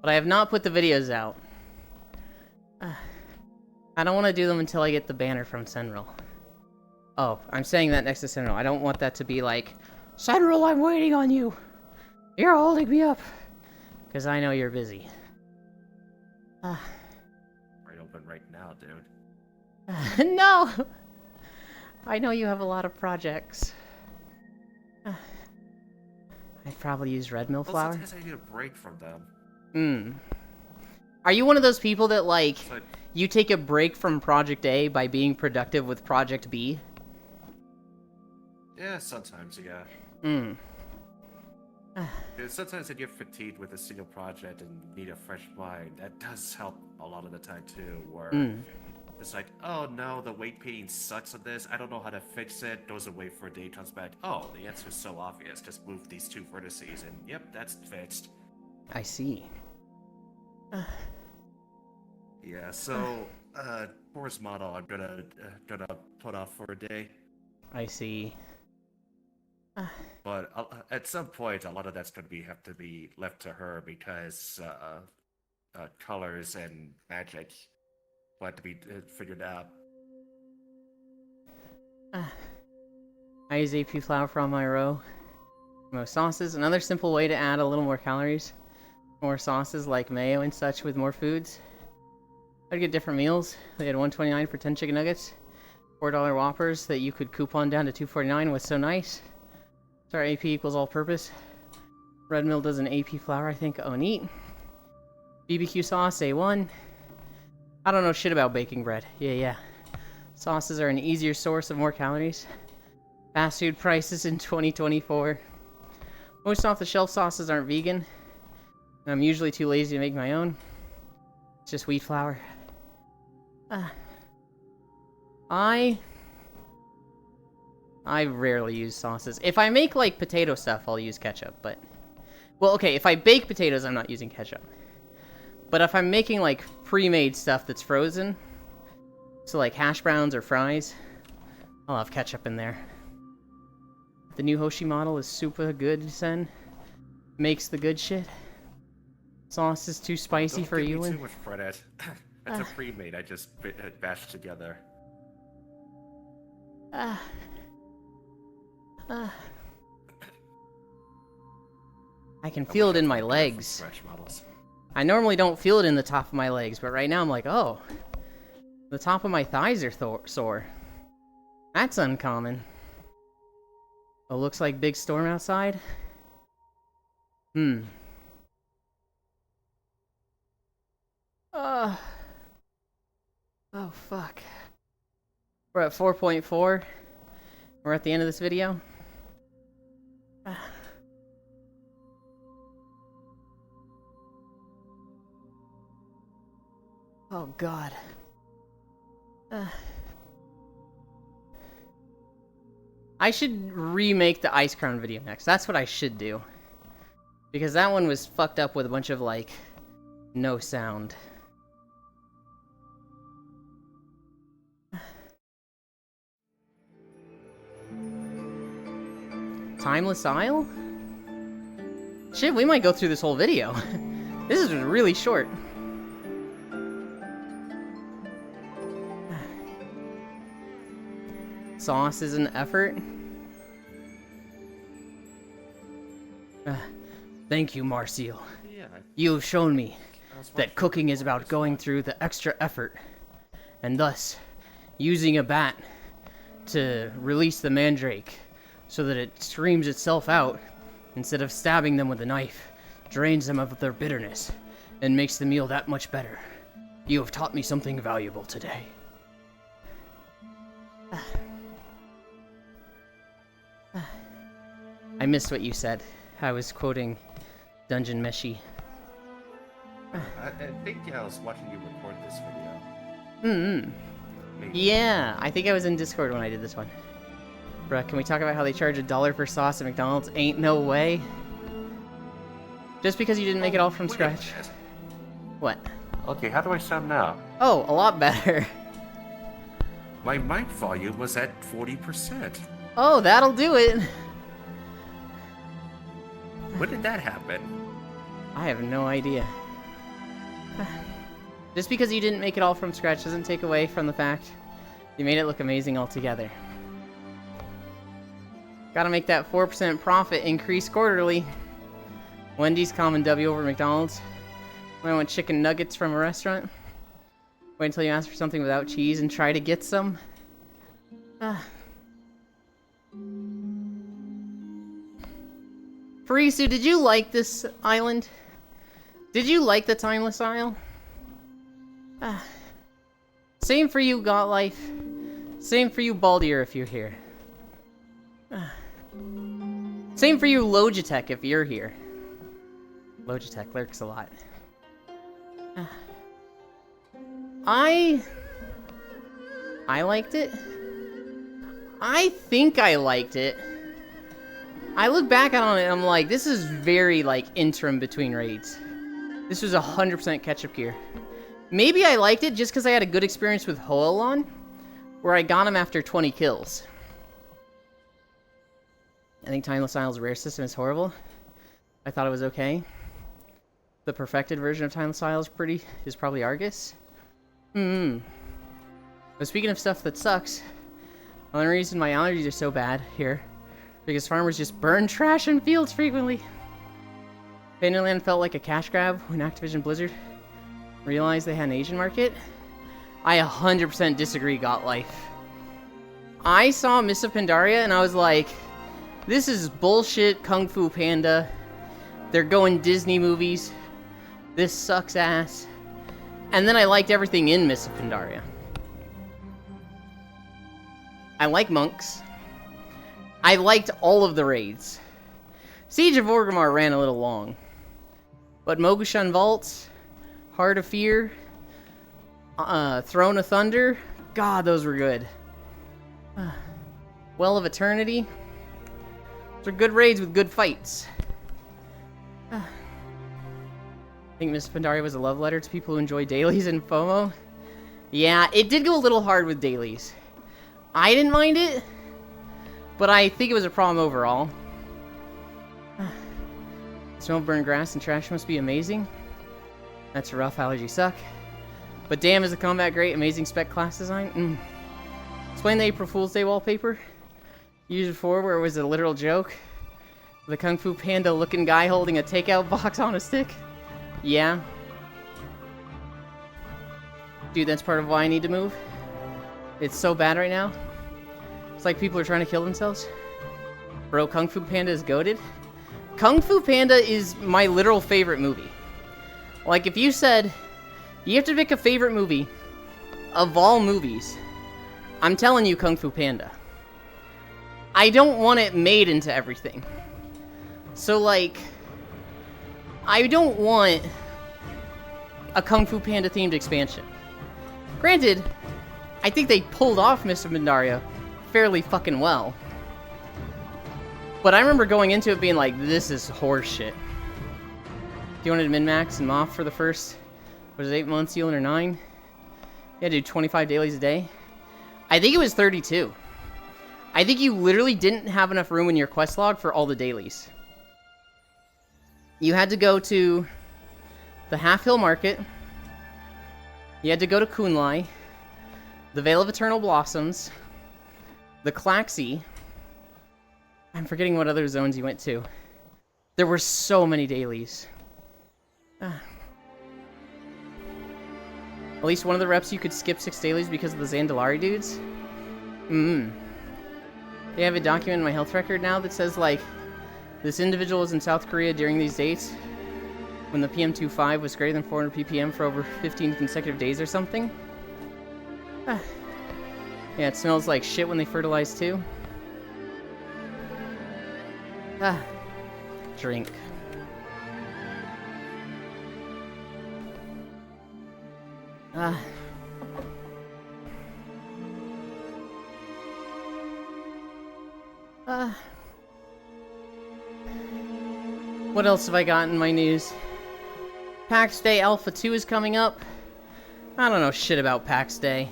But I have not put the videos out. I don't want to do them until I get the banner from Senril. Oh, I'm saying that next to Senril. I don't want that to be like, Senril, I'm waiting on you. You're holding me up. Because I know you're busy. Right open right now, dude. No! I know you have a lot of projects. I'd probably use red mill flour. Sometimes I need a break from them. Are you one of those people that, like, you take a break from Project A by being productive with Project B? Yeah, sometimes, yeah. Sometimes when you're fatigued with a single project and need a fresh mind, that does help a lot of the time too, where it's like, oh no, the weight painting sucks on this, I don't know how to fix it, goes away for a day, comes back, oh, the answer is so obvious, just move these 2 vertices, and yep, that's fixed. I see. Yeah, so, Forest model I'm gonna put off for a day. I see. But at some point, a lot of that's gonna have to be left to her because colors and magic will have to be figured out. I use AP flour for all my roe. Most sauces. Another simple way to add a little more calories. More sauces like mayo and such with more foods. I'd get different meals. They had $1.29 for 10 chicken nuggets. $4 Whoppers that you could coupon down to $2.49 was so nice. Sorry, AP equals all purpose. Red Mill does an AP flour, I think. Oh, neat. BBQ sauce, A1. I don't know shit about baking bread. Yeah. Sauces are an easier source of more calories. Fast food prices in 2024. Most off-the-shelf sauces aren't vegan. And I'm usually too lazy to make my own. It's just wheat flour. I rarely use sauces. If I make, like, potato stuff, I'll use ketchup, but... Well, okay, if I bake potatoes, I'm not using ketchup. But if I'm making, like, pre-made stuff that's frozen, so, like, hash browns or fries, I'll have ketchup in there. The new Hoshi model is super good, Sen. Makes the good shit. Sauce is too spicy for you. Don't give me too much credit. That's a pre-made I just bashed together. I can feel it in my legs. Fresh models. I normally don't feel it in the top of my legs, but right now I'm like, oh, the top of my thighs are sore. That's uncommon. Oh, looks like big storm outside. Oh, fuck. We're at 4.4. We're at the end of this video. Oh, God. I should remake the Ice Crown video next. That's what I should do. Because that one was fucked up with a bunch of, like, no sound. Timeless Isle? Shit, we might go through this whole video. This is really short. Sauce is an effort. Thank you, Marcial. Yeah. You have shown me that cooking is about going through the extra effort, and thus using a bat to release the mandrake so that it screams itself out instead of stabbing them with a knife, drains them of their bitterness, and makes the meal that much better. You have taught me something valuable today. I missed what you said. I was quoting Dungeon Meshi. I think I was watching you record this video. Maybe. Yeah, I think I was in Discord when I did this one. Bruh, can we talk about how they charge $1 per sauce at McDonald's? Ain't no way. Just because you didn't make it all from scratch. What? Okay, how do I sound now? Oh, a lot better. My mic volume was at 40%. Oh, that'll do it. When did that happen? I have no idea. Just because you didn't make it all from scratch doesn't take away from the fact you made it look amazing altogether. Gotta make that 4% profit increase quarterly. Wendy's common W over McDonald's. When I want chicken nuggets from a restaurant. Wait until you ask for something without cheese and try to get some. Farisu, did you like this island? Did you like the Timeless Isle? Same for you, Got Life. Same for you, Baldier, if you're here. Same for you, Logitech, if you're here. Logitech lurks a lot. I liked it. I think I liked it. I look back on it and I'm like, this is very, like, interim between raids. This was 100% catch-up gear. Maybe I liked it just because I had a good experience with Hoelon, where I got him after 20 kills. I think Timeless Isle's rare system is horrible. I thought it was okay. The perfected version of Timeless Isle is probably Argus. But speaking of stuff that sucks, the only reason my allergies are so bad here, because farmers just burn trash in fields frequently. Vanderland felt like a cash grab when Activision Blizzard realized they had an Asian market. I 100% disagree, Got Life. I saw Miss of Pandaria and I was like, this is bullshit Kung Fu Panda. They're going Disney movies. This sucks ass. And then I liked everything in Miss of Pandaria. I like monks. I liked all of the raids. Siege of Orgrimmar ran a little long. But Mogushun Vaults, Heart of Fear, Throne of Thunder, God, those were good. Well of Eternity, those are good raids with good fights. I think Miss Pandaria was a love letter to people who enjoy dailies and FOMO. Yeah, it did go a little hard with dailies. I didn't mind it, but I think it was a problem overall. Smell of burnt grass and trash must be amazing. That's rough, allergy suck. But damn, is the combat great, amazing spec class design. Explain the April Fool's Day wallpaper. Used before where it was a literal joke. The Kung Fu Panda looking guy holding a takeout box on a stick. Yeah. Dude, that's part of why I need to move. It's so bad right now. It's like people are trying to kill themselves. Bro, Kung Fu Panda is goated. Kung Fu Panda is my literal favorite movie. Like, if you said, you have to pick a favorite movie of all movies, I'm telling you Kung Fu Panda. I don't want it made into everything. So, like, I don't want a Kung Fu Panda themed expansion. Granted, I think they pulled off Miss of Pandaria fairly fucking well. But I remember going into it being like, this is horseshit. Do you want to min-max and Moff for the first, what is it, 8 months, Yulin, or 9? Yeah, do 25 dailies a day. I think it was 32. I think you literally didn't have enough room in your quest log for all the dailies. You had to go to the Half Hill Market. You had to go to Kunlai, the Vale of Eternal Blossoms, the Klaxi. I'm forgetting what other zones you went to. There were so many dailies. At least one of the reps you could skip 6 dailies because of the Zandalari dudes. They have a document in my health record now that says, like, this individual was in South Korea during these dates when the PM25 was greater than 400 ppm for over 15 consecutive days or something. Yeah, it smells like shit when they fertilize too. Drink. What else have I got in my news? PAX Day Alpha 2 is coming up. I don't know shit about PAX Day.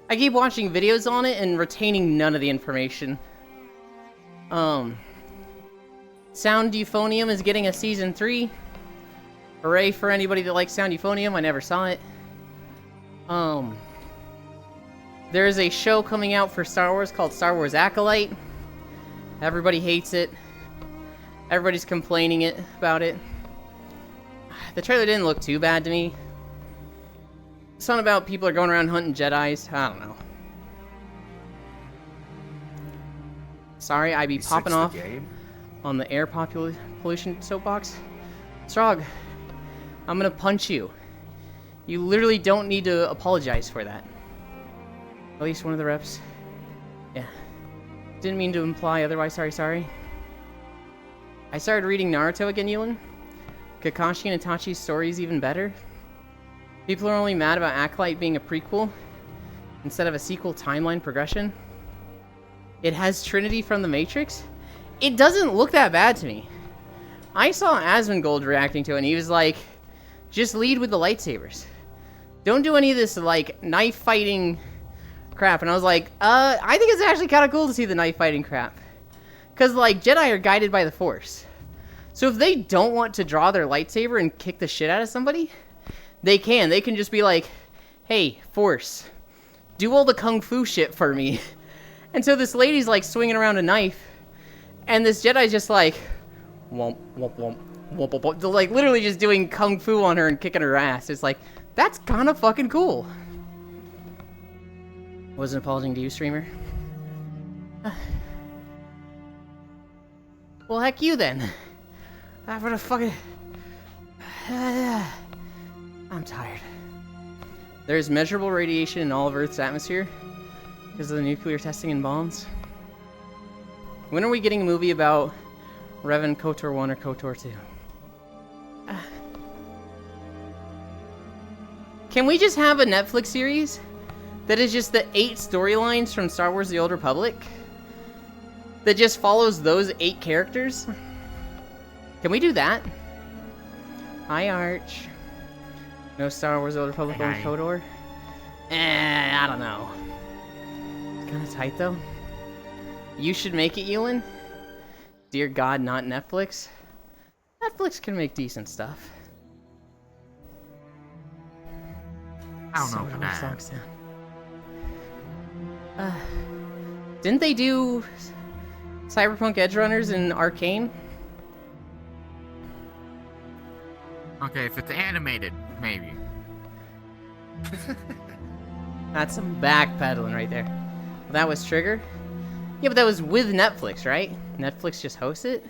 I keep watching videos on it and retaining none of the information. Sound Euphonium is getting a Season 3. Hooray for anybody that likes Sound Euphonium, I never saw it. There is a show coming out for Star Wars called Star Wars Acolyte. Everybody hates it. Everybody's complaining about it. The trailer didn't look too bad to me. Something about people are going around hunting Jedis. I don't know. Sorry, I be popping off on the air pollution soapbox. Strog, I'm gonna punch you. You literally don't need to apologize for that. At least one of the reps. Yeah. Didn't mean to imply otherwise, sorry. I started reading Naruto again, Yulin. Kakashi and Itachi's story is even better. People are only mad about Acolyte being a prequel instead of a sequel timeline progression. It has Trinity from the Matrix. It doesn't look that bad to me. I saw Asmongold reacting to it and he was like, just lead with the lightsabers. Don't do any of this, like, knife fighting crap. And I was like, I think it's actually kind of cool to see the knife fighting crap. Because, like, Jedi are guided by the Force. So if they don't want to draw their lightsaber and kick the shit out of somebody, they can. They can just be like, hey, Force, do all the kung fu shit for me. And so this lady's, like, swinging around a knife. And this Jedi's just like, womp, womp, womp, womp, womp, womp. They're, like, literally just doing kung fu on her and kicking her ass. It's like, that's kind of fucking cool. Wasn't apologizing to you, streamer. Well, heck you then. I'm gonna fucking... I'm tired. There's measurable radiation in all of Earth's atmosphere because of the nuclear testing and bombs. When are we getting a movie about Revan KOTOR 1 or KOTOR 2? Can we just have a Netflix series that is just the 8 storylines from Star Wars The Old Republic? That just follows those 8 characters? Can we do that? Hi, Arch. No Star Wars The Old Republic on KOTOR? I don't know. It's kind of tight, though. You should make it, Ewan. Dear God, not Netflix. Netflix can make decent stuff. I don't know for that. Didn't they do Cyberpunk Edge Runners in Arcane? Okay, if it's animated, maybe. That's some backpedaling right there. Well, that was Trigger? Yeah, but that was with Netflix, right? Netflix just hosts it?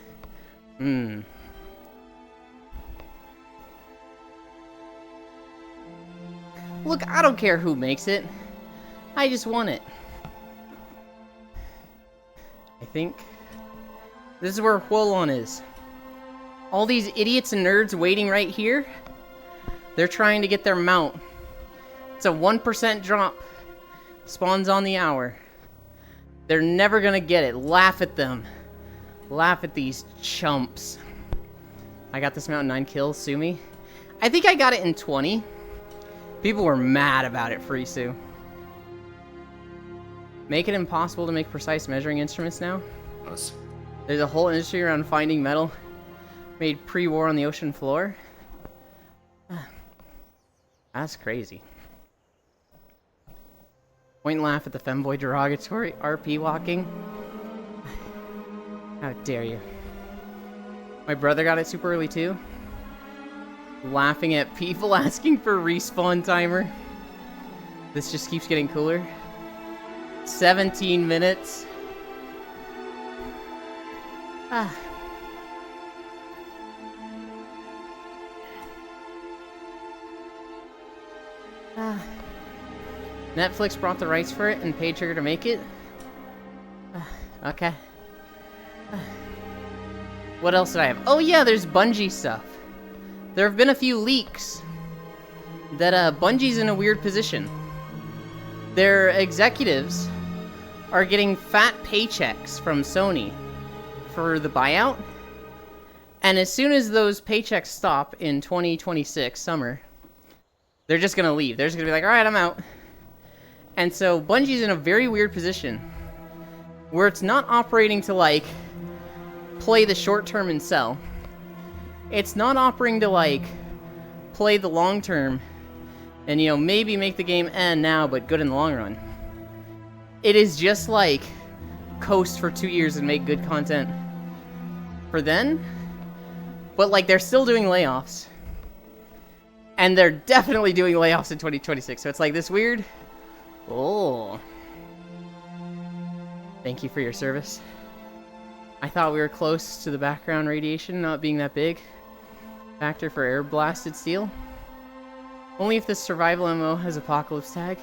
Look, I don't care who makes it. I just want it. I think this is where Huolon is. All these idiots and nerds waiting right here, they're trying to get their mount. It's a 1% drop. Spawns on the hour. They're never gonna get it. Laugh at them. Laugh at these chumps. I got this mount in 9 kills, sue me. I think I got it in 20. People were mad about it, Frisu. Make it impossible to make precise measuring instruments now? Us. There's a whole industry around finding metal made pre-war on the ocean floor. That's crazy. Point and laugh at the femboy derogatory RP walking. How dare you. My brother got it super early too. Laughing at people asking for a respawn timer. This just keeps getting cooler. 17 minutes. Netflix brought the rights for it and paid Trigger to make it. Okay. What else did I have? Oh yeah, there's Bungie stuff. There have been a few leaks that Bungie's in a weird position. Their executives are getting fat paychecks from Sony for the buyout. And as soon as those paychecks stop in 2026 summer, they're just gonna leave. They're just gonna be like, alright, I'm out. And so Bungie's in a very weird position where it's not operating to like play the short term and sell. It's not operating to like play the long term and, you know, maybe make the game end now but good in the long run. It is just like coast for 2 years and make good content for then, but like they're still doing layoffs. And they're definitely doing layoffs in 2026. So it's like this weird... Oh. Thank you for your service. I thought we were close to the background radiation not being that big. Factor for air blasted steel. Only if the survival MMO has apocalypse tag.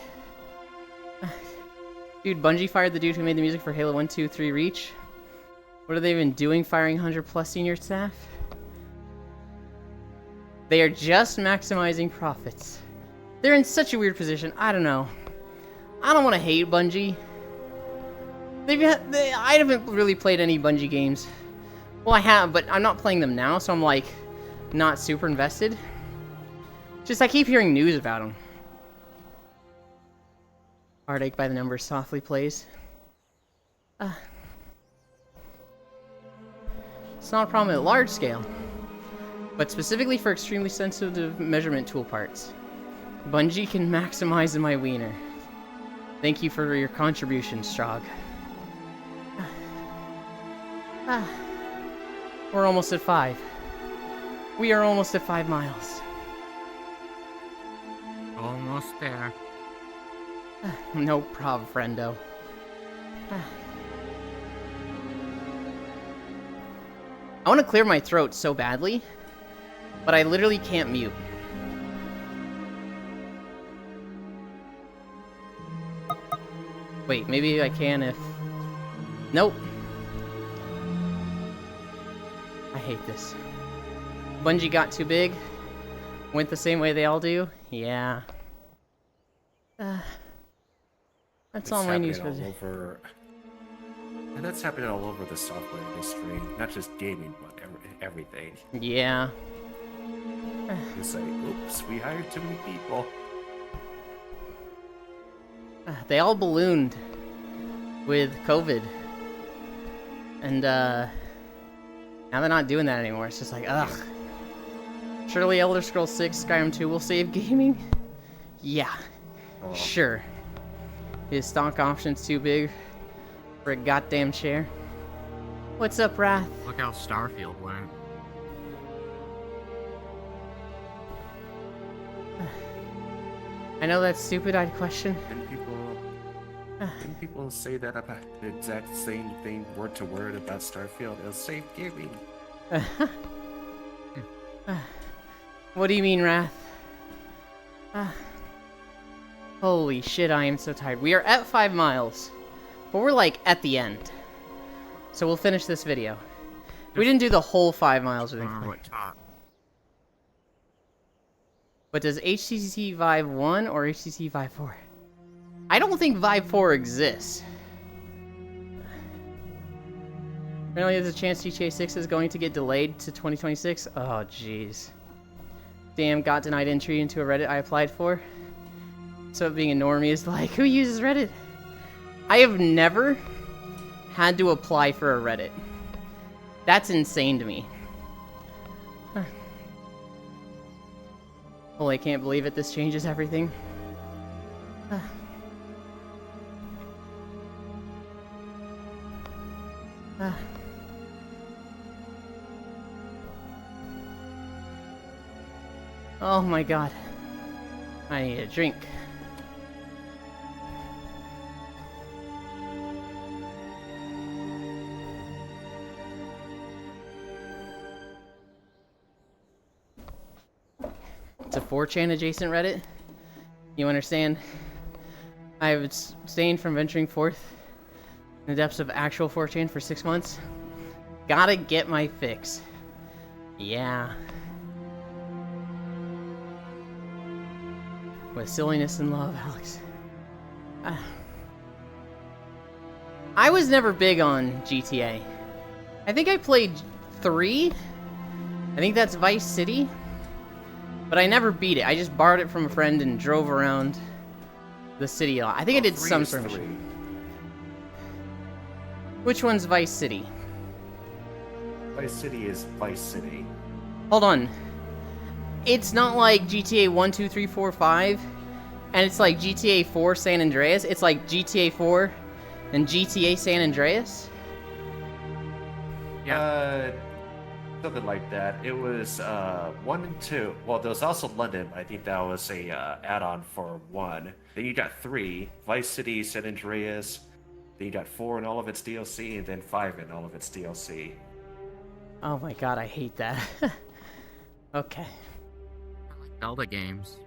Dude, Bungie fired the dude who made the music for Halo 1, 2, 3 Reach. What are they even doing firing 100+ senior staff? They are just maximizing profits. They're in such a weird position. I don't know. I don't want to hate Bungie. I haven't really played any Bungie games. Well, I have, but I'm not playing them now, so I'm like not super invested. Just I keep hearing news about them. Heartache by the Numbers softly plays. It's not a problem at large scale, but specifically for extremely sensitive measurement tool parts. Bungie can maximize my wiener. Thank you for your contribution, Strog. We're almost at 5. We are almost at 5 miles. Almost there. No prob, friendo. I want to clear my throat so badly, but I literally can't mute. Wait, maybe I can if... Nope. I hate this. Bungie got too big. Went the same way they all do. Yeah. That's all my news for today. And that's happening all over the software industry. Not just gaming, but everything. Yeah. You say, oops, we hired too many people. They all ballooned with COVID. And, now they're not doing that anymore. It's just like, ugh. Surely Elder Scrolls 6, Skyrim 2 will save gaming? Yeah. Oh. Sure. Is stock options too big for a goddamn share? What's up, Wrath? Look how Starfield went. I know that's stupid, I'd question. And people say that about the exact same thing word to word about Starfield. It'll save gaming. What do you mean, Wrath? Holy shit, I am so tired. We are at 5 miles, but we're like at the end. So we'll finish this video. We didn't do the whole 5 miles with Remember what top. But does HTC Vive 1 or HTC Vive 4? I don't think Vive 4 exists. Apparently there's a chance GTA 6 is going to get delayed to 2026. Oh, jeez. Damn, got denied entry into a Reddit I applied for. So being a normie is like, who uses Reddit? I have never had to apply for a Reddit. That's insane to me. Huh. Holy, I can't believe it. This changes everything. Oh my god. I need a drink. It's a 4chan adjacent Reddit. You understand? I've abstained from venturing forth in the depths of actual 4chan for 6 months. Gotta get my fix. Yeah. With silliness and love, Alex. I was never big on GTA. I think I played 3. I think that's Vice City. But I never beat it. I just borrowed it from a friend and drove around the city a lot. I think I did some sort of mission. Which one's Vice City? Vice City is Vice City. Hold on. It's not like GTA 1, 2, 3, 4, 5, and it's like GTA 4 San Andreas. It's like GTA 4 and GTA San Andreas. Yeah. Something like that. It was 1 and 2. Well, there was also London, but I think that was a add-on for 1. Then you got 3, Vice City, San Andreas. Then you got 4 and all of its DLC, and then 5 and all of its DLC. Oh my god, I hate that. Okay. I like Zelda games.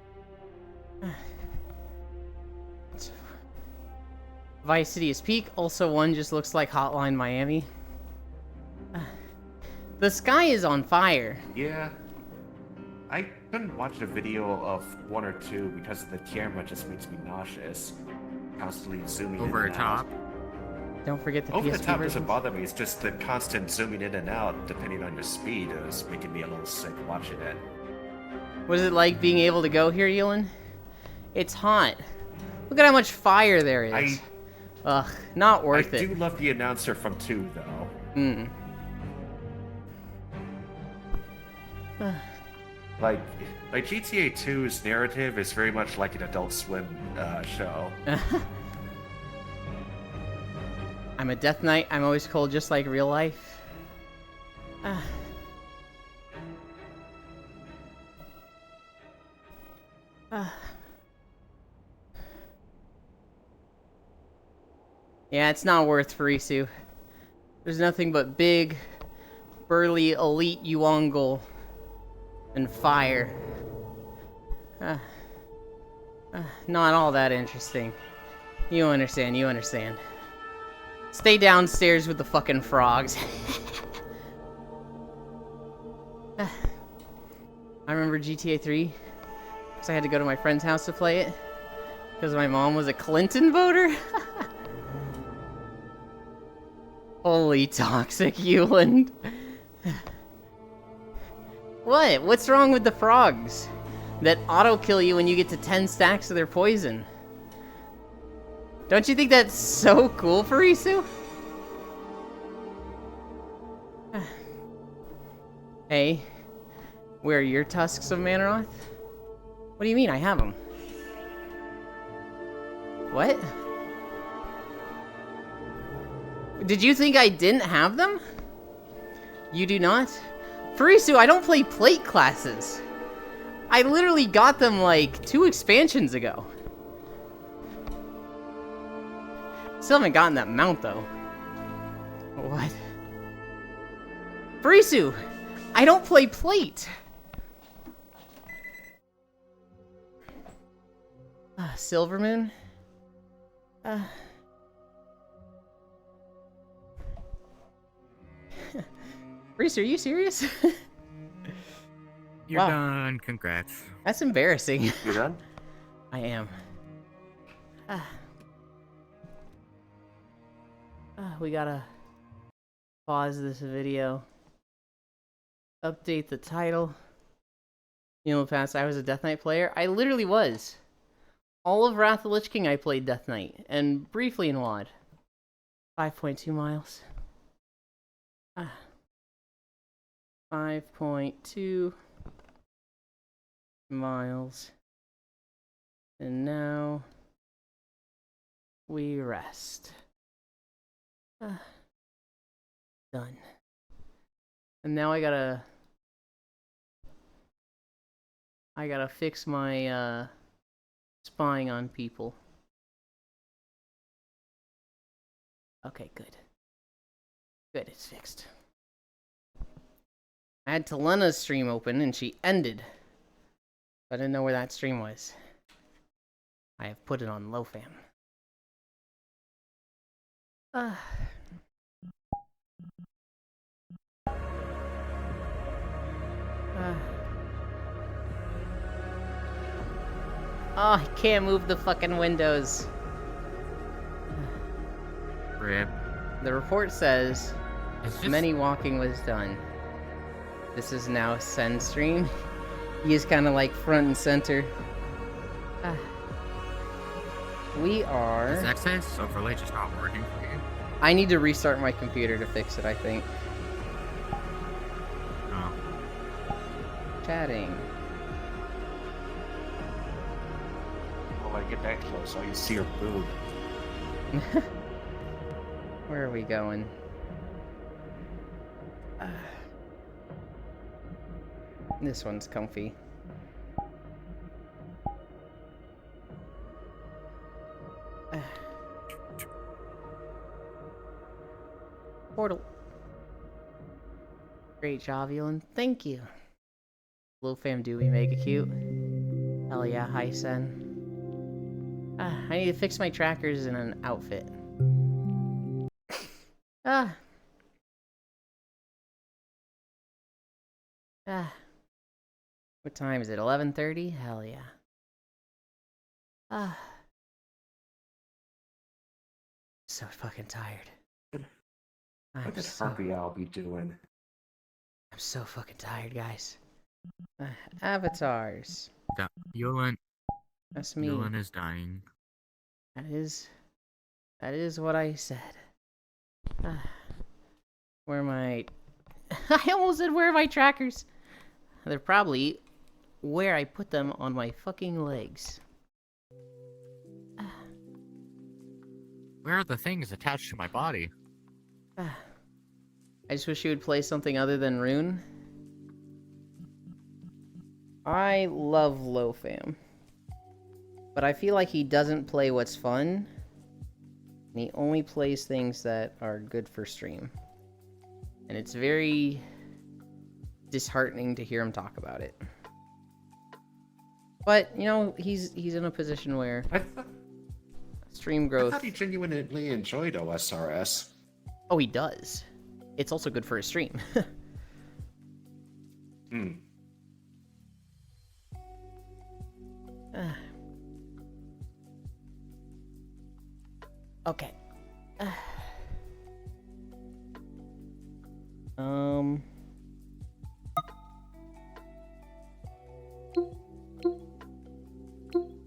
Vice City is peak. Also, one just looks like Hotline Miami. The sky is on fire. Yeah. I couldn't watch a video of 1 or 2 because the camera just makes me nauseous. Constantly zooming Over in the and out. top. Don't forget the Over PSP the top versions. doesn't bother me. It's just the constant zooming in and out, depending on your speed, is making me a little sick watching it. What is it like being able to go here, Yulin? It's hot. Look at how much fire there is. Ugh, not worth I it. do love the announcer from 2, though. Like GTA 2's narrative is very much like an Adult Swim show. I'm a Death Knight. I'm always cold, just like real life. Yeah, it's not worth Farisu. There's nothing but big, burly elite Yuongul and fire. Not all that interesting. You understand, you understand. Stay downstairs with the fucking frogs. I remember GTA 3, because I had to go to my friend's house to play it, because my mom was a Clinton voter. Holy toxic Euland. What? What's wrong with the frogs? That auto-kill you when you get to 10 stacks of their poison. Don't you think that's so cool, Farisu? Hey, where are your tusks of Manaroth? What do you mean? I have them. What? Did you think I didn't have them? You do not? Farisu, I don't play plate classes. I literally got them like 2 expansions ago. Still haven't gotten that mount though. What? Farisu, I don't play plate. Silvermoon? Farisu, are you serious? You're done. Congrats. That's embarrassing. You're done? I am. We gotta pause this video. Update the title. You know, past I was a Death Knight player. I literally was. All of Wrath of the Lich King I played Death Knight, and briefly in WoD. 5.2 miles. 5.2 miles. And now we rest. Done. And now I gotta fix my spying on people. Okay, good. Good, it's fixed. I had Telena's stream open and she ended. I didn't know where that stream was. I have put it on LowFam. Oh, I can't move the fucking windows. Rip. The report says It's just... many walking was done. This is now Sen stream. He is kind of like front and center. We are... Does that say overlay just not working for you? I need to restart my computer to fix it, I think. Oh. Chatting. Oh, I get that close, so you see your boob. Where are we going? This one's comfy. Portal. Great job, Elan. Thank you. LowFam, do we make it cute? Hell yeah, hi Sen. I need to fix my trackers in an outfit. What time is it? 11:30? Hell yeah. So fucking tired. What is happy I'll be doing? I'm so fucking tired, guys. Avatars. Yulan. That's me. Yulan is dying. That is what I said. Where are my... I almost said where are my trackers? They're probably where I put them on my fucking legs. Where are the things attached to my body? I just wish you would play something other than Rune. I love LowFam. But I feel like he doesn't play what's fun. And he only plays things that are good for stream. And it's very disheartening to hear him talk about it. But, you know, he's in a position where stream I growth... thought he genuinely enjoyed OSRS. Oh, he does. It's also good for his stream. Hmm. Okay.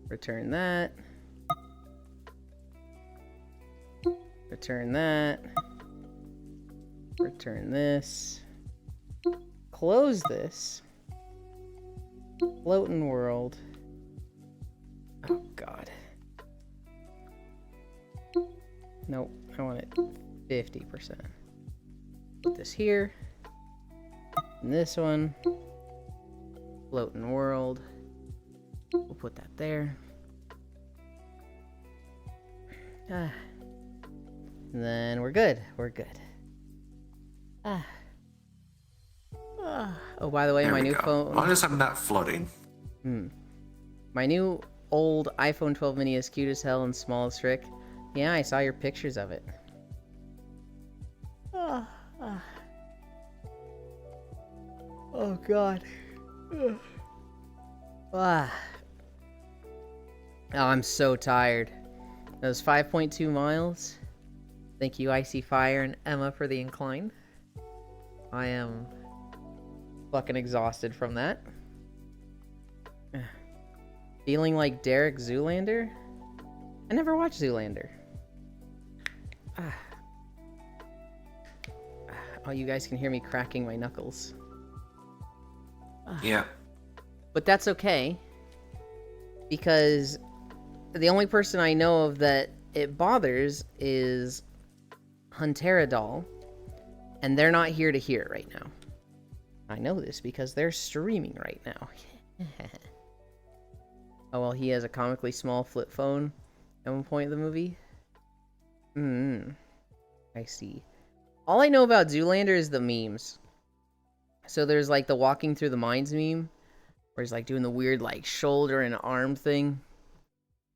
Return that. Return that. Return this. Close this. Floating world. Oh, God. Nope, I want it 50%. Put this here. And this one. Floating world. We'll put that there. And then we're good. We're good. Oh, by the way, my new phone... As long as I'm not floating. My new old iPhone 12 mini is cute as hell and small as frick. Yeah, I saw your pictures of it. Oh, God. Oh, I'm so tired. That was 5.2 miles. Thank you, Icy Fire and Emma, for the incline. I am fucking exhausted from that. Feeling like Derek Zoolander? I never watched Zoolander. Oh, you guys can hear me cracking my knuckles. Yeah. But that's okay. Because the only person I know of that it bothers is Huntera Doll. And they're not here to hear it right now. I know this because they're streaming right now. Oh, well, he has a comically small flip phone at one point in the movie. I see. All I know about Zoolander is the memes. So there's like the walking through the mines meme, where he's like doing the weird like shoulder and arm thing.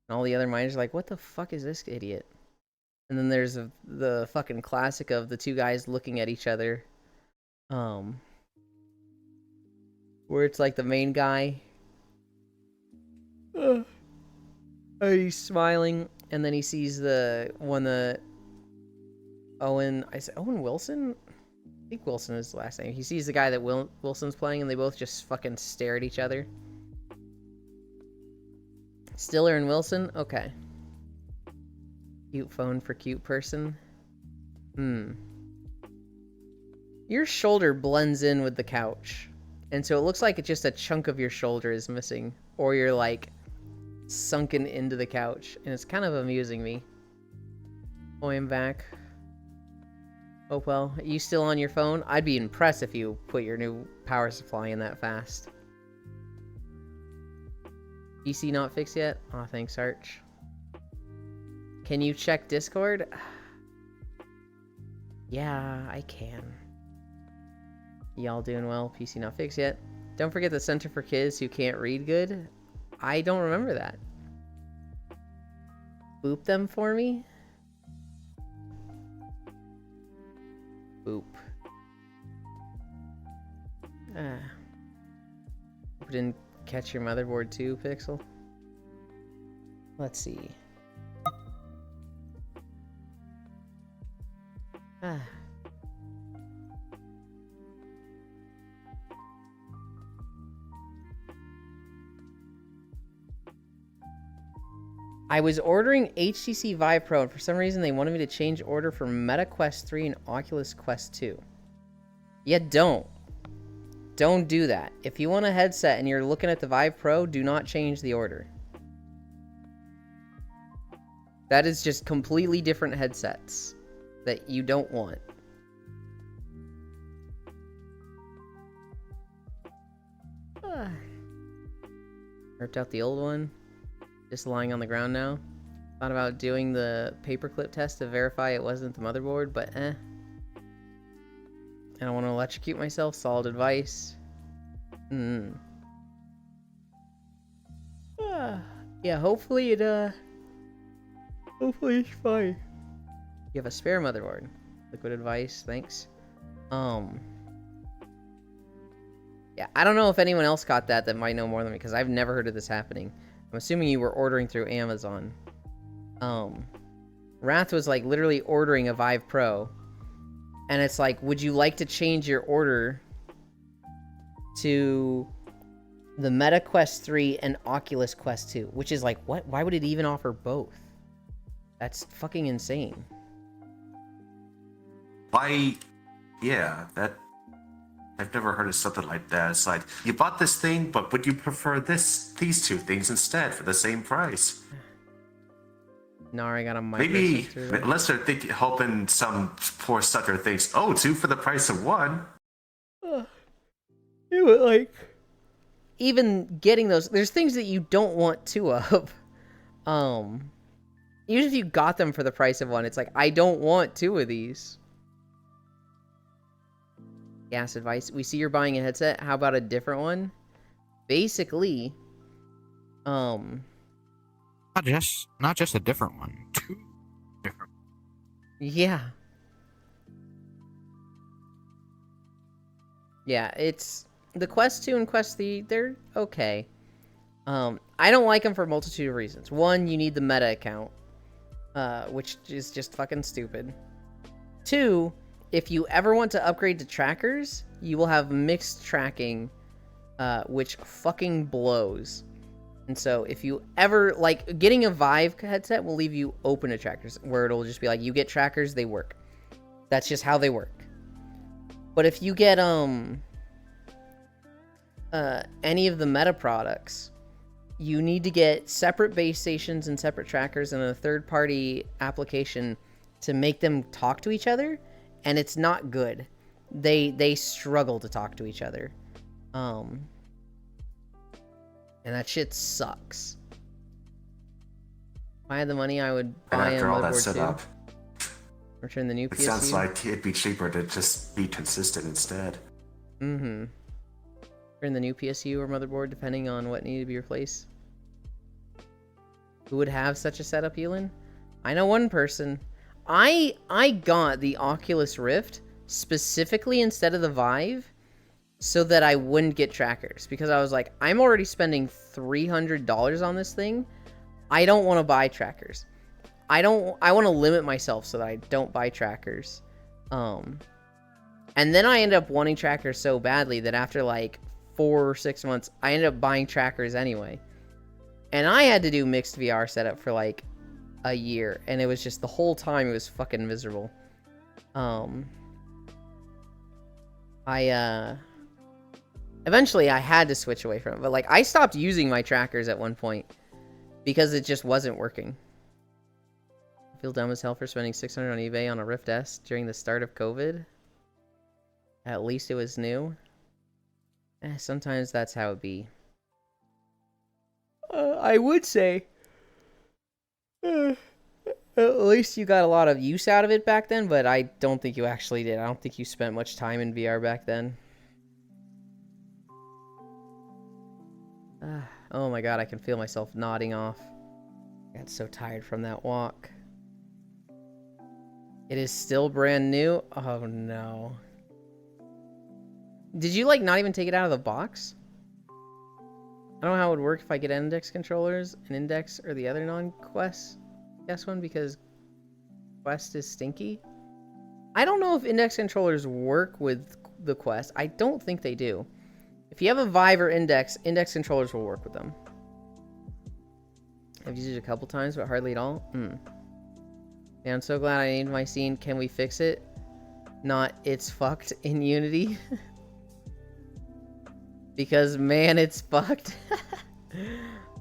And all the other miners are like, what the fuck is this idiot? And then there's the fucking classic of the two guys looking at each other. Where it's like the main guy. He's smiling, and then he sees the one that Owen Wilson? I think Wilson is the last name. He sees the guy that Wilson's playing, and they both just fucking stare at each other. Stiller and Wilson? Okay. Cute phone for cute person. Your shoulder blends in with the couch. And so it looks like it's just a chunk of your shoulder is missing. Or you're like sunken into the couch. And it's kind of amusing me. Oh, I'm back. Oh well, are you still on your phone? I'd be impressed if you put your new power supply in that fast. PC not fixed yet? Aw, thanks, Arch. Can you check Discord? Yeah, I can. Y'all doing well? PC not fixed yet? Don't forget the Center for Kids Who Can't Read Good. I don't remember that. Boop them for me? Boop. Hope didn't catch your motherboard too, Pixel. Let's see. I was ordering HTC Vive Pro, and for some reason they wanted me to change order for Meta Quest 3 and Oculus Quest 2. Yeah, don't. Don't do that. If you want a headset and you're looking at the Vive Pro, do not change the order. That is just completely different headsets that you don't want. Ripped out the old one. Just lying on the ground now. Thought about doing the paperclip test to verify it wasn't the motherboard, but I don't want to electrocute myself. Solid advice. Yeah, hopefully hopefully it's fine. You have a spare motherboard. Liquid advice, thanks. Yeah, I don't know if anyone else got that might know more than me, because I've never heard of this happening. I'm assuming you were ordering through Amazon. Wrath was like literally ordering a Vive Pro, and it's like, would you like to change your order to the Meta Quest 3 and Oculus Quest 2? Which is like, what? Why would it even offer both? That's fucking insane. Yeah, I've never heard of something like that. It's like, you bought this thing, but would you prefer these two things instead for the same price? Nari got a Maybe, unless they're hoping some poor sucker thinks, oh, 2 for the price of 1. You would like... Even getting those... There's things that you don't want 2 of. Even if you got them for the price of 1, it's like, I don't want 2 of these. Gas advice. We see you're buying a headset. How about a different one? Basically, not just a different one. 2 different. Yeah. Yeah, it's the Quest 2 and Quest 3, they're okay. I don't like them for a multitude of reasons. One, you need the Meta account, which is just fucking stupid. 2, if you ever want to upgrade to trackers, you will have mixed tracking, which fucking blows. And so if you ever, like, getting a Vive headset will leave you open to trackers, where it'll just be like, you get trackers, they work. That's just how they work. But if you get, any of the Meta products, you need to get separate base stations and separate trackers and a third-party application to make them talk to each other. And it's not good. They struggle to talk to each other. And that shit sucks. If I had the money, I would buy a motherboard too. Return the new PSU. It sounds like it'd be cheaper to just be consistent instead. Return the new PSU or motherboard, depending on what needed to be replaced. Who would have such a setup, Elin? I know one person. I got the Oculus Rift specifically instead of the Vive so that I wouldn't get trackers, because I was like, I'm already spending $300 on this thing. I don't want to buy trackers. I want to limit myself so that I don't buy trackers. And then I ended up wanting trackers so badly that after like 4 or 6 months, I ended up buying trackers anyway. And I had to do mixed VR setup for like a year, and it was just the whole time it was fucking miserable. Eventually I had to switch away from it, but like I stopped using my trackers at one point because it just wasn't working. I feel dumb as hell for spending $600 on eBay on a Rift S during the start of COVID. At least it was new. Sometimes that's how it be. I would say at least you got a lot of use out of it back then, but I don't think you actually did. I don't think you spent much time in VR back then. Oh my god, I can feel myself nodding off. I got so tired from that walk. It is still brand new? Oh no. Did you like not even take it out of the box? I don't know how it would work if I get index controllers, an index or the other non-Quest one, because Quest is stinky. I don't know if index controllers work with the Quest. I don't think they do. If you have a Vive or index controllers will work with them. I've used it a couple times, but hardly at all. Yeah, I'm so glad I named my scene Can We Fix It? Not It's Fucked in Unity. Because, man, it's fucked.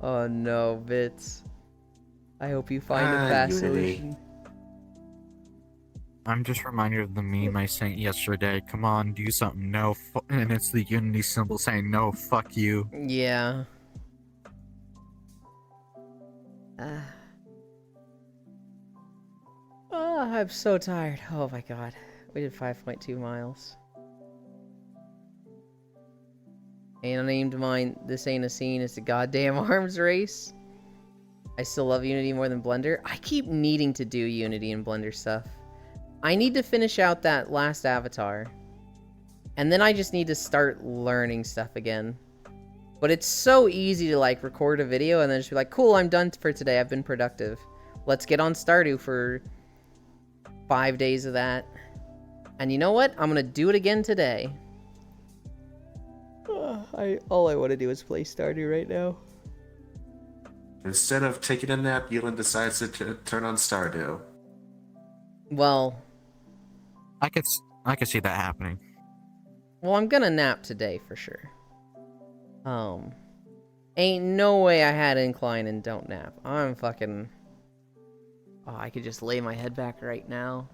Oh no, Bits. I hope you find a fast solution. I'm just reminded of the meme I sent yesterday. Come on, do something. No, and it's the Unity symbol saying no, fuck you. Yeah. Oh, I'm so tired. Oh my god. We did 5.2 miles. And I named mine This Ain't a Scene. It's a goddamn arms race. I still love Unity more than Blender. I keep needing to do Unity and Blender stuff. I need to finish out that last avatar. And then I just need to start learning stuff again. But it's so easy to like record a video and then just be like, cool, I'm done for today. I've been productive. Let's get on Stardew for 5 days of that. And you know what? I'm gonna do it again today. All I want to do is play Stardew right now. Instead of taking a nap, Yulin decides to turn on Stardew. Well, I could see that happening. I'm gonna nap today for sure. Ain't no way I had incline and don't nap. I'm fucking... Oh, I could just lay my head back right now.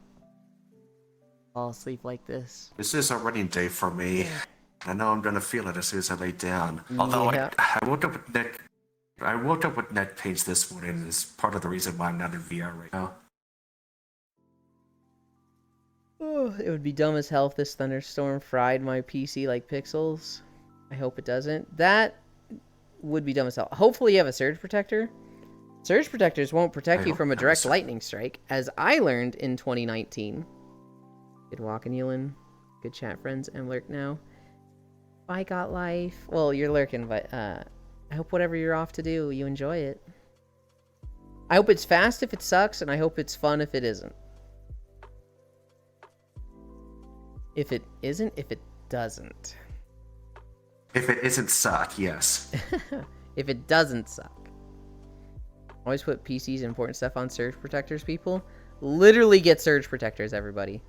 Fall asleep like this. This is a running day for me. I know I'm gonna feel it as soon as I lay down. Although Yeah. I woke up with neck pains this morning, and it's part of the reason why I'm not in VR right now. Oh, it would be dumb as hell if this thunderstorm fried my PC like pixels. I hope it doesn't. That would be dumb as hell. Hopefully you have a surge protector. Surge protectors won't protect you from a direct lightning strike, as I learned in 2019. Good walking, Yulin. Good chat, friends. I'm lurk now. I got life. Well, you're lurking, but I hope whatever you're off to do, you enjoy it. I hope it's fast if it sucks, and I hope it's fun if it isn't. If it isn't, if it doesn't. If it isn't suck, yes. If it doesn't suck. Always put PCs and important stuff on surge protectors, people. Literally get surge protectors, everybody.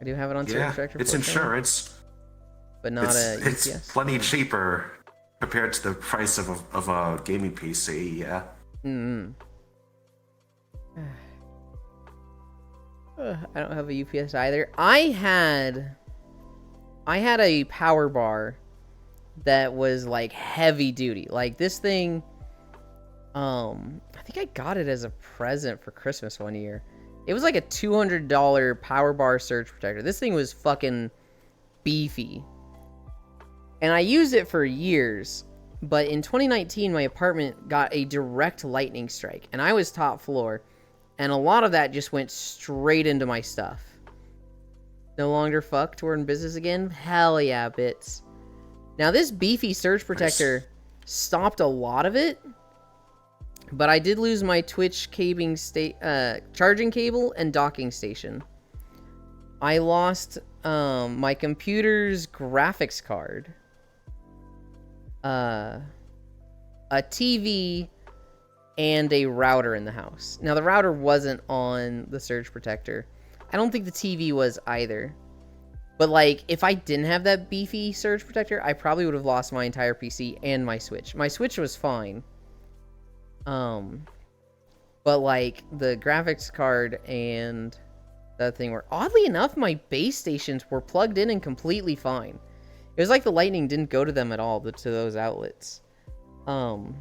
I do have it on surge protector. It's insurance. But not a UPS. It's plenty cheaper compared to the price of a gaming PC, yeah. I don't have a UPS either. I had a power bar that was like heavy duty. Like this thing, I think I got it as a present for Christmas one year. It was like a $200 power bar surge protector. This thing was fucking beefy. And I used it for years. But in 2019, my apartment got a direct lightning strike. And I was top floor. And a lot of that just went straight into my stuff. No longer fucked. We're in business again. Hell yeah, bits. Now this beefy surge protector stopped a lot of it. But I did lose my Twitch charging cable and docking station. I lost my computer's graphics card. A TV and a router in the house. Now the router wasn't on the surge protector. I don't think the TV was either. But like, if I didn't have that beefy surge protector, I probably would have lost my entire PC and my Switch. My Switch was fine. But like, the graphics card and that thing were, oddly enough, my base stations were plugged in and completely fine. It was like the lightning didn't go to them at all, to those outlets. Elon,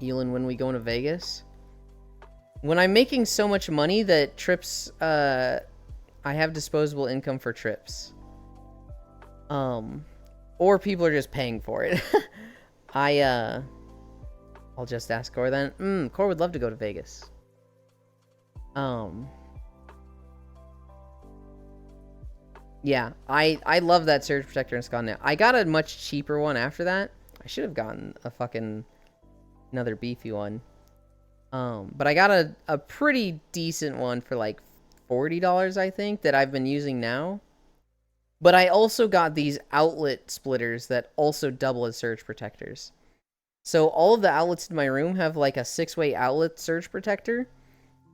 when we go to Vegas? When I'm making so much money that trips, I have disposable income for trips. Or people are just paying for it. I'll just ask Core then. Core would love to go to Vegas. Yeah, I love that surge protector in Scott now. I got a much cheaper one after that. I should have gotten a fucking another beefy one. But I got a pretty decent one for like $40, I think, that I've been using now. But I also got these outlet splitters that also double as surge protectors. So all of the outlets in my room have like a 6-way outlet surge protector.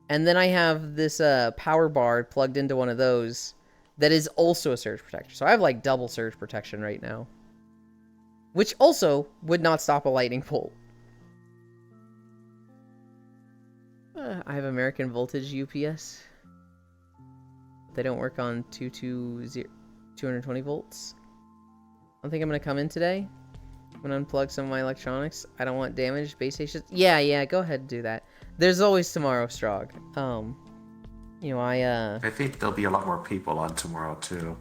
And then I have this power bar plugged into one of those that is also a surge protector. So I have like double surge protection right now. Which also would not stop a lightning bolt. I have American Voltage UPS. They don't work on 220 volts. I don't think I'm going to come in today. I'm going to unplug some of my electronics. I don't want damaged base stations. Yeah, go ahead and do that. There's always tomorrow, Strog. You know, I think there'll be a lot more people on tomorrow, too.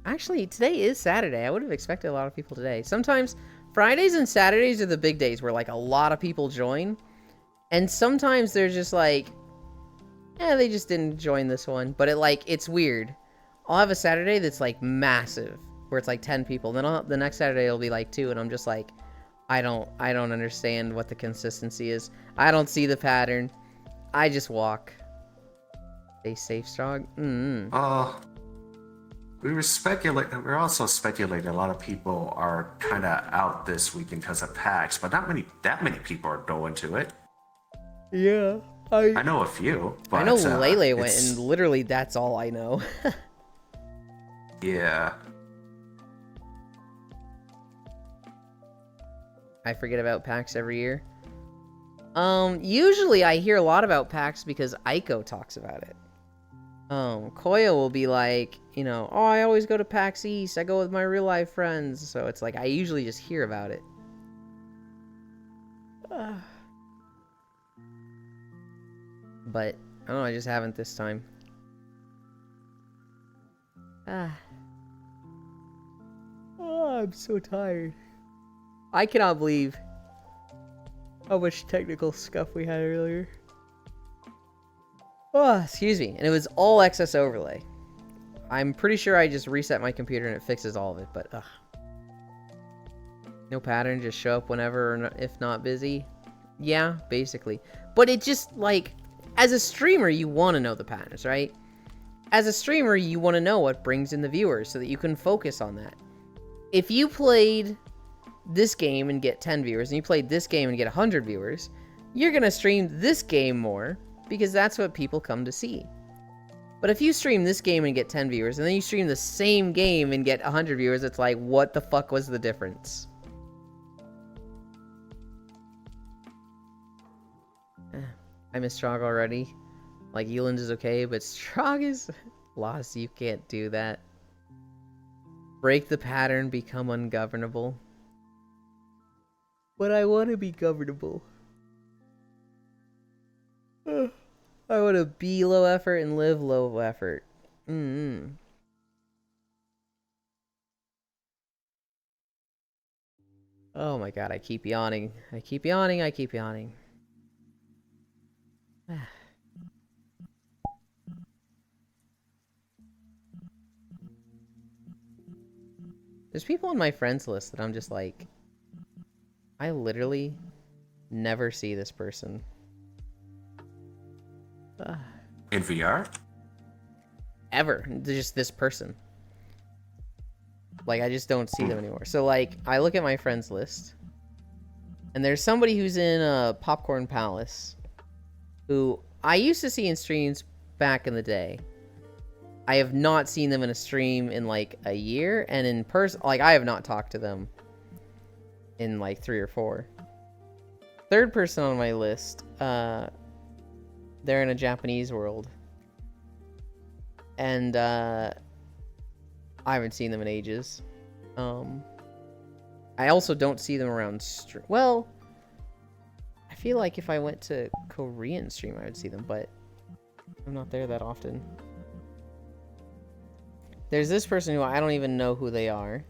Actually, today is Saturday. I would have expected a lot of people today. Sometimes Fridays and Saturdays are the big days where like a lot of people join. And sometimes they're just like, they just didn't join this one. But it's weird. I'll have a Saturday that's like massive, where it's like 10 people. Then the next Saturday it'll be like 2, and I'm just like, I don't understand what the consistency is. I don't see the pattern. I just walk. Stay safe, Strog. We were speculating. We're also speculating a lot of people are kind of out this weekend because of PAX, but not that many people are going to it. Yeah, I know a few. But, I know Lele went, and literally that's all I know. Yeah. I forget about PAX every year. Usually I hear a lot about PAX because Aiko talks about it. Koya will be like, oh, I always go to PAX East. I go with my real life friends. So it's like, I usually just hear about it. But, I don't know, I just haven't this time. Oh, I'm so tired. I cannot believe how much technical stuff we had earlier. Oh, excuse me. And it was all excess overlay. I'm pretty sure I just reset my computer and it fixes all of it, but no pattern, just show up whenever or if not busy. Yeah, basically. But it just, like, as a streamer, you want to know the patterns, right? As a streamer, you want to know what brings in the viewers so that you can focus on that. If you played this game and get 10 viewers, and you played this game and get 100 viewers, you're going to stream this game more, because that's what people come to see. But if you stream this game and get 10 viewers, and then you stream the same game and get 100 viewers, it's like, what the fuck was the difference? I miss Strog already. Like, Eland is okay, but Strog is lost. You can't do that. Break the pattern, become ungovernable. But I want to be governable. I want to be low effort and live low effort. Oh my god, I keep yawning. I keep yawning. There's people on my friends list that I'm just like, I literally never see this person. In VR? Ever. Just this person. Like, I just don't see them anymore. So, like, I look at my friends list, and there's somebody who's in Popcorn Palace, who I used to see in streams back in the day. I have not seen them in a stream in, like, a year, and in person, like, I have not talked to them in, like, 3 or 4. Third person on my list, they're in a Japanese world. And, I haven't seen them in ages. I also don't see them around well, I feel like if I went to Korean stream, I would see them, but I'm not there that often. There's this person who I don't even know who they are.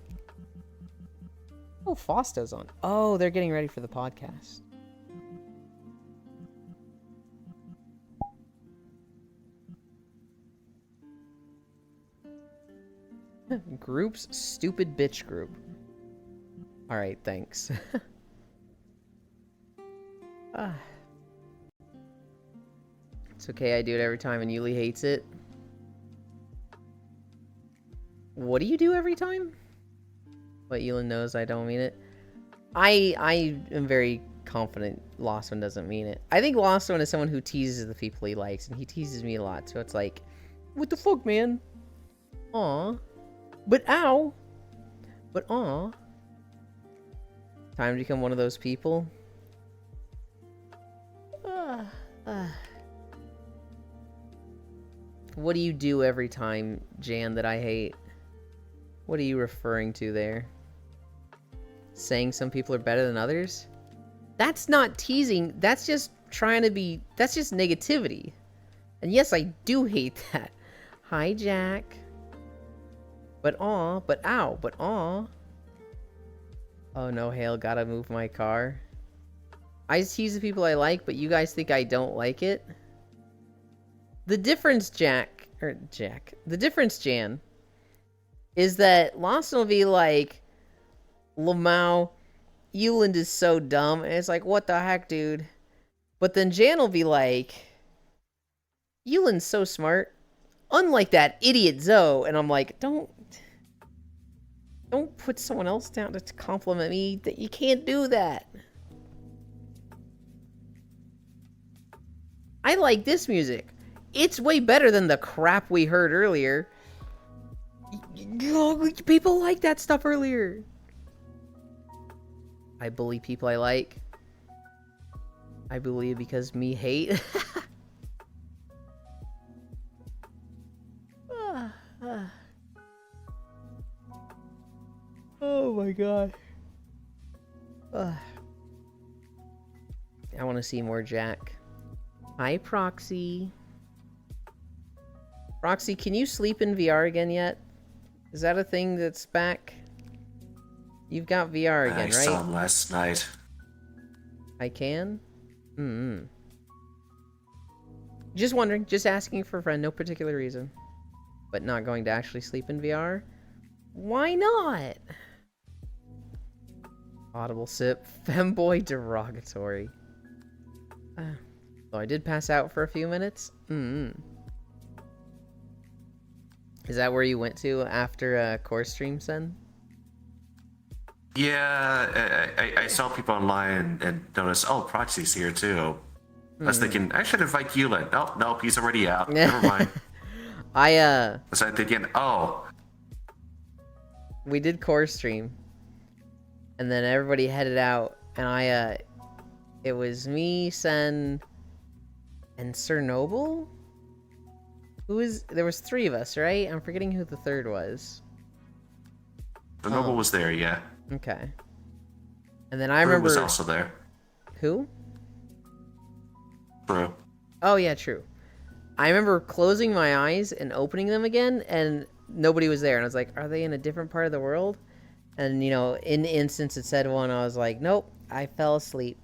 Oh, Fosta's on. Oh, they're getting ready for the podcast. Groups, stupid bitch group. Alright, thanks. It's okay, I do it every time and Yuli hates it. What do you do every time? But Yulin knows I don't mean it. I am very confident Lost One doesn't mean it. I think Lost One is someone who teases the people he likes, and he teases me a lot, so it's like, what the fuck, man? Aw. But ow! But aw. Time to become one of those people. What do you do every time, Jan, that I hate? What are you referring to there? Saying some people are better than others? That's not teasing. That's just trying to be... That's just negativity. And yes, I do hate that. Hi, Jack. But aw, but ow, but aw. Oh no, Hale, gotta move my car. I tease the people I like, but you guys think I don't like it? The difference, the difference, Jan, is that Lawson will be like, Lamau, Euland is so dumb, and it's like, what the heck, dude? But then Jan will be like, Euland's so smart, unlike that idiot Zoe, and I'm like, don't put someone else down to compliment me. That you can't do that. I like this music. It's way better than the crap we heard earlier. People like that stuff earlier. I bully people I like. I bully because me hate. Oh my god. I want to see more Jack. Hi, Proxy. Proxy, can you sleep in VR again yet? Is that a thing that's back? You've got VR again, I right? saw him last night. I can? Just wondering, just asking for a friend, no particular reason. But not going to actually sleep in VR? Why not? Audible sip. Femboy derogatory. So I did pass out for a few minutes. Is that where you went to after core stream, Sen? Yeah, I saw people online and noticed, oh, Proxy's here too. I was thinking, I should invite Euland. Oh, nope, he's already out. Never mind. So I'm thinking, oh. We did core stream. And then everybody headed out. And it was me, Sen, and Sir Noble? There was 3 of us, right? I'm forgetting who the third was. The Noble was there, yeah. Okay. And then I Brew remember... was also there. Who? Brew. Oh, yeah, true. I remember closing my eyes and opening them again, and nobody was there. And I was like, are they in a different part of the world? And, you know, in the instance it said one, I was like, nope, I fell asleep.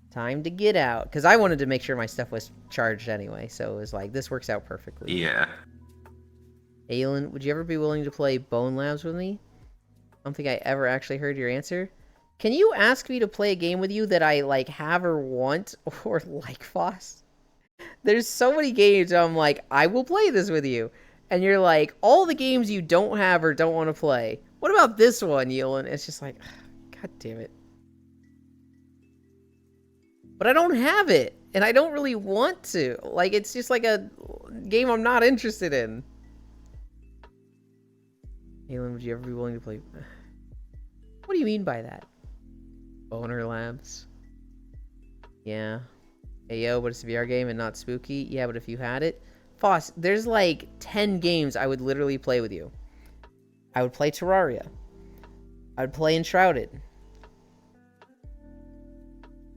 Time to get out. Because I wanted to make sure my stuff was charged anyway. So it was like, this works out perfectly. Yeah. Aelin, would you ever be willing to play Bone Labs with me? I don't think I ever actually heard your answer. Can you ask me to play a game with you that I, like, have or want or like, Foss? There's so many games I'm like, I will play this with you. And you're like, all the games you don't have or don't want to play. What about this one, Aelin? It's just like, god damn it. But I don't have it. And I don't really want to. Like, it's just like a game I'm not interested in. Aelin, would you ever be willing to play? What do you mean by that? Boner Labs. Yeah. Hey, yo, but it's a VR game and not spooky. Yeah, but if you had it. Foss, there's like 10 games I would literally play with you. I would play Terraria. I would play Enshrouded.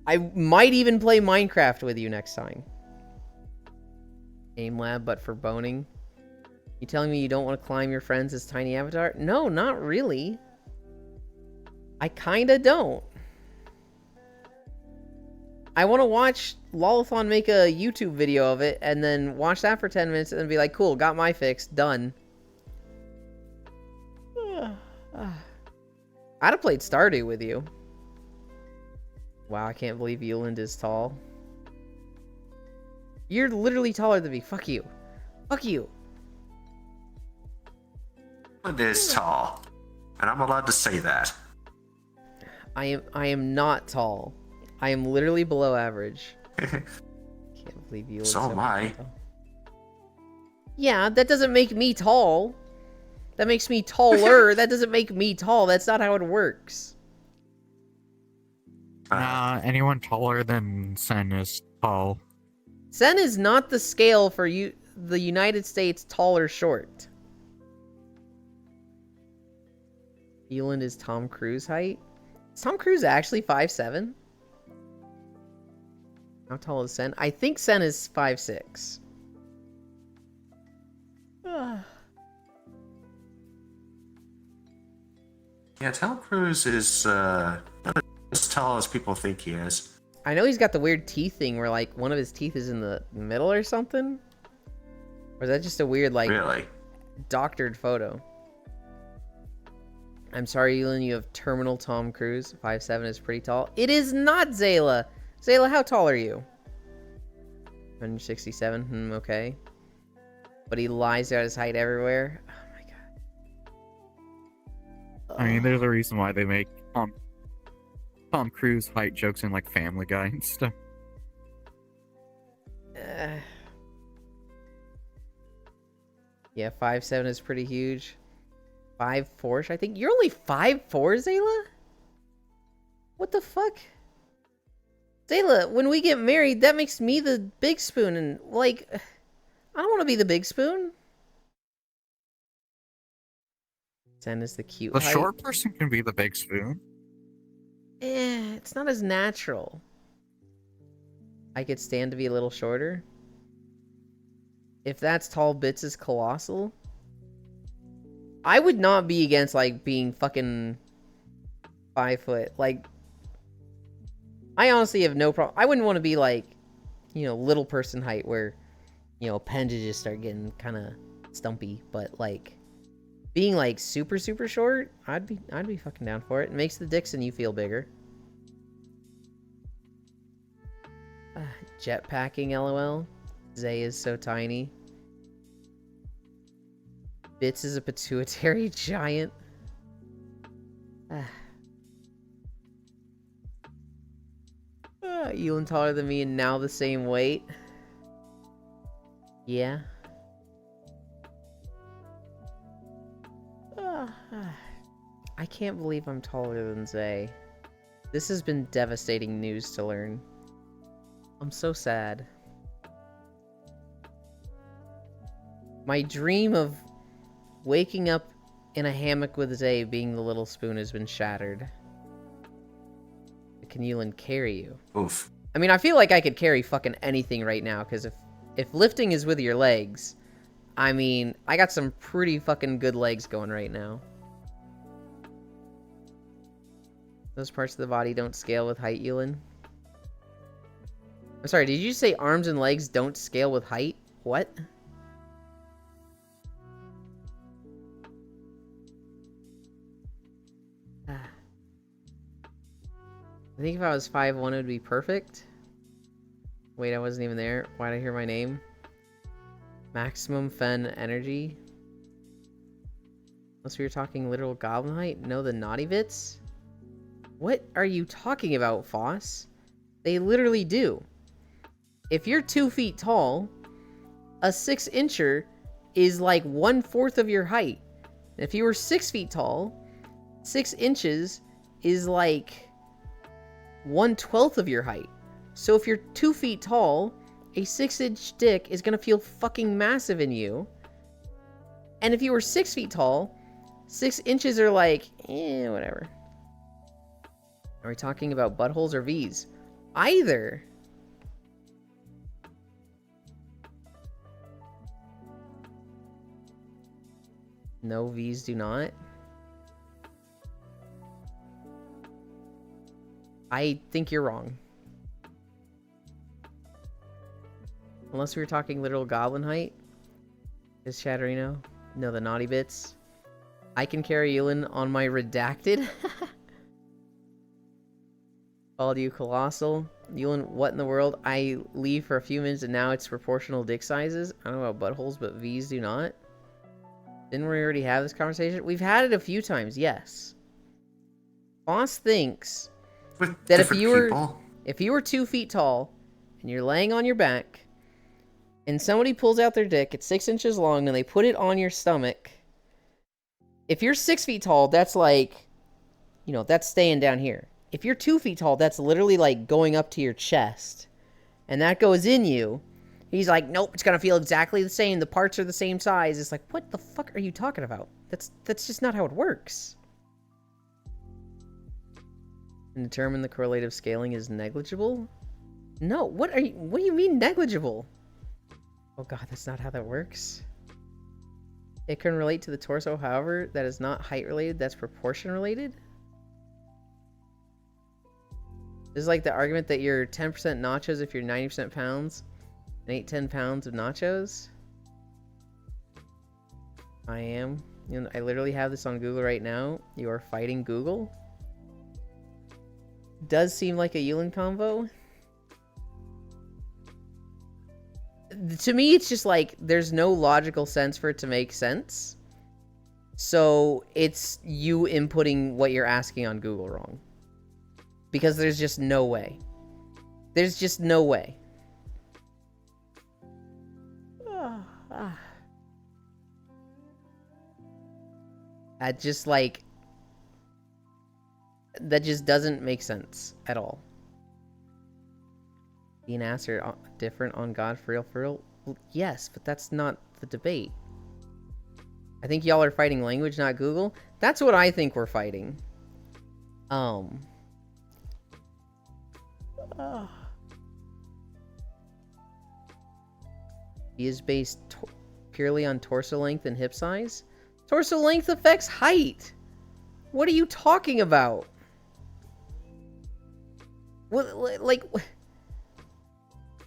I might even play Minecraft with you next time. Aim Lab, but for boning. You telling me you don't want to climb your friends as Tiny Avatar? No, not really. I kinda don't. I want to watch Lolathon make a YouTube video of it, and then watch that for 10 minutes, and then be like, cool, got my fix, done. I'd have played Stardew with you. Wow, I can't believe Euland is tall. You're literally taller than me. Fuck you. Fuck you. It is tall. And I'm allowed to say that. I am not tall. I am literally below average. Can't believe Euland. So am I. Yeah, that doesn't make me tall. That makes me taller. That doesn't make me tall. That's not how it works. Nah, anyone taller than Sen is tall. Sen is not the scale for the United States tall or short. Euland is Tom Cruise height. Is Tom Cruise actually 5'7"? How tall is Sen? I think Sen is 5'6". Yeah, Tom Cruise is not as tall as people think he is. I know he's got the weird teeth thing where like one of his teeth is in the middle or something. Or is that just a weird like Really? doctored photo? I'm sorry, Elin, you have terminal Tom Cruise. 5'7" is pretty tall. It is not, Zayla. Zayla, how tall are you? 167. Okay. But he lies about his height everywhere. Oh my god. I mean, there's a reason why they make Tom Cruise height jokes in like Family Guy and stuff. Yeah, 5'7" is pretty huge. 5'4", I think. You're only 5'4", Zayla? What the fuck? Zayla, when we get married, that makes me the big spoon, and, like, I don't want to be the big spoon. 10 is the cute The height. short person can be the big spoon. It's not as natural. I could stand to be a little shorter. If that's tall, Bits is colossal. I would not be against, like, being fucking 5 foot. Like, I honestly have no problem. I wouldn't want to be, like, you know, little person height where, you know, appendages start getting kind of stumpy. But, like, being, like, super, super short, I'd be fucking down for it. It makes the dicks in you feel bigger. Jetpacking, LOL. Zay is so tiny. Bits is a pituitary giant. Elin taller than me and now the same weight. Yeah. I can't believe I'm taller than Zay. This has been devastating news to learn. I'm so sad. My dream of waking up in a hammock with Zay being the little spoon has been shattered. Can Yulin carry you? Oof. I mean, I feel like I could carry fucking anything right now, because if lifting is with your legs, I mean, I got some pretty fucking good legs going right now. Those parts of the body don't scale with height, Yulin. I'm sorry, did you say arms and legs don't scale with height? What? I think if I was 5'1", it would be perfect. Wait, I wasn't even there. Why'd I hear my name? Maximum Fen energy. Unless we were talking literal goblin height? No, the naughty bits? What are you talking about, Foss? They literally do. If you're 2 feet tall, a 6-incher is like 1/4 of your height. And if you were 6 feet tall, 6 inches is like 1/12 of your height. So if you're 2 feet tall, a 6-inch dick is gonna feel fucking massive in you. And if you were 6 feet tall, 6 inches are like, whatever. Are we talking about buttholes or V's? Either. No, V's do not. I think you're wrong. Unless we were talking literal goblin height. Is Chatterino? No, the naughty bits. I can carry Yulin on my redacted. Called you colossal. Yulin, what in the world? I leave for a few minutes and now it's proportional dick sizes. I don't know about buttholes, but V's do not. Didn't we already have this conversation? We've had it a few times, yes. Boss thinks With that if different you were 2 feet tall and you're laying on your back and somebody pulls out their dick, it's 6 inches long, and they put it on your stomach, if you're 6 feet tall, that's like, you know, that's staying down here. If you're 2 feet tall, that's literally like going up to your chest, and that goes in you. He's like, nope, it's gonna feel exactly the same. The parts are the same size. It's like, what the fuck are you talking about? That's just not how it works. And determine the correlative scaling is negligible? No, what do you mean negligible? Oh god, that's not how that works. It can relate to the torso, however, that is not height related, that's proportion related. This is like the argument that you're 10% nachos if you're 90% pounds and ate 10 pounds of nachos. I am. You know, I literally have this on Google right now. You are fighting Google. Does seem like a Yulin combo. To me, it's just like there's no logical sense for it to make sense. So it's you inputting what you're asking on Google wrong. Because there's just no way. There's just no way. That just like... That just doesn't make sense at all. Being asked are different on God for real, for real? Well, yes, but that's not the debate. I think y'all are fighting language, not Google. That's what I think we're fighting. He is based purely on torso length and hip size. Torso length affects height. What are you talking about? What, like,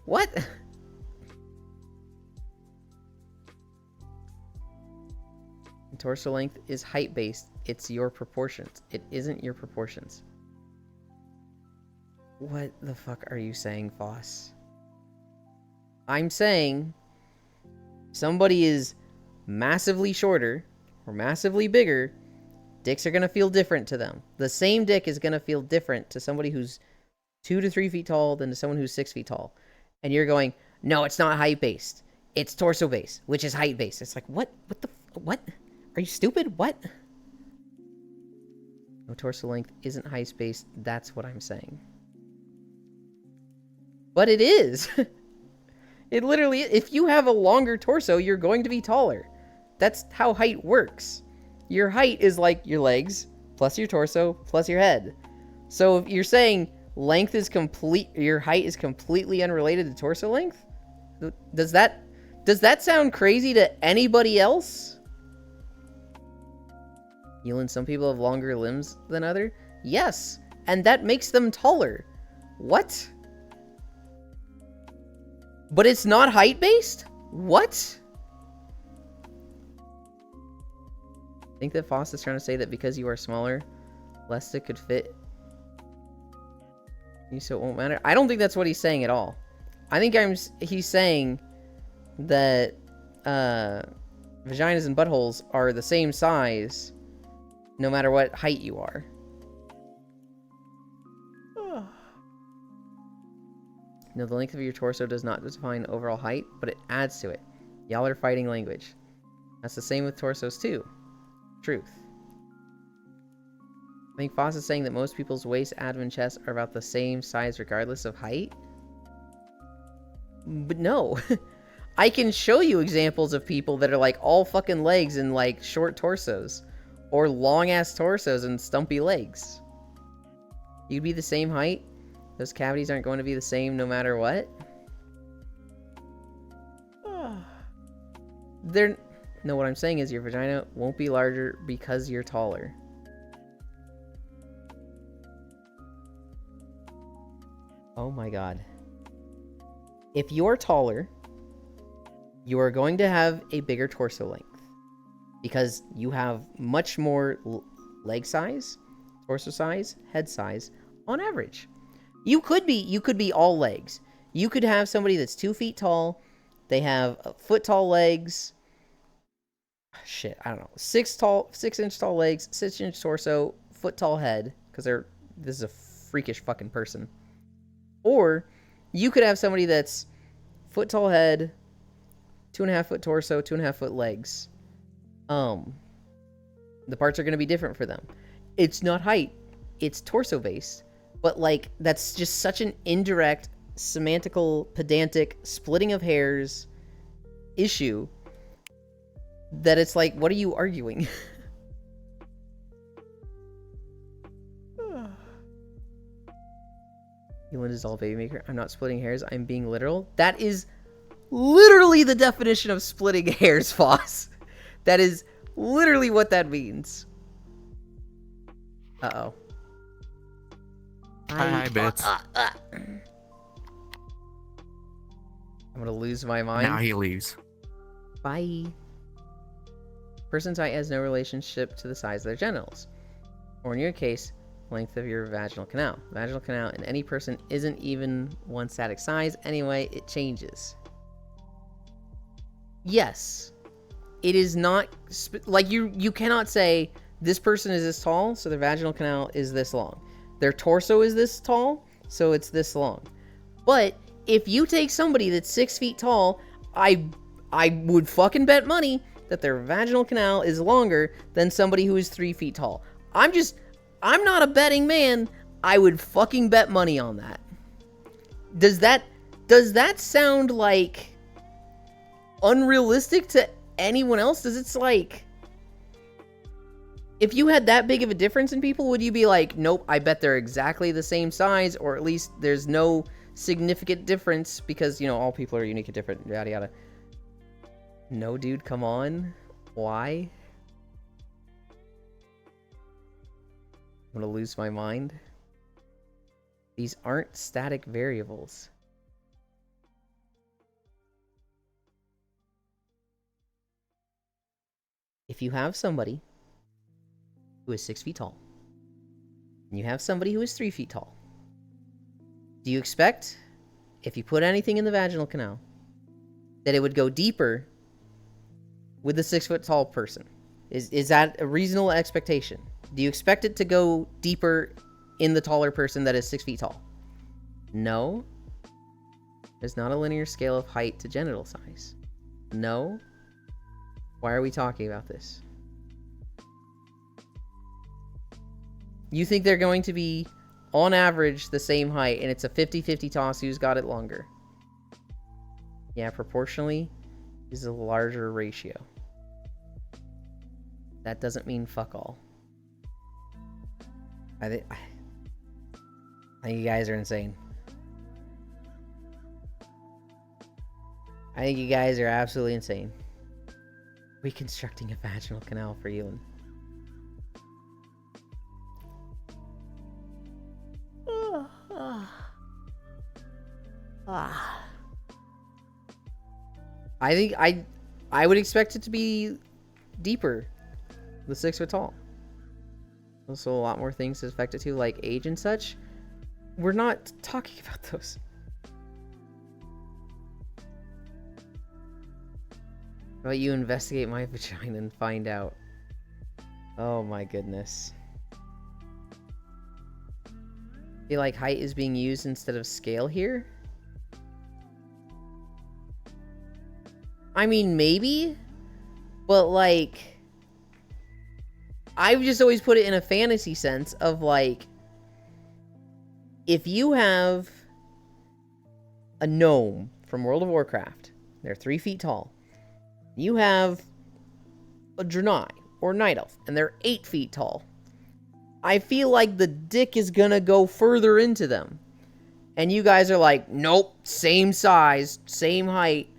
what? Torso length is height based. It's your proportions. It isn't your proportions. What the fuck are you saying, Foss? I'm saying somebody is massively shorter or massively bigger, dicks are going to feel different to them. The same dick is going to feel different to somebody who's 2 to 3 feet tall than to someone who's 6 feet tall. And you're going, no, it's not height based. It's torso based, which is height based. It's like, what? What? Are you stupid? What? No, torso length isn't height based. That's what I'm saying. But it is. It literally, if you have a longer torso, you're going to be taller. That's how height works. Your height is like your legs, plus your torso, plus your head. So if you're saying length is your height is completely unrelated to torso length, does that sound crazy to anybody else? Yulin, some people have longer limbs than other. Yes, and that makes them taller. What? But it's not height-based? What? I think that Foss is trying to say that because you are smaller, less it could fit you, so it won't matter. I don't think that's what he's saying at all. I think he's saying that vaginas and buttholes are the same size no matter what height you are. No, the length of your torso does not define overall height, but it adds to it. Y'all are fighting language. That's the same with torsos too. Truth. I think Foss is saying that most people's waist, abdomen, chest are about the same size regardless of height. But no. I can show you examples of people that are like all fucking legs and like short torsos. Or long ass torsos and stumpy legs. You'd be the same height. Those cavities aren't going to be the same no matter what. No, what I'm saying is your vagina won't be larger because you're taller. Oh my god. If you're taller, you are going to have a bigger torso length. Because you have much more leg size, torso size, head size on average. You could be all legs. You could have somebody that's 2 feet tall. They have foot tall legs. Shit, I don't know. 6 inch tall legs, 6 inch torso, foot tall head. Because this is a freakish fucking person. Or you could have somebody that's foot tall head, 2.5 foot torso, 2.5 foot legs. The parts are going to be different for them. It's not height. It's torso based. But, like, that's just such an indirect, semantical, pedantic, splitting of hairs issue that it's like, what are you arguing? Yulin is all baby maker. I'm not splitting hairs. I'm being literal. That is literally the definition of splitting hairs, Foss. That is literally what that means. Uh-oh. Hi, Bits. I'm gonna lose my mind. Now he leaves. Bye. Person's height has no relationship to the size of their genitals. Or in your case, length of your vaginal canal. Vaginal canal in any person isn't even one static size. Anyway, it changes. Yes. It is not... like, you cannot say, this person is this tall, so their vaginal canal is this long. Their torso is this tall, so it's this long. But if you take somebody that's 6 feet tall, I would fucking bet money that their vaginal canal is longer than somebody who is 3 feet tall. I'm not a betting man. I would fucking bet money on that. Does that sound like unrealistic to anyone else? Does it's like, if you had that big of a difference in people, would you be like, nope, I bet they're exactly the same size, or at least there's no significant difference because, you know, all people are unique and different, yada yada. No, dude, come on. Why? I'm gonna lose my mind. These aren't static variables. If you have somebody who is 6 feet tall, and you have somebody who is 3 feet tall, do you expect, if you put anything in the vaginal canal, that it would go deeper with the 6 foot tall person? Is that a reasonable expectation? Do you expect it to go deeper in the taller person that is 6 feet tall? No. There's not a linear scale of height to genital size. No. Why are we talking about this? You think they're going to be, on average, the same height, and it's a 50-50 toss who's got it longer. Yeah, proportionally is a larger ratio. That doesn't mean fuck all. I think you guys are insane. I think you guys are absolutely insane. Reconstructing a vaginal canal for Elon. I think I would expect it to be deeper. The 6 foot tall. Also, a lot more things to affect it too, like age and such. We're not talking about those. How about you investigate my vagina and find out? Oh my goodness. I feel like height is being used instead of scale here. I mean, maybe. But like, I've just always put it in a fantasy sense of like, if you have a gnome from World of Warcraft, they're 3 feet tall. You have a Draenei or Night Elf, and they're 8 feet tall. I feel like the dick is gonna go further into them. And you guys are like, nope, same size, same height.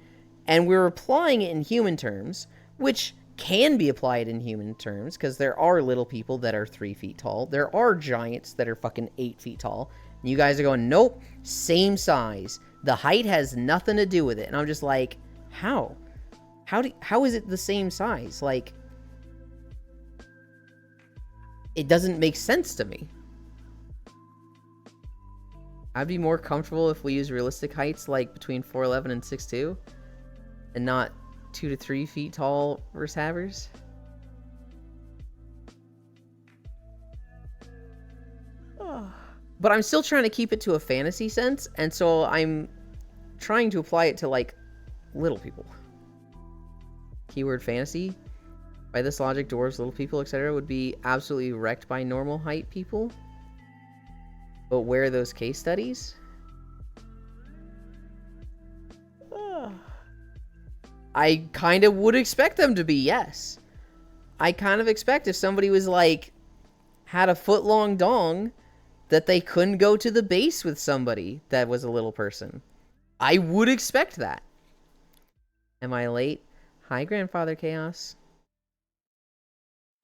And we're applying it in human terms, which can be applied in human terms, because there are little people that are 3 feet tall. There are giants that are fucking 8 feet tall. And you guys are going, nope, same size. The height has nothing to do with it. And I'm just like, how? How is it the same size? Like, it doesn't make sense to me. I'd be more comfortable if we use realistic heights, like between 4'11 and 6'2", and not 2 to 3 feet tall versus havers. But I'm still trying to keep it to a fantasy sense, and so I'm trying to apply it to, like, little people. Keyword fantasy. By this logic, dwarves, little people, etc. would be absolutely wrecked by normal height people. But where are those case studies? I kind of would expect them to be, yes. I kind of expect if somebody was like, had a foot-long dong, that they couldn't go to the base with somebody that was a little person. I would expect that. Am I late? Hi, Grandfather Chaos.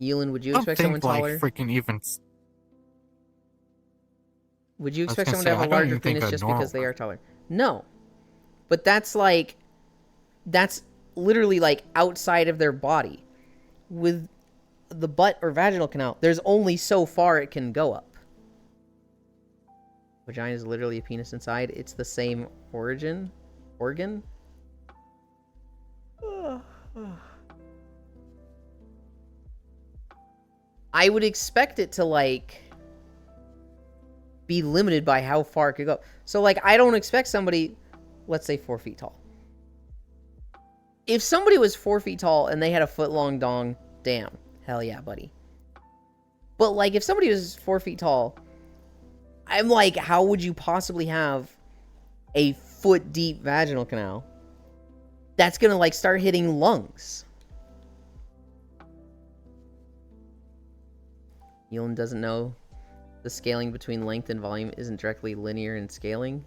Yulin, would you I don't expect someone think like taller? freaking even. Would you I was expect gonna someone to say, have a I don't larger even think penis a just normal because they are taller? No. But that's like, that's literally like outside of their body. With the butt or vaginal canal, there's only so far it can go up. Vagina is literally a penis inside. It's the same organ. I would expect it to like be limited by how far it could go. So like I don't expect somebody, let's say 4 feet tall. If somebody was 4 feet tall and they had a foot long dong, damn, hell yeah, buddy. But like if somebody was 4 feet tall, I'm like, how would you possibly have a foot deep vaginal canal that's gonna like start hitting lungs? Yulin doesn't know the scaling between length and volume isn't directly linear in scaling.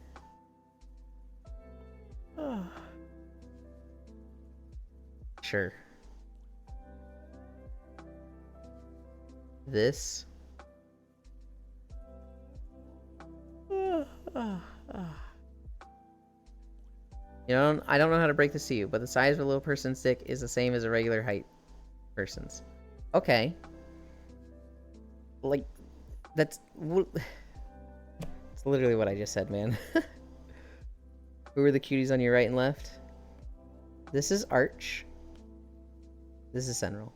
Sure. This. You know, I don't know how to break this to you, but the size of a little person's dick is the same as a regular height person's. Okay. Like, that's literally what I just said, man. Who are the cuties on your right and left? This is Arch. This is Senral.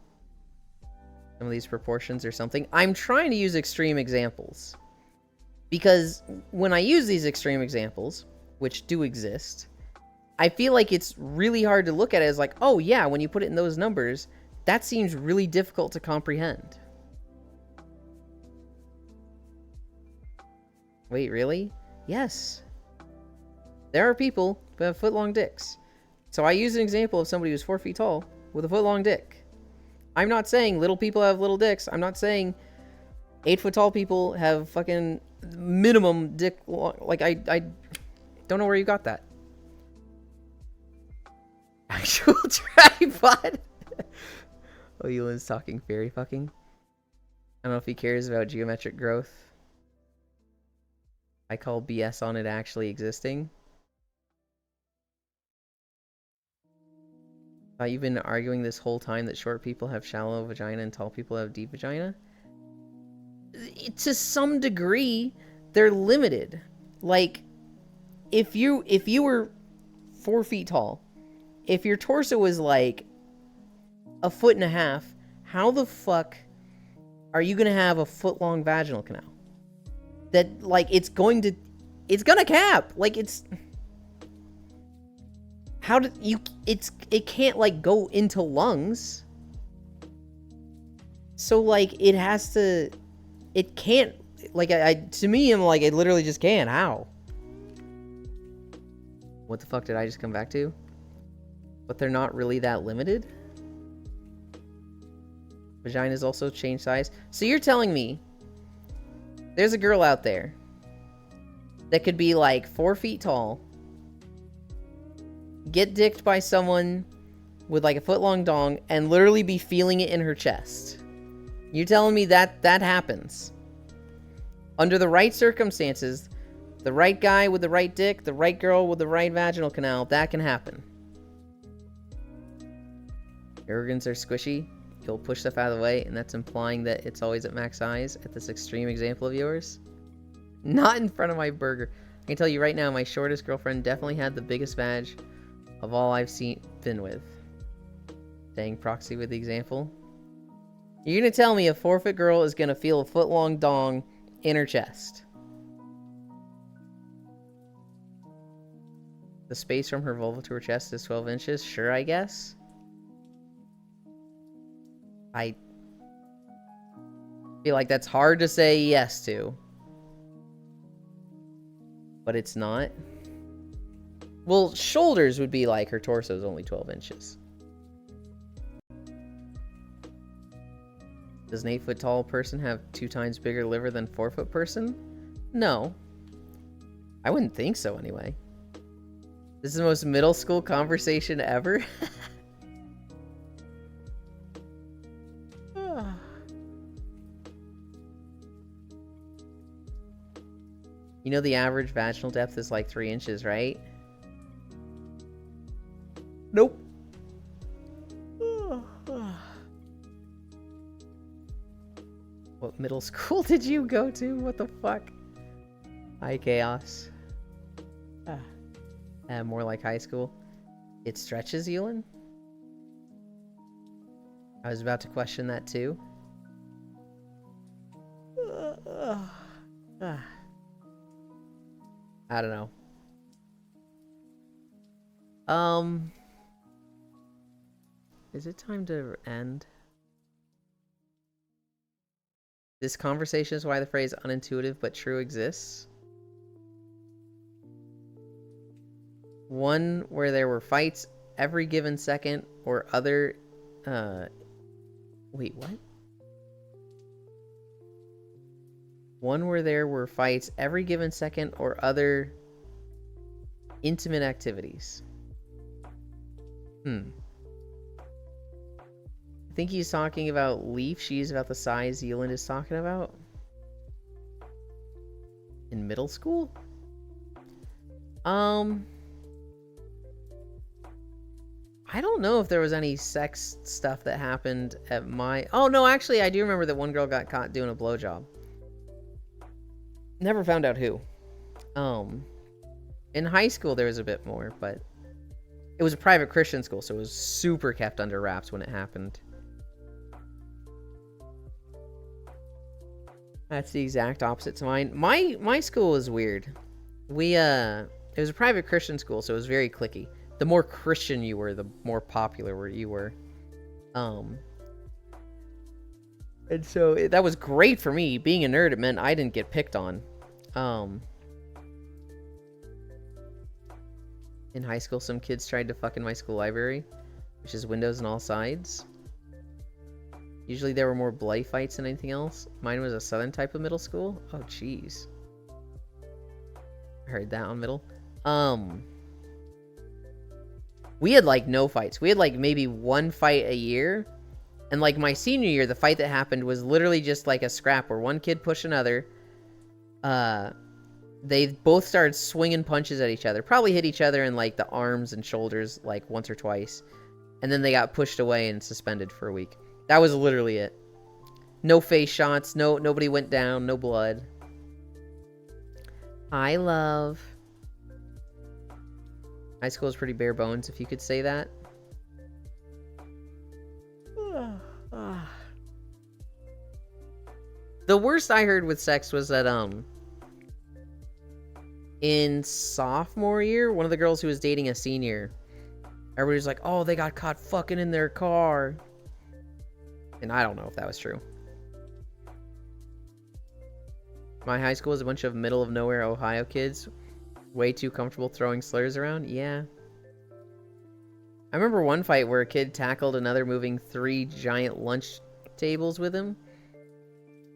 Some of these proportions or something. I'm trying to use extreme examples. Because when I use these extreme examples, which do exist, I feel like it's really hard to look at it as like, oh yeah, when you put it in those numbers, that seems really difficult to comprehend. Wait, really? Yes. There are people who have foot-long dicks. So I use an example of somebody who's 4 feet tall with a foot-long dick. I'm not saying little people have little dicks. I'm not saying 8 foot tall people have fucking minimum dick long. Like, I don't know where you got that. Actual tripod. Oh, Yulin's talking fairy fucking. I don't know if he cares about geometric growth. I call BS on it actually existing. Thought you've been arguing this whole time that short people have shallow vagina and tall people have deep vagina? To some degree, they're limited. Like, if you were 4 feet tall, if your torso was like a foot and a half, how the fuck are you gonna have a foot-long vaginal canal? That, like, it's gonna cap. Like, it's... How did you... It can't, like, go into lungs. So, like, it has to... It can't... Like, to me, I'm like, it literally just can't. How? What the fuck did I just come back to? But they're not really that limited? Vaginas also change size. So you're telling me there's a girl out there that could be like 4 feet tall, get dicked by someone with like a foot long dong, and literally be feeling it in her chest. You're telling me that happens? Under the right circumstances, the right guy with the right dick, the right girl with the right vaginal canal, that can happen. Your organs are squishy. You'll push stuff out of the way, and that's implying that it's always at max size at this extreme example of yours? Not in front of my burger. I can tell you right now, my shortest girlfriend definitely had the biggest vag of all I've been with. Dang proxy with the example. You're gonna tell me a 4-foot girl is gonna feel a foot-long dong in her chest? The space from her vulva to her chest is 12 inches? Sure, I guess. I feel like that's hard to say yes to. But it's not. Well, shoulders would be like her torso is only 12 inches. Does an 8 foot tall person have 2 times bigger liver than 4 foot person? No. I wouldn't think so anyway. This is the most middle school conversation ever. You know the average vaginal depth is like 3 inches, right? Nope. What middle school did you go to? What the fuck? Hi, Chaos. More like high school. It stretches, Ewan? I was about to question that too. I don't know. Is it time to end? This conversation is why the phrase unintuitive but true exists. One where there were fights every given second or other... Wait, what? One where there were fights every given second or other intimate activities. I think he's talking about Leaf. She's about the size Zealand is talking about. In middle school? I don't know if there was any sex stuff that happened at my... Oh, no, actually, I do remember that one girl got caught doing a blowjob. Never found out who. In high school, there was a bit more, but... It was a private Christian school, so it was super kept under wraps when it happened. That's the exact opposite to mine. My school was weird. It was a private Christian school, so it was very cliquey. The more Christian you were, the more popular you were. And so that was great for me. Being a nerd, it meant I didn't get picked on. In high school, some kids tried to fuck in my school library, which is windows on all sides. Usually there were more bloody fights than anything else. Mine was a southern type of middle school. Oh, jeez. I heard that on middle. We had, like, no fights. We had, like, maybe one fight a year. And, like, my senior year, the fight that happened was literally just, like, a scrap where one kid pushed another. They both started swinging punches at each other. Probably hit each other in, like, the arms and shoulders, like, once or twice. And then they got pushed away and suspended for a week. That was literally it. No face shots. Nobody went down. No blood. I love... High school is pretty bare bones, if you could say that. The worst I heard with sex was that, in sophomore year, one of the girls who was dating a senior, everybody was like, oh, they got caught fucking in their car. And I don't know if that was true. My high school was a bunch of middle of nowhere Ohio kids. Way too comfortable throwing slurs around? Yeah. I remember one fight where a kid tackled another moving 3 giant lunch tables with him.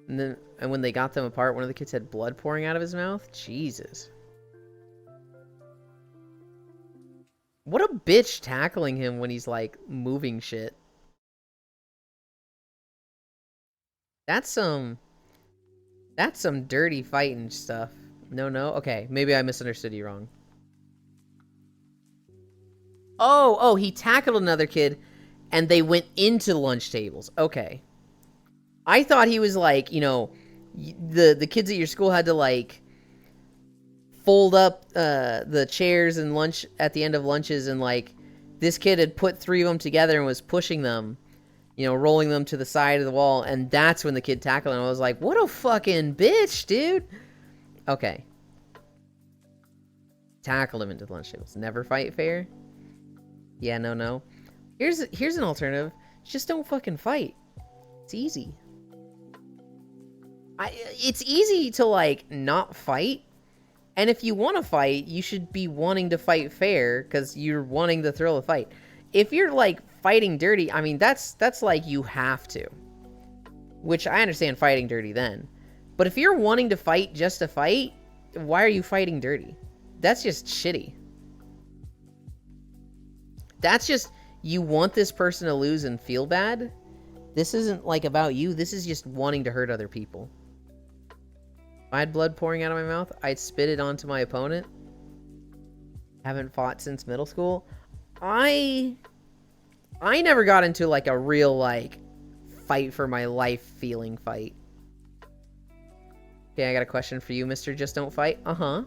And when they got them apart, one of the kids had blood pouring out of his mouth. Jesus. What a bitch tackling him when he's, like, moving shit. That's some dirty fighting stuff. No. Okay, maybe I misunderstood you wrong. Oh, he tackled another kid, and they went into lunch tables. Okay. I thought he was like, you know, the kids at your school had to, like, fold up the chairs and lunch at the end of lunches, and, like, this kid had put 3 of them together and was pushing them, you know, rolling them to the side of the wall, and that's when the kid tackled him. I was like, what a fucking bitch, dude. Okay. Tackled him into the lunch tables. Never fight fair? Yeah, no. Here's an alternative. Just don't fucking fight. It's easy. It's easy to, like, not fight. And if you want to fight, you should be wanting to fight fair, because you're wanting the thrill of fight. If you're, like, fighting dirty, I mean, that's like you have to. Which I understand fighting dirty then. But if you're wanting to fight just to fight, why are you fighting dirty? That's just shitty. That's just, you want this person to lose and feel bad. This isn't, like, about you. This is just wanting to hurt other people. If I had blood pouring out of my mouth, I'd spit it onto my opponent. Haven't fought since middle school. I never got into like a real like fight for my life feeling fight. Okay, I got a question for you, Mr. Just Don't Fight. Uh-huh.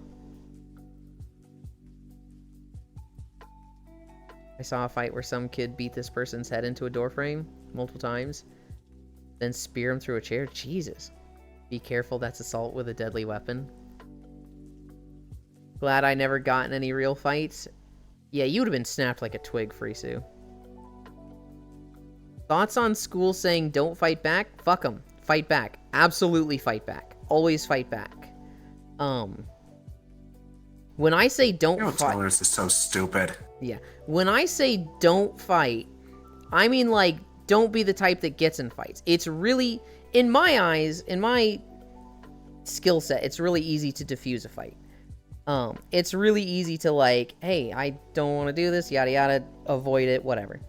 I saw a fight where some kid beat this person's head into a door frame multiple times, then spear him through a chair. Jesus. Be careful, that's assault with a deadly weapon. Glad I never got in any real fights. Yeah, you would have been snapped like a twig, Frisu. Thoughts on school saying don't fight back? Fuck them. Fight back. Absolutely fight back. Always fight back. When I say don't fight... This is so stupid. Yeah. When I say don't fight, I mean, like, don't be the type that gets in fights. It's really, in my eyes, in my skill set, it's really easy to defuse a fight. It's really easy to, like, hey, I don't want to do this, yada yada, avoid it, whatever.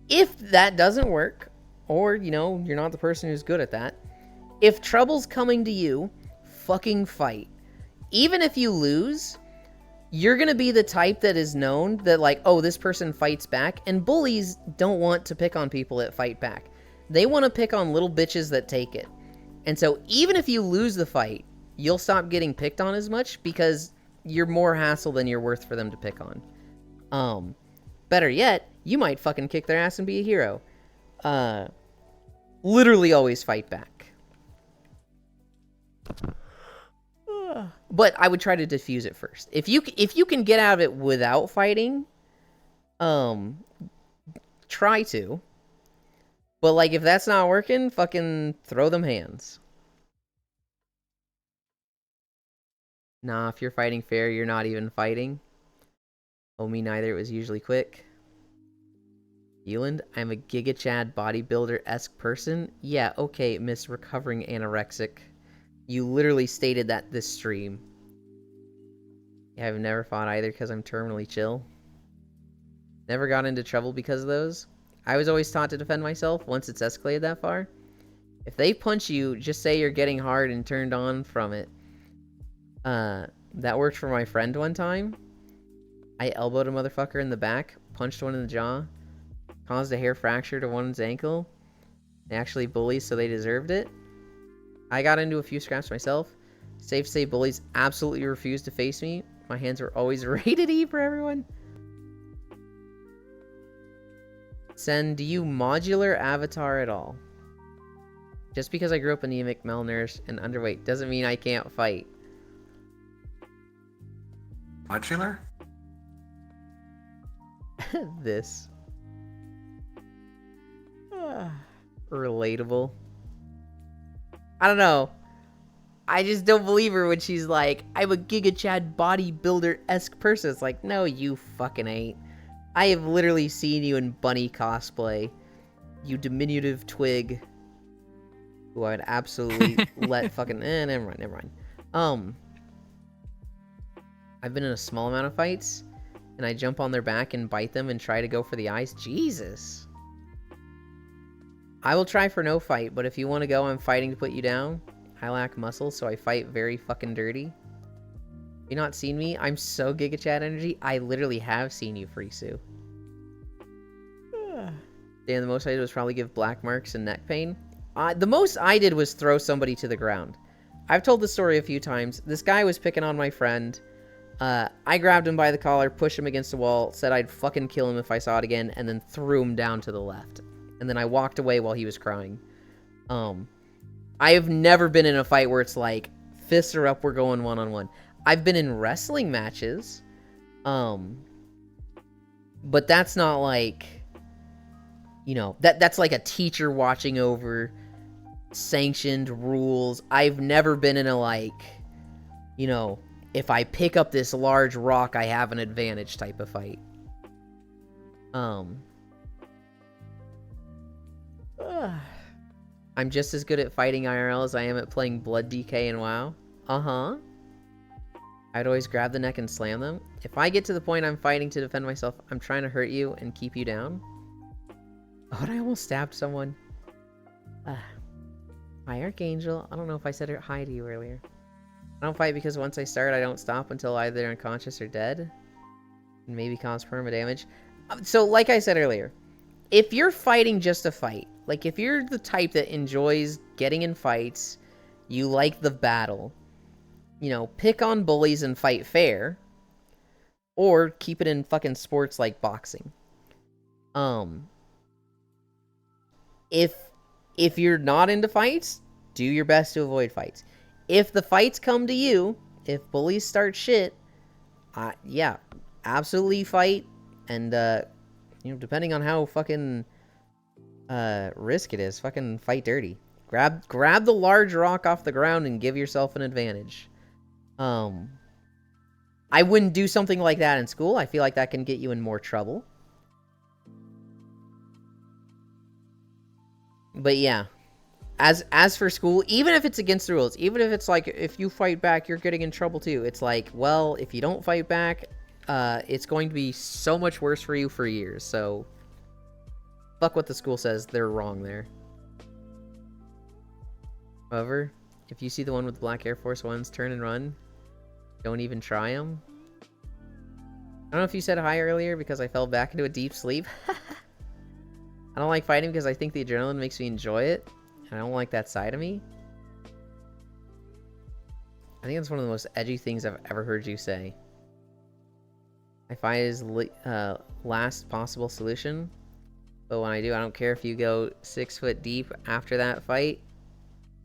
If that doesn't work, or, you know, you're not the person who's good at that, if trouble's coming to you, fucking fight. Even if you lose, you're gonna be the type that is known that, like, oh, this person fights back, and bullies don't want to pick on people that fight back. They want to pick on little bitches that take it. And so even if you lose the fight, you'll stop getting picked on as much because you're more hassle than you're worth for them to pick on. Better yet, you might fucking kick their ass and be a hero. Literally always fight back. But I would try to defuse it first. If you can get out of it without fighting, try to. But, like, if that's not working, fucking throw them hands. Nah, if you're fighting fair, you're not even fighting. Oh, me neither. It was usually quick. Eland, I'm a Giga Chad bodybuilder-esque person. Yeah, okay, Miss Recovering Anorexic. You literally stated that this stream. Yeah, I've never fought either because I'm terminally chill. Never got into trouble because of those. I was always taught to defend myself once it's escalated that far. If they punch you, just say you're getting hard and turned on from it. That worked for my friend one time. I elbowed a motherfucker in the back, punched one in the jaw, caused a hair fracture to one's ankle. They actually bullies, so they deserved it. I got into a few scraps myself. Safe to say bullies absolutely refused to face me. My hands were always rated E for everyone. Sen, do you modular avatar at all? Just because I grew up anemic, malnourished, and underweight doesn't mean I can't fight. Modular? This. Relatable. I don't know. I just don't believe her when she's like, I'm a Giga Chad bodybuilder-esque person. It's like, no, you fucking ain't. I have literally seen you in bunny cosplay. You diminutive twig. Who I would absolutely let fucking... never mind. I've been in a small amount of fights, and I jump on their back and bite them and try to go for the eyes. Jesus. I will try for no fight, but if you want to go, I'm fighting to put you down. I lack muscle, so I fight very fucking dirty. You not seen me? I'm so Giga Chad energy. I literally have seen you, Frisu. Damn, the most I did was probably give black marks and neck pain. The most I did was throw somebody to the ground. I've told this story a few times. This guy was picking on my friend. I grabbed him by the collar, pushed him against the wall, said I'd fucking kill him if I saw it again, and then threw him down to the left. And then I walked away while he was crying. I have never been in a fight where it's like, fists are up, we're going one-on-one. I've been in wrestling matches. But that's not like, you know, that's like a teacher watching over sanctioned rules. I've never been in a, like, you know, if I pick up this large rock, I have an advantage type of fight. I'm just as good at fighting IRL as I am at playing Blood DK and WoW. I'd always grab the neck and slam them. If I get to the point I'm fighting to defend myself, I'm trying to hurt you and keep you down. Oh, and I almost stabbed someone. Hi, Archangel. I don't know if I said hi to you earlier. I don't fight because once I start, I don't stop until either they're unconscious or dead. And maybe cause perma damage. So, like I said earlier, if you're fighting just to fight, like if you're the type that enjoys getting in fights, you like the battle, you know, pick on bullies and fight fair, or keep it in fucking sports like boxing. If you're not into fights, do your best to avoid fights. If the fights come to you, if bullies start shit, yeah, absolutely fight. And, you know, depending on how fucking, risk it is, fucking fight dirty. Grab the large rock off the ground and give yourself an advantage. I wouldn't do something like that in school. I feel like that can get you in more trouble. But yeah. As for school, even if it's against the rules, even if it's like, if you fight back, you're getting in trouble too. It's like, well, if you don't fight back, it's going to be so much worse for you for years. So, fuck what the school says. They're wrong there. However, if you see the one with the black Air Force Ones, turn and run. Don't even try them. I don't know if you said hi earlier because I fell back into a deep sleep. I don't like fighting because I think the adrenaline makes me enjoy it. I don't like that side of me. I think that's one of the most edgy things I've ever heard you say. I find it is last possible solution. But when I do, I don't care if you go 6 foot deep after that fight.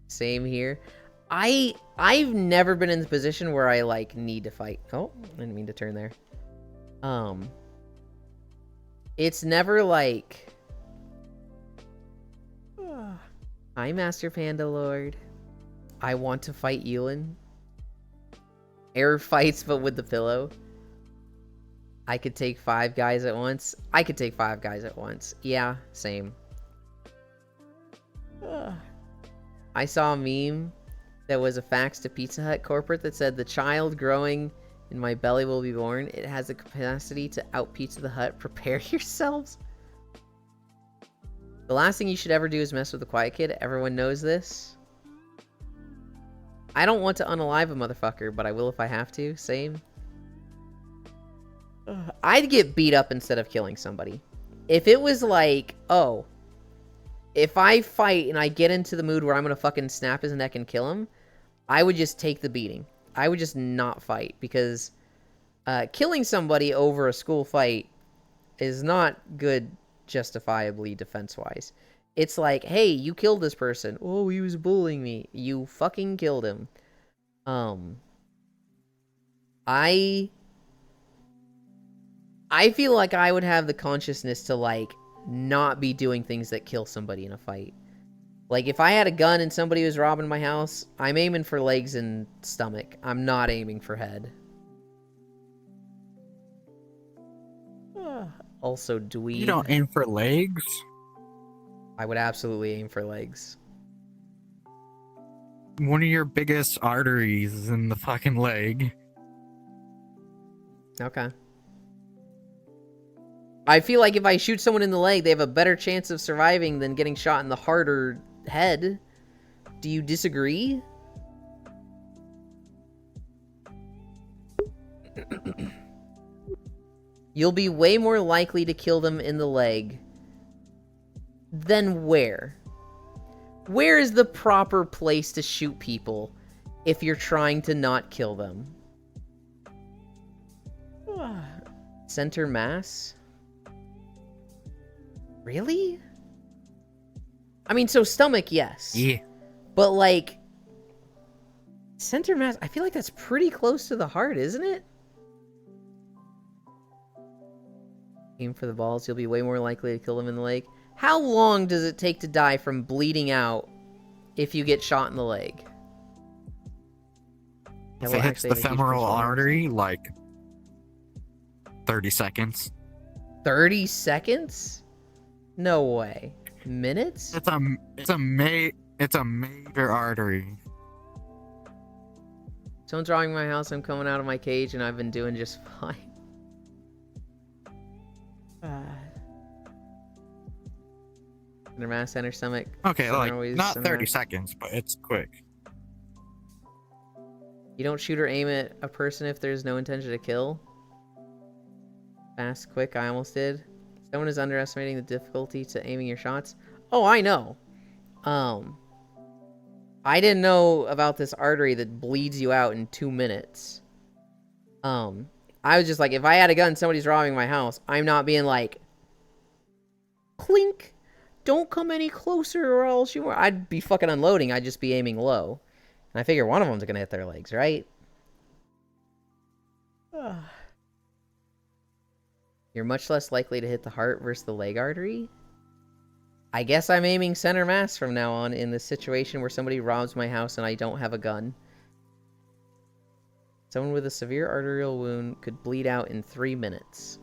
Same here. I've never been in the position where I, like, need to fight. Oh, I didn't mean to turn there. It's never like... Hi, Master Panda Lord. I want to fight Yulin. Air fights, but with the pillow. I could take 5 guys at once. I could take 5 guys at once. Yeah, same. I saw a meme that was a fax to Pizza Hut corporate that said, the child growing in my belly will be born. It has the capacity to out Pizza the Hut. Prepare yourselves. The last thing you should ever do is mess with the quiet kid. Everyone knows this. I don't want to unalive a motherfucker, but I will if I have to. Same. I'd get beat up instead of killing somebody. If it was like, oh, if I fight and I get into the mood where I'm gonna fucking snap his neck and kill him, I would just take the beating. I would just not fight, because killing somebody over a school fight is not good justifiably defense-wise. It's like, hey, you killed this person. Oh, he was bullying me. You fucking killed him. I feel like I would have the consciousness to, like, not be doing things that kill somebody in a fight. Like, if I had a gun and somebody was robbing my house, I'm aiming for legs and stomach. I'm not aiming for head. Also, dweeb. You don't aim for legs? I would absolutely aim for legs. One of your biggest arteries is in the fucking leg. Okay. I feel like if I shoot someone in the leg, they have a better chance of surviving than getting shot in the heart or head. Do you disagree? You'll be way more likely to kill them in the leg. Then where? Where is the proper place to shoot people if you're trying to not kill them? Center mass? Really? I mean, so stomach, yes. Yeah. But, like, center mass, I feel like that's pretty close to the heart, isn't it? Aim for the balls, you'll be way more likely to kill them in the leg. How long does it take to die from bleeding out if you get shot in the leg? If it hits the femoral artery, like 30 seconds. 30 seconds? No way. Minutes? It's a major artery. Someone's robbing my house, I'm coming out of my cage, and I've been doing just fine. Center mass, center stomach. Okay, like, always not center 30 mass. seconds, but it's quick. You don't shoot or aim at a person if there's no intention to kill. Fast, quick, I almost did. Someone is underestimating the difficulty to aiming your shots. Oh, I know. I didn't know about this artery that bleeds you out in 2 minutes. I was just like, if I had a gun, somebody's robbing my house, I'm not being like, clink, don't come any closer or else you... I'd be fucking unloading. I'd just be aiming low. And I figure one of them's gonna hit their legs, right? You're much less likely to hit the heart versus the leg artery. I guess I'm aiming center mass from now on in this situation where somebody robs my house and I don't have a gun. Someone with a severe arterial wound could bleed out in 3 minutes.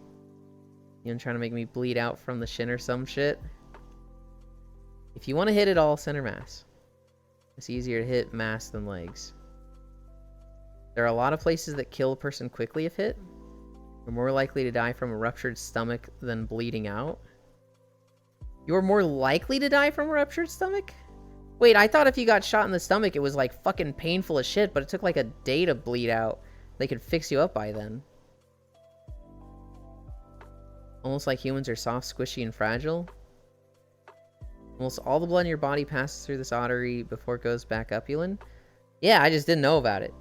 You trying to make me bleed out from the shin or some shit? If you want to hit it all, center mass. It's easier to hit mass than legs. There are a lot of places that kill a person quickly if hit. You're more likely to die from a ruptured stomach than bleeding out. You're more likely to die from a ruptured stomach? Wait, I thought if you got shot in the stomach, it was like fucking painful as shit, but it took like a day to bleed out. They could fix you up by then. Almost like humans are soft, squishy, and fragile. Almost all the blood in your body passes through this artery before it goes back up, Yulin. Yeah, I just didn't know about it.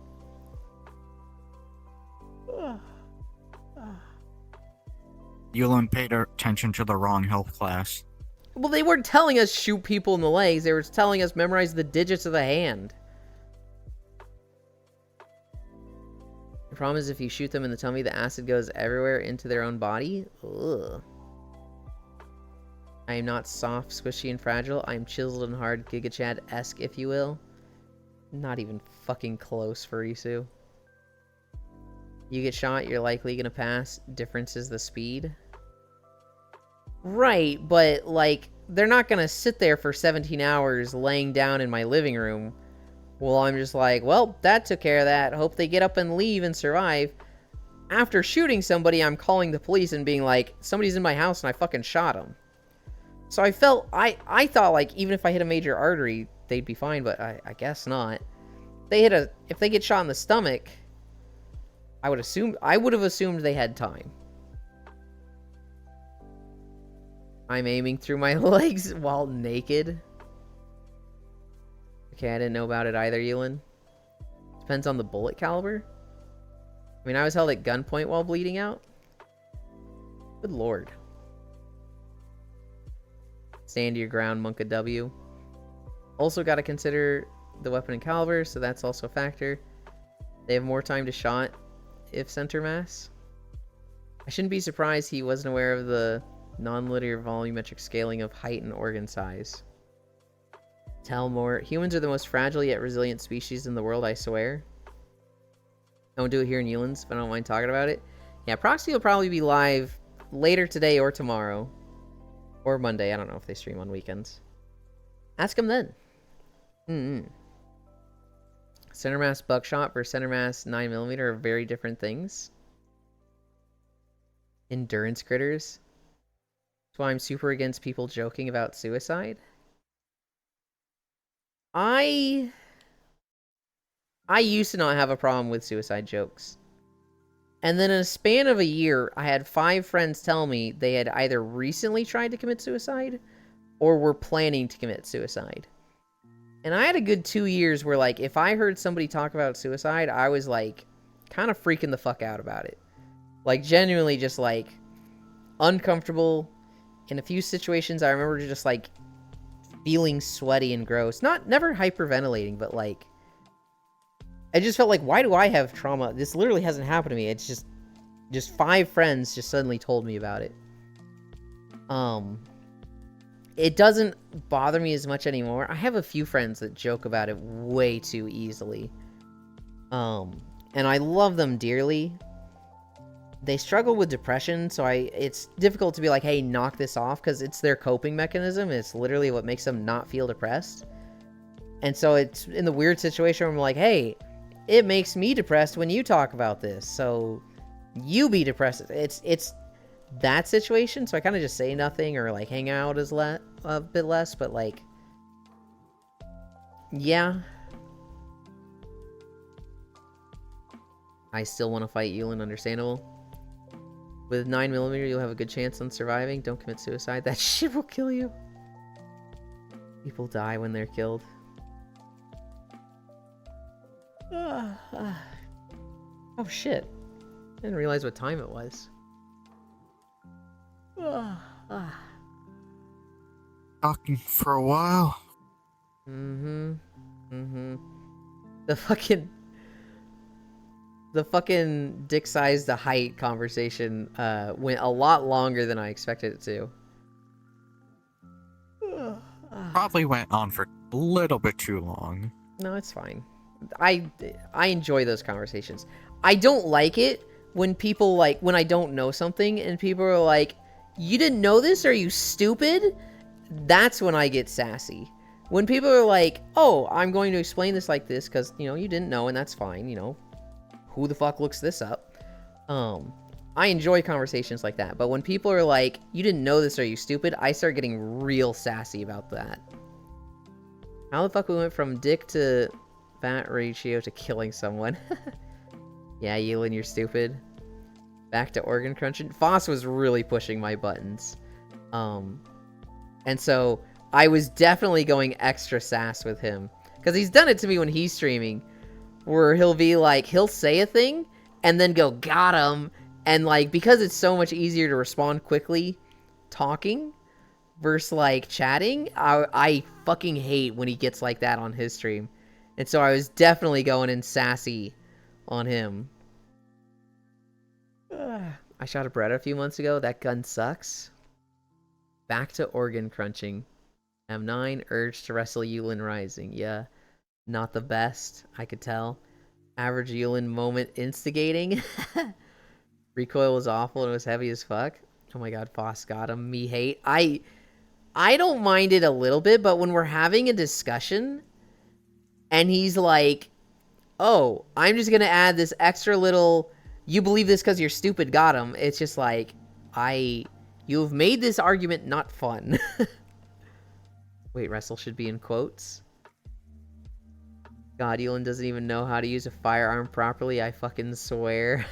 Yulin paid attention to the wrong health class. Well, they weren't telling us shoot people in the legs. They were telling us memorize the digits of the hand. The problem is if you shoot them in the tummy, the acid goes everywhere into their own body. Ugh. I am not soft, squishy, and fragile. I am chiseled and hard, Giga Chad-esque, if you will. Not even fucking close, Furisu. You get shot, you're likely gonna pass. Difference is the speed. Right, but, like, they're not gonna sit there for 17 hours laying down in my living room. Well, I'm just like, well, that took care of that. Hope they get up and leave and survive. After shooting somebody, I'm calling the police and being like, somebody's in my house and I fucking shot him. So I thought, like, even if I hit a major artery, they'd be fine, but I guess not. If they get shot in the stomach, I would have assumed they had time. I'm aiming through my legs while naked. Okay, I didn't know about it either, Yulin. Depends on the bullet caliber. I mean, I was held at gunpoint while bleeding out. Good lord. Stand your ground, Monka W. Also got to consider the weapon and caliber, so that's also a factor. They have more time to shot if center mass. I shouldn't be surprised he wasn't aware of the non-linear volumetric scaling of height and organ size. Tell more. Humans are the most fragile yet resilient species in the world, I swear. I won't do it here in Yulin's, but I don't mind talking about it. Yeah, Proxy will probably be live later today or tomorrow. Or Monday. I don't know if they stream on weekends. Ask them then. Center mass buckshot versus center mass 9mm are very different things. Endurance critters. That's why I'm super against people joking about suicide. I used to not have a problem with suicide jokes. And then in a span of a year, I had 5 friends tell me they had either recently tried to commit suicide or were planning to commit suicide. And I had a good 2 years where, like, if I heard somebody talk about suicide, I was, like, kind of freaking the fuck out about it. Like, genuinely just, like, uncomfortable. In a few situations, I remember just, like, feeling sweaty and gross. Never hyperventilating, but, like, I just felt like, why do I have trauma? This literally hasn't happened to me. It's just 5 friends just suddenly told me about it. It doesn't bother me as much anymore. I have a few friends that joke about it way too easily. And I love them dearly. They struggle with depression, so it's difficult to be like, hey, knock this off, because it's their coping mechanism. It's literally what makes them not feel depressed. And so it's in the weird situation where I'm like, hey, it makes me depressed when you talk about this, so you be depressed. It's that situation, so I kind of just say nothing or, like, hang out a bit less, but, like, yeah. I still want to fight Yulin, understandable. With 9mm, you'll have a good chance on surviving. Don't commit suicide. That shit will kill you. People die when they're killed. Oh, shit. I didn't realize what time it was. Talking for a while. The fucking dick size to height conversation went a lot longer than I expected it to. Probably went on for a little bit too long. No, it's fine. I enjoy those conversations. I don't like it when people when I don't know something and people are like, "You didn't know this? Are you stupid?" That's when I get sassy. When people are like, "Oh, I'm going to explain this like this because, you didn't know and that's fine, who the fuck looks this up?" I enjoy conversations like that. But when people are like, "You didn't know this, are you stupid?" I start getting real sassy about that. How the fuck we went from dick to fat ratio to killing someone? Yeah, Yulin, you're stupid. Back to organ crunching. Foss was really pushing my buttons. And so I was definitely going extra sass with him. Because he's done it to me when he's streaming. Where he'll be like, he'll say a thing and then go, "Got him." And because it's so much easier to respond quickly talking versus chatting, I fucking hate when he gets like that on his stream. And so I was definitely going in sassy on him. I shot a Beretta a few months ago. That gun sucks. Back to organ crunching. M9, urge to wrestle Yulin Rising. Yeah, not the best, I could tell. Average Yulin moment instigating. Recoil was awful and it was heavy as fuck. Oh my god, Foss got him. Me hate. I don't mind it a little bit, but when we're having a discussion and he's like, "Oh, I'm just gonna add this extra little, you believe this because you're stupid, got him." It's just like, you have made this argument not fun. Wait, wrestle should be in quotes. God, Yulin doesn't even know how to use a firearm properly, I fucking swear.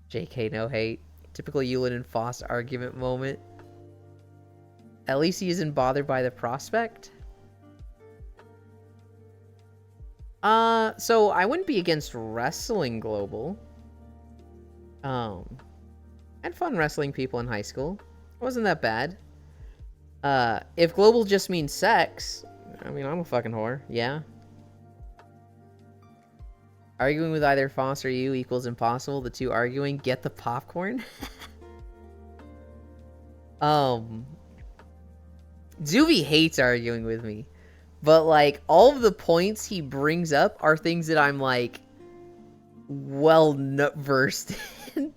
JK, no hate. Typical Yulin and Foss argument moment. At least he isn't bothered by the prospect. So I wouldn't be against wrestling Global. I had fun wrestling people in high school. It wasn't that bad. If Global just means sex, I mean, I'm a fucking whore, yeah. Arguing with either Foss or you equals impossible. The two arguing, get the popcorn. Zuby hates arguing with me. But, all of the points he brings up are things that I'm, well versed in.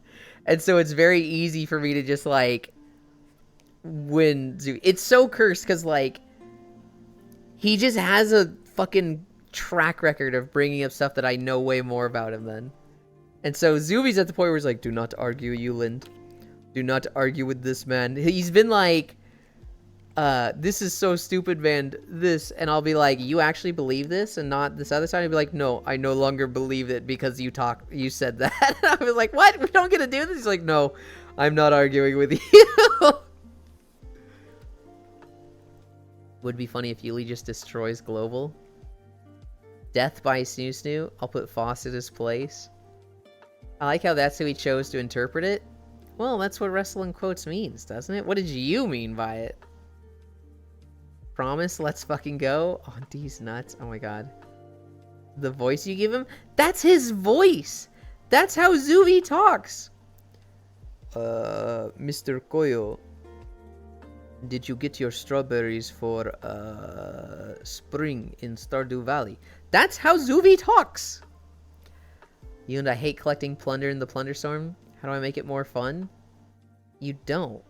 And so it's very easy for me to just, win Zuby. It's so cursed, because, he just has a fucking track record of bringing up stuff that I know way more about him than. And so Zuby's at the point where he's like, "Do not argue, Yulin. Do not argue with this man." He's been like, "This is so stupid, man, this," and I'll be like, "You actually believe this and not this other side?" He'll be like, "No, I no longer believe it because you said that." And I was like, "What? We don't get to do this?" He's like, "No, I'm not arguing with you." Would be funny if Yuli just destroys Global. Death by Snoo Snoo. I'll put Foss in his place. I like how that's how he chose to interpret it. Well, that's what wrestling quotes means, doesn't it? What did you mean by it? Promise, let's fucking go. Oh, these nuts. Oh my god. The voice you give him? That's his voice! That's how Zuvi talks! Mr. Koyo, did you get your strawberries for, spring in Stardew Valley? That's how Zuvi talks! You and I hate collecting plunder in the Plunder Storm. How do I make it more fun? You don't.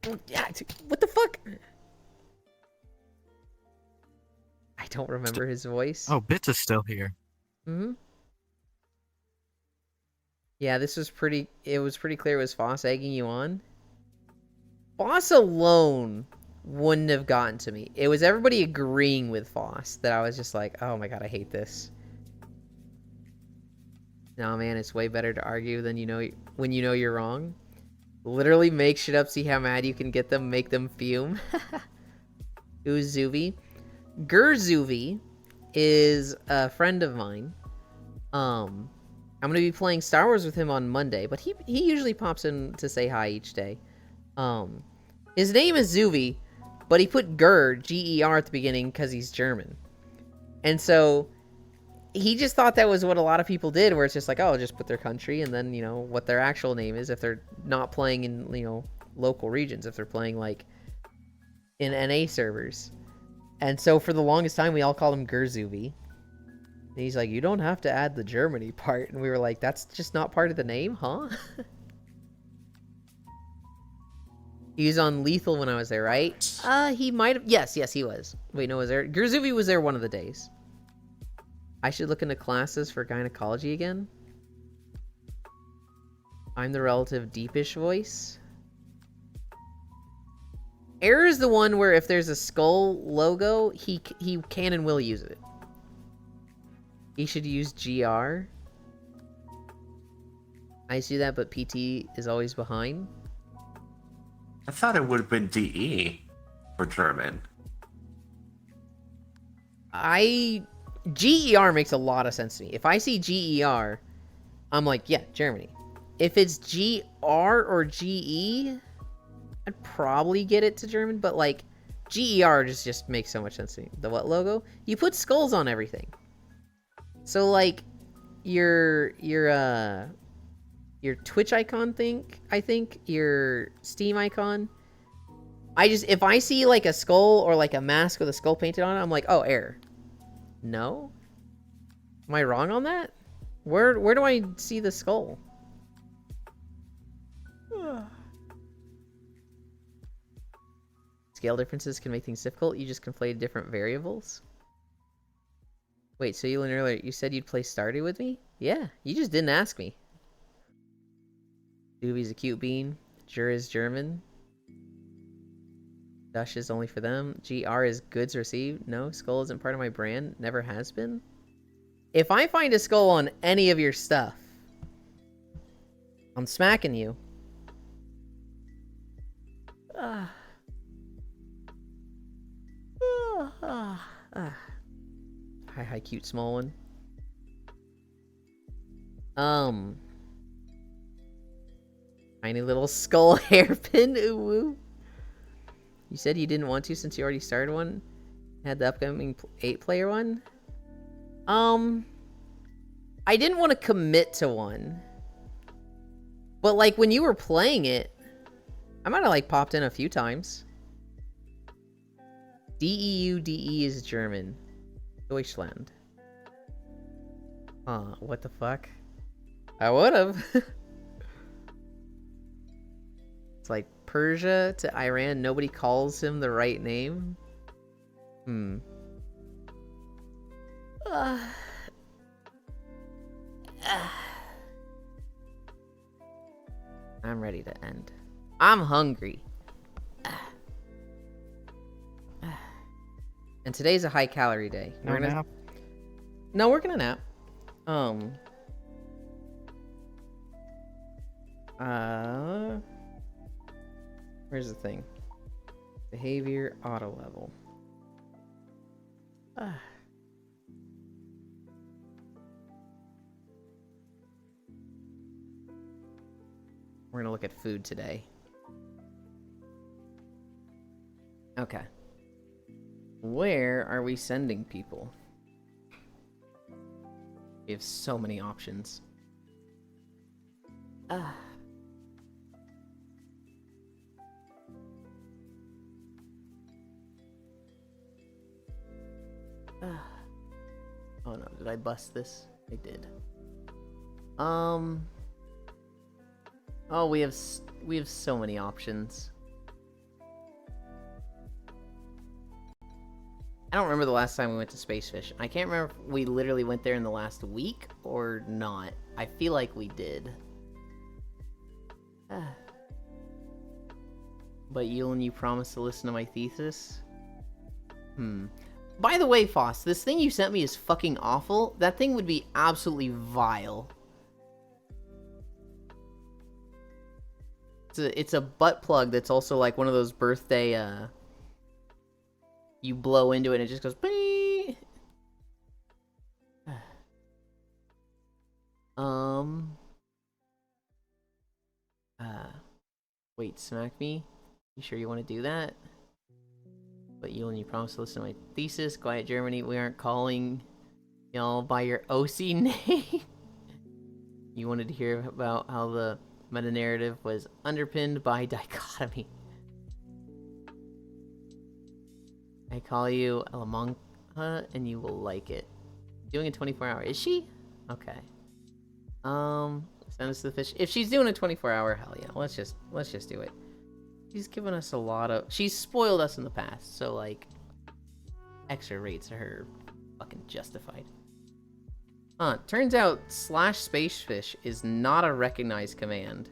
What the fuck? I don't remember his voice. Oh, Bits is still here. Mm-hmm. Yeah, this was pretty... It was pretty clear it was Foss egging you on. Foss alone wouldn't have gotten to me. It was everybody agreeing with Foss that I was just like, oh my god, I hate this. Nah, man, it's way better to argue than when you know you're wrong. Literally make shit up, see how mad you can get them, make them fume. Uzuvi. Gurzuvi is a friend of mine. I'm gonna be playing Star Wars with him on Monday, but he usually pops in to say hi each day. His name is Zuvi, but he put Ger, G-E-R, at the beginning because he's German. And so he just thought that was what a lot of people did, where it's just like, oh, just put their country and then, what their actual name is if they're not playing in, local regions, if they're playing, like, in NA servers. And so for the longest time, we all called him Gurzuvi. And he's like, you don't have to add the Germany part. And we were like, that's just not part of the name, huh? He was on Lethal when I was there, right? He might have... Yes, he was. Wait, no, was there... Gurzuvi was there one of the days. I should look into classes for gynecology again. I'm the relative deepish voice. Error is the one where if there's a skull logo, he can and will use it. He should use GR. I see that, but PT is always behind. I thought it would have been DE for German. GER makes a lot of sense to me. If I see GER, I'm like, yeah, Germany. If it's GR or GE, I'd probably get it to German, but like GER just makes so much sense to me. The what logo? You put skulls on everything. So like your Twitch icon I think your Steam icon. If I see like a skull or like a mask with a skull painted on it, I'm like, oh, error. No? Am I wrong on that? Where do I see the skull? Scale differences can make things difficult. You just conflated different variables. Wait, so you learned earlier, you said you'd play Stardew with me? Yeah, you just didn't ask me. Doobie's a cute bean. Jur is German. Dush is only for them. GR is goods received. No, skull isn't part of my brand. Never has been. If I find a skull on any of your stuff, I'm smacking you. Hi, cute small one. Tiny little skull hairpin. Ooh woo. You said you didn't want to since you already started one. Had the upcoming 8-player one. I didn't want to commit to one. But like when you were playing it, I might have like popped in a few times. DE is German. Deutschland. What the fuck? I would've. It's like Persia to Iran, nobody calls him the right name. I'm ready to end. I'm hungry. And today's a high calorie day. No, we're gonna nap. Where's the thing? Behavior auto level. We're gonna look at food today. Okay. Where are we sending people? We have so many options. Oh no, did I bust this? I did. Oh, we have so many options. I don't remember the last time we went to Spacefish. I can't remember if we literally went there in the last week or not. I feel like we did. But Yulin, you promised to listen to my thesis? By the way, Foss, this thing you sent me is fucking awful. That thing would be absolutely vile It's a butt plug that's also like one of those birthday. You blow into it and it just goes. Bing! Wait, smack me? You sure you want to do that? But you promised to listen to my thesis. Quiet Germany, we aren't calling y'all by your OC name. You wanted to hear about how the meta-narrative was underpinned by dichotomy. I call you Alamanca and you will like it. Doing a 24-hour, is she? Okay. Send us the fish. If she's doing a 24-hour, hell yeah. Let's just do it. She's given us a lot of... She's spoiled us in the past, so, like... Extra rates are fucking justified. Turns out /spacefish is not a recognized command.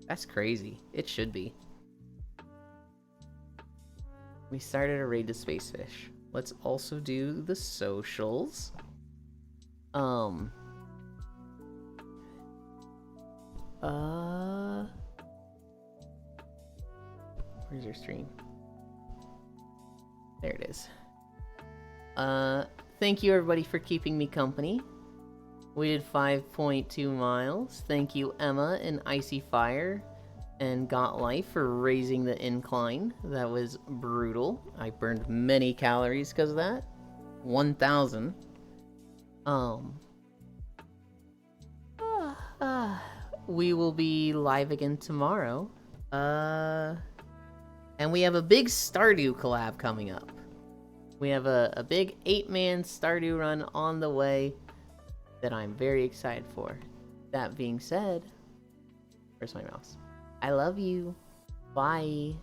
That's crazy. It should be. We started a raid to Spacefish. Let's also do the socials. Where's your stream? There it is. Thank you everybody for keeping me company. We did 5.2 miles. Thank you Emma and Icy Fire and Got Life for raising the incline. That was brutal. I burned many calories because of that. 1,000. We will be live again tomorrow. And we have a big Stardew collab coming up. We have a big 8-man Stardew run on the way that I'm very excited for. That being said, where's my mouse? I love you. Bye.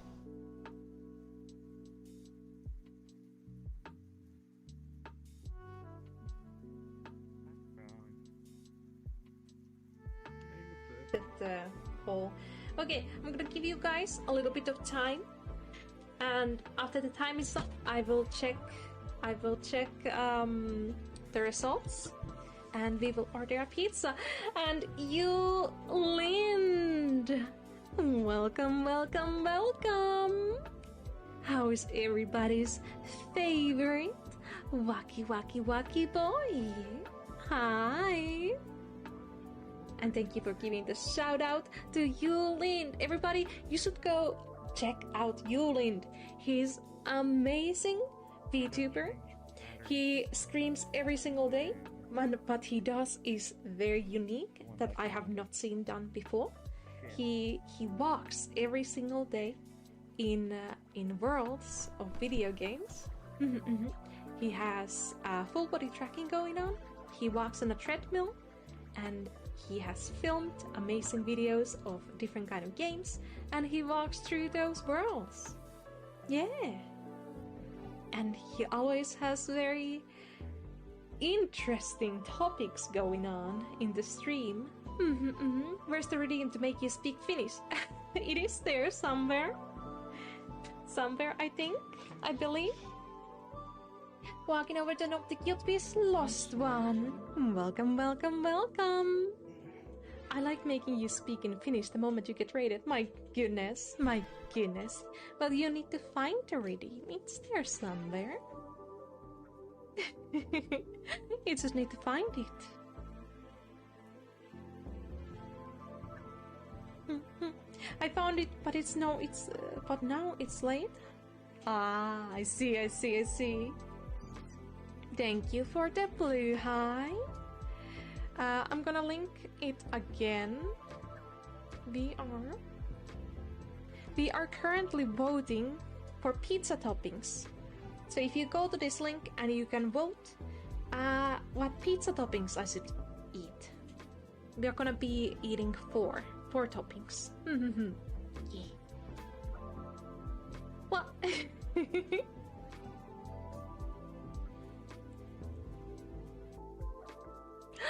The whole... Okay, I'm gonna give you guys a little bit of time, and after the time is up, I will check the results, and we will order a pizza. And you, Lind, welcome, welcome, welcome. How is everybody's favorite wacky wacky wacky boy? Hi. And thank you for giving the shout out to Yulind. Everybody, you should go check out Yulind. He's amazing VTuber. He streams every single day. What he does is very unique that I have not seen done before. He walks every single day in worlds of video games. He has full body tracking going on. He walks on a treadmill, and he has filmed amazing videos of different kind of games, and he walks through those worlds. Yeah. And he always has very interesting topics going on in the stream. Where's the reading to make you speak Finnish? It is there somewhere. Somewhere, I believe. Walking over to knock the cute piece, lost one. Welcome, welcome, welcome. I like making you speak in Finnish the moment you get rated. My goodness, my goodness. Well, you need to find the redeem. It's there somewhere. You just need to find it. I found it, but but now it's late. Ah, I see. Thank you for the blue high. I'm gonna link it again. We are currently voting for pizza toppings. So if you go to this link and you can vote what pizza toppings I should eat. We are gonna be eating four toppings. Yeah. What?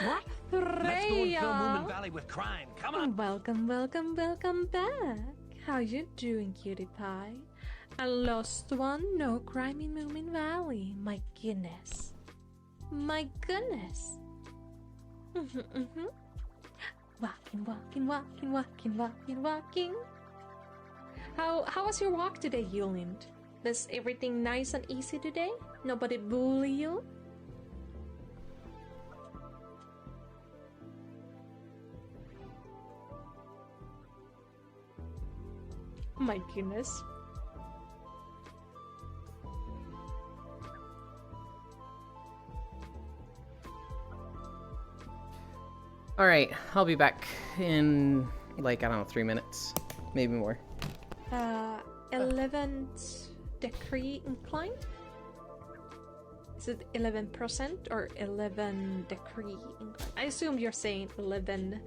What? Let's go and fill Moomin Valley with crime. Come on. Welcome, welcome, welcome back. How you doing, cutie pie? A lost one, no crime in Moomin Valley. My goodness. My goodness. Walking, walking, walking, walking, walking, walking. How was your walk today, Yulind? Was everything nice and easy today? Nobody bully you? My goodness. Alright, I'll be back in, like, I don't know, 3 minutes. Maybe more. 11th degree incline? Is it 11% or 11 degree incline? I assume you're saying 11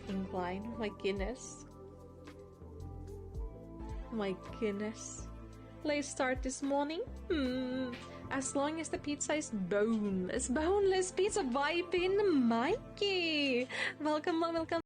incline. My goodness. My goodness. Late start this morning? As long as the pizza is boneless. Boneless pizza vibing, Mikey! Welcome, welcome.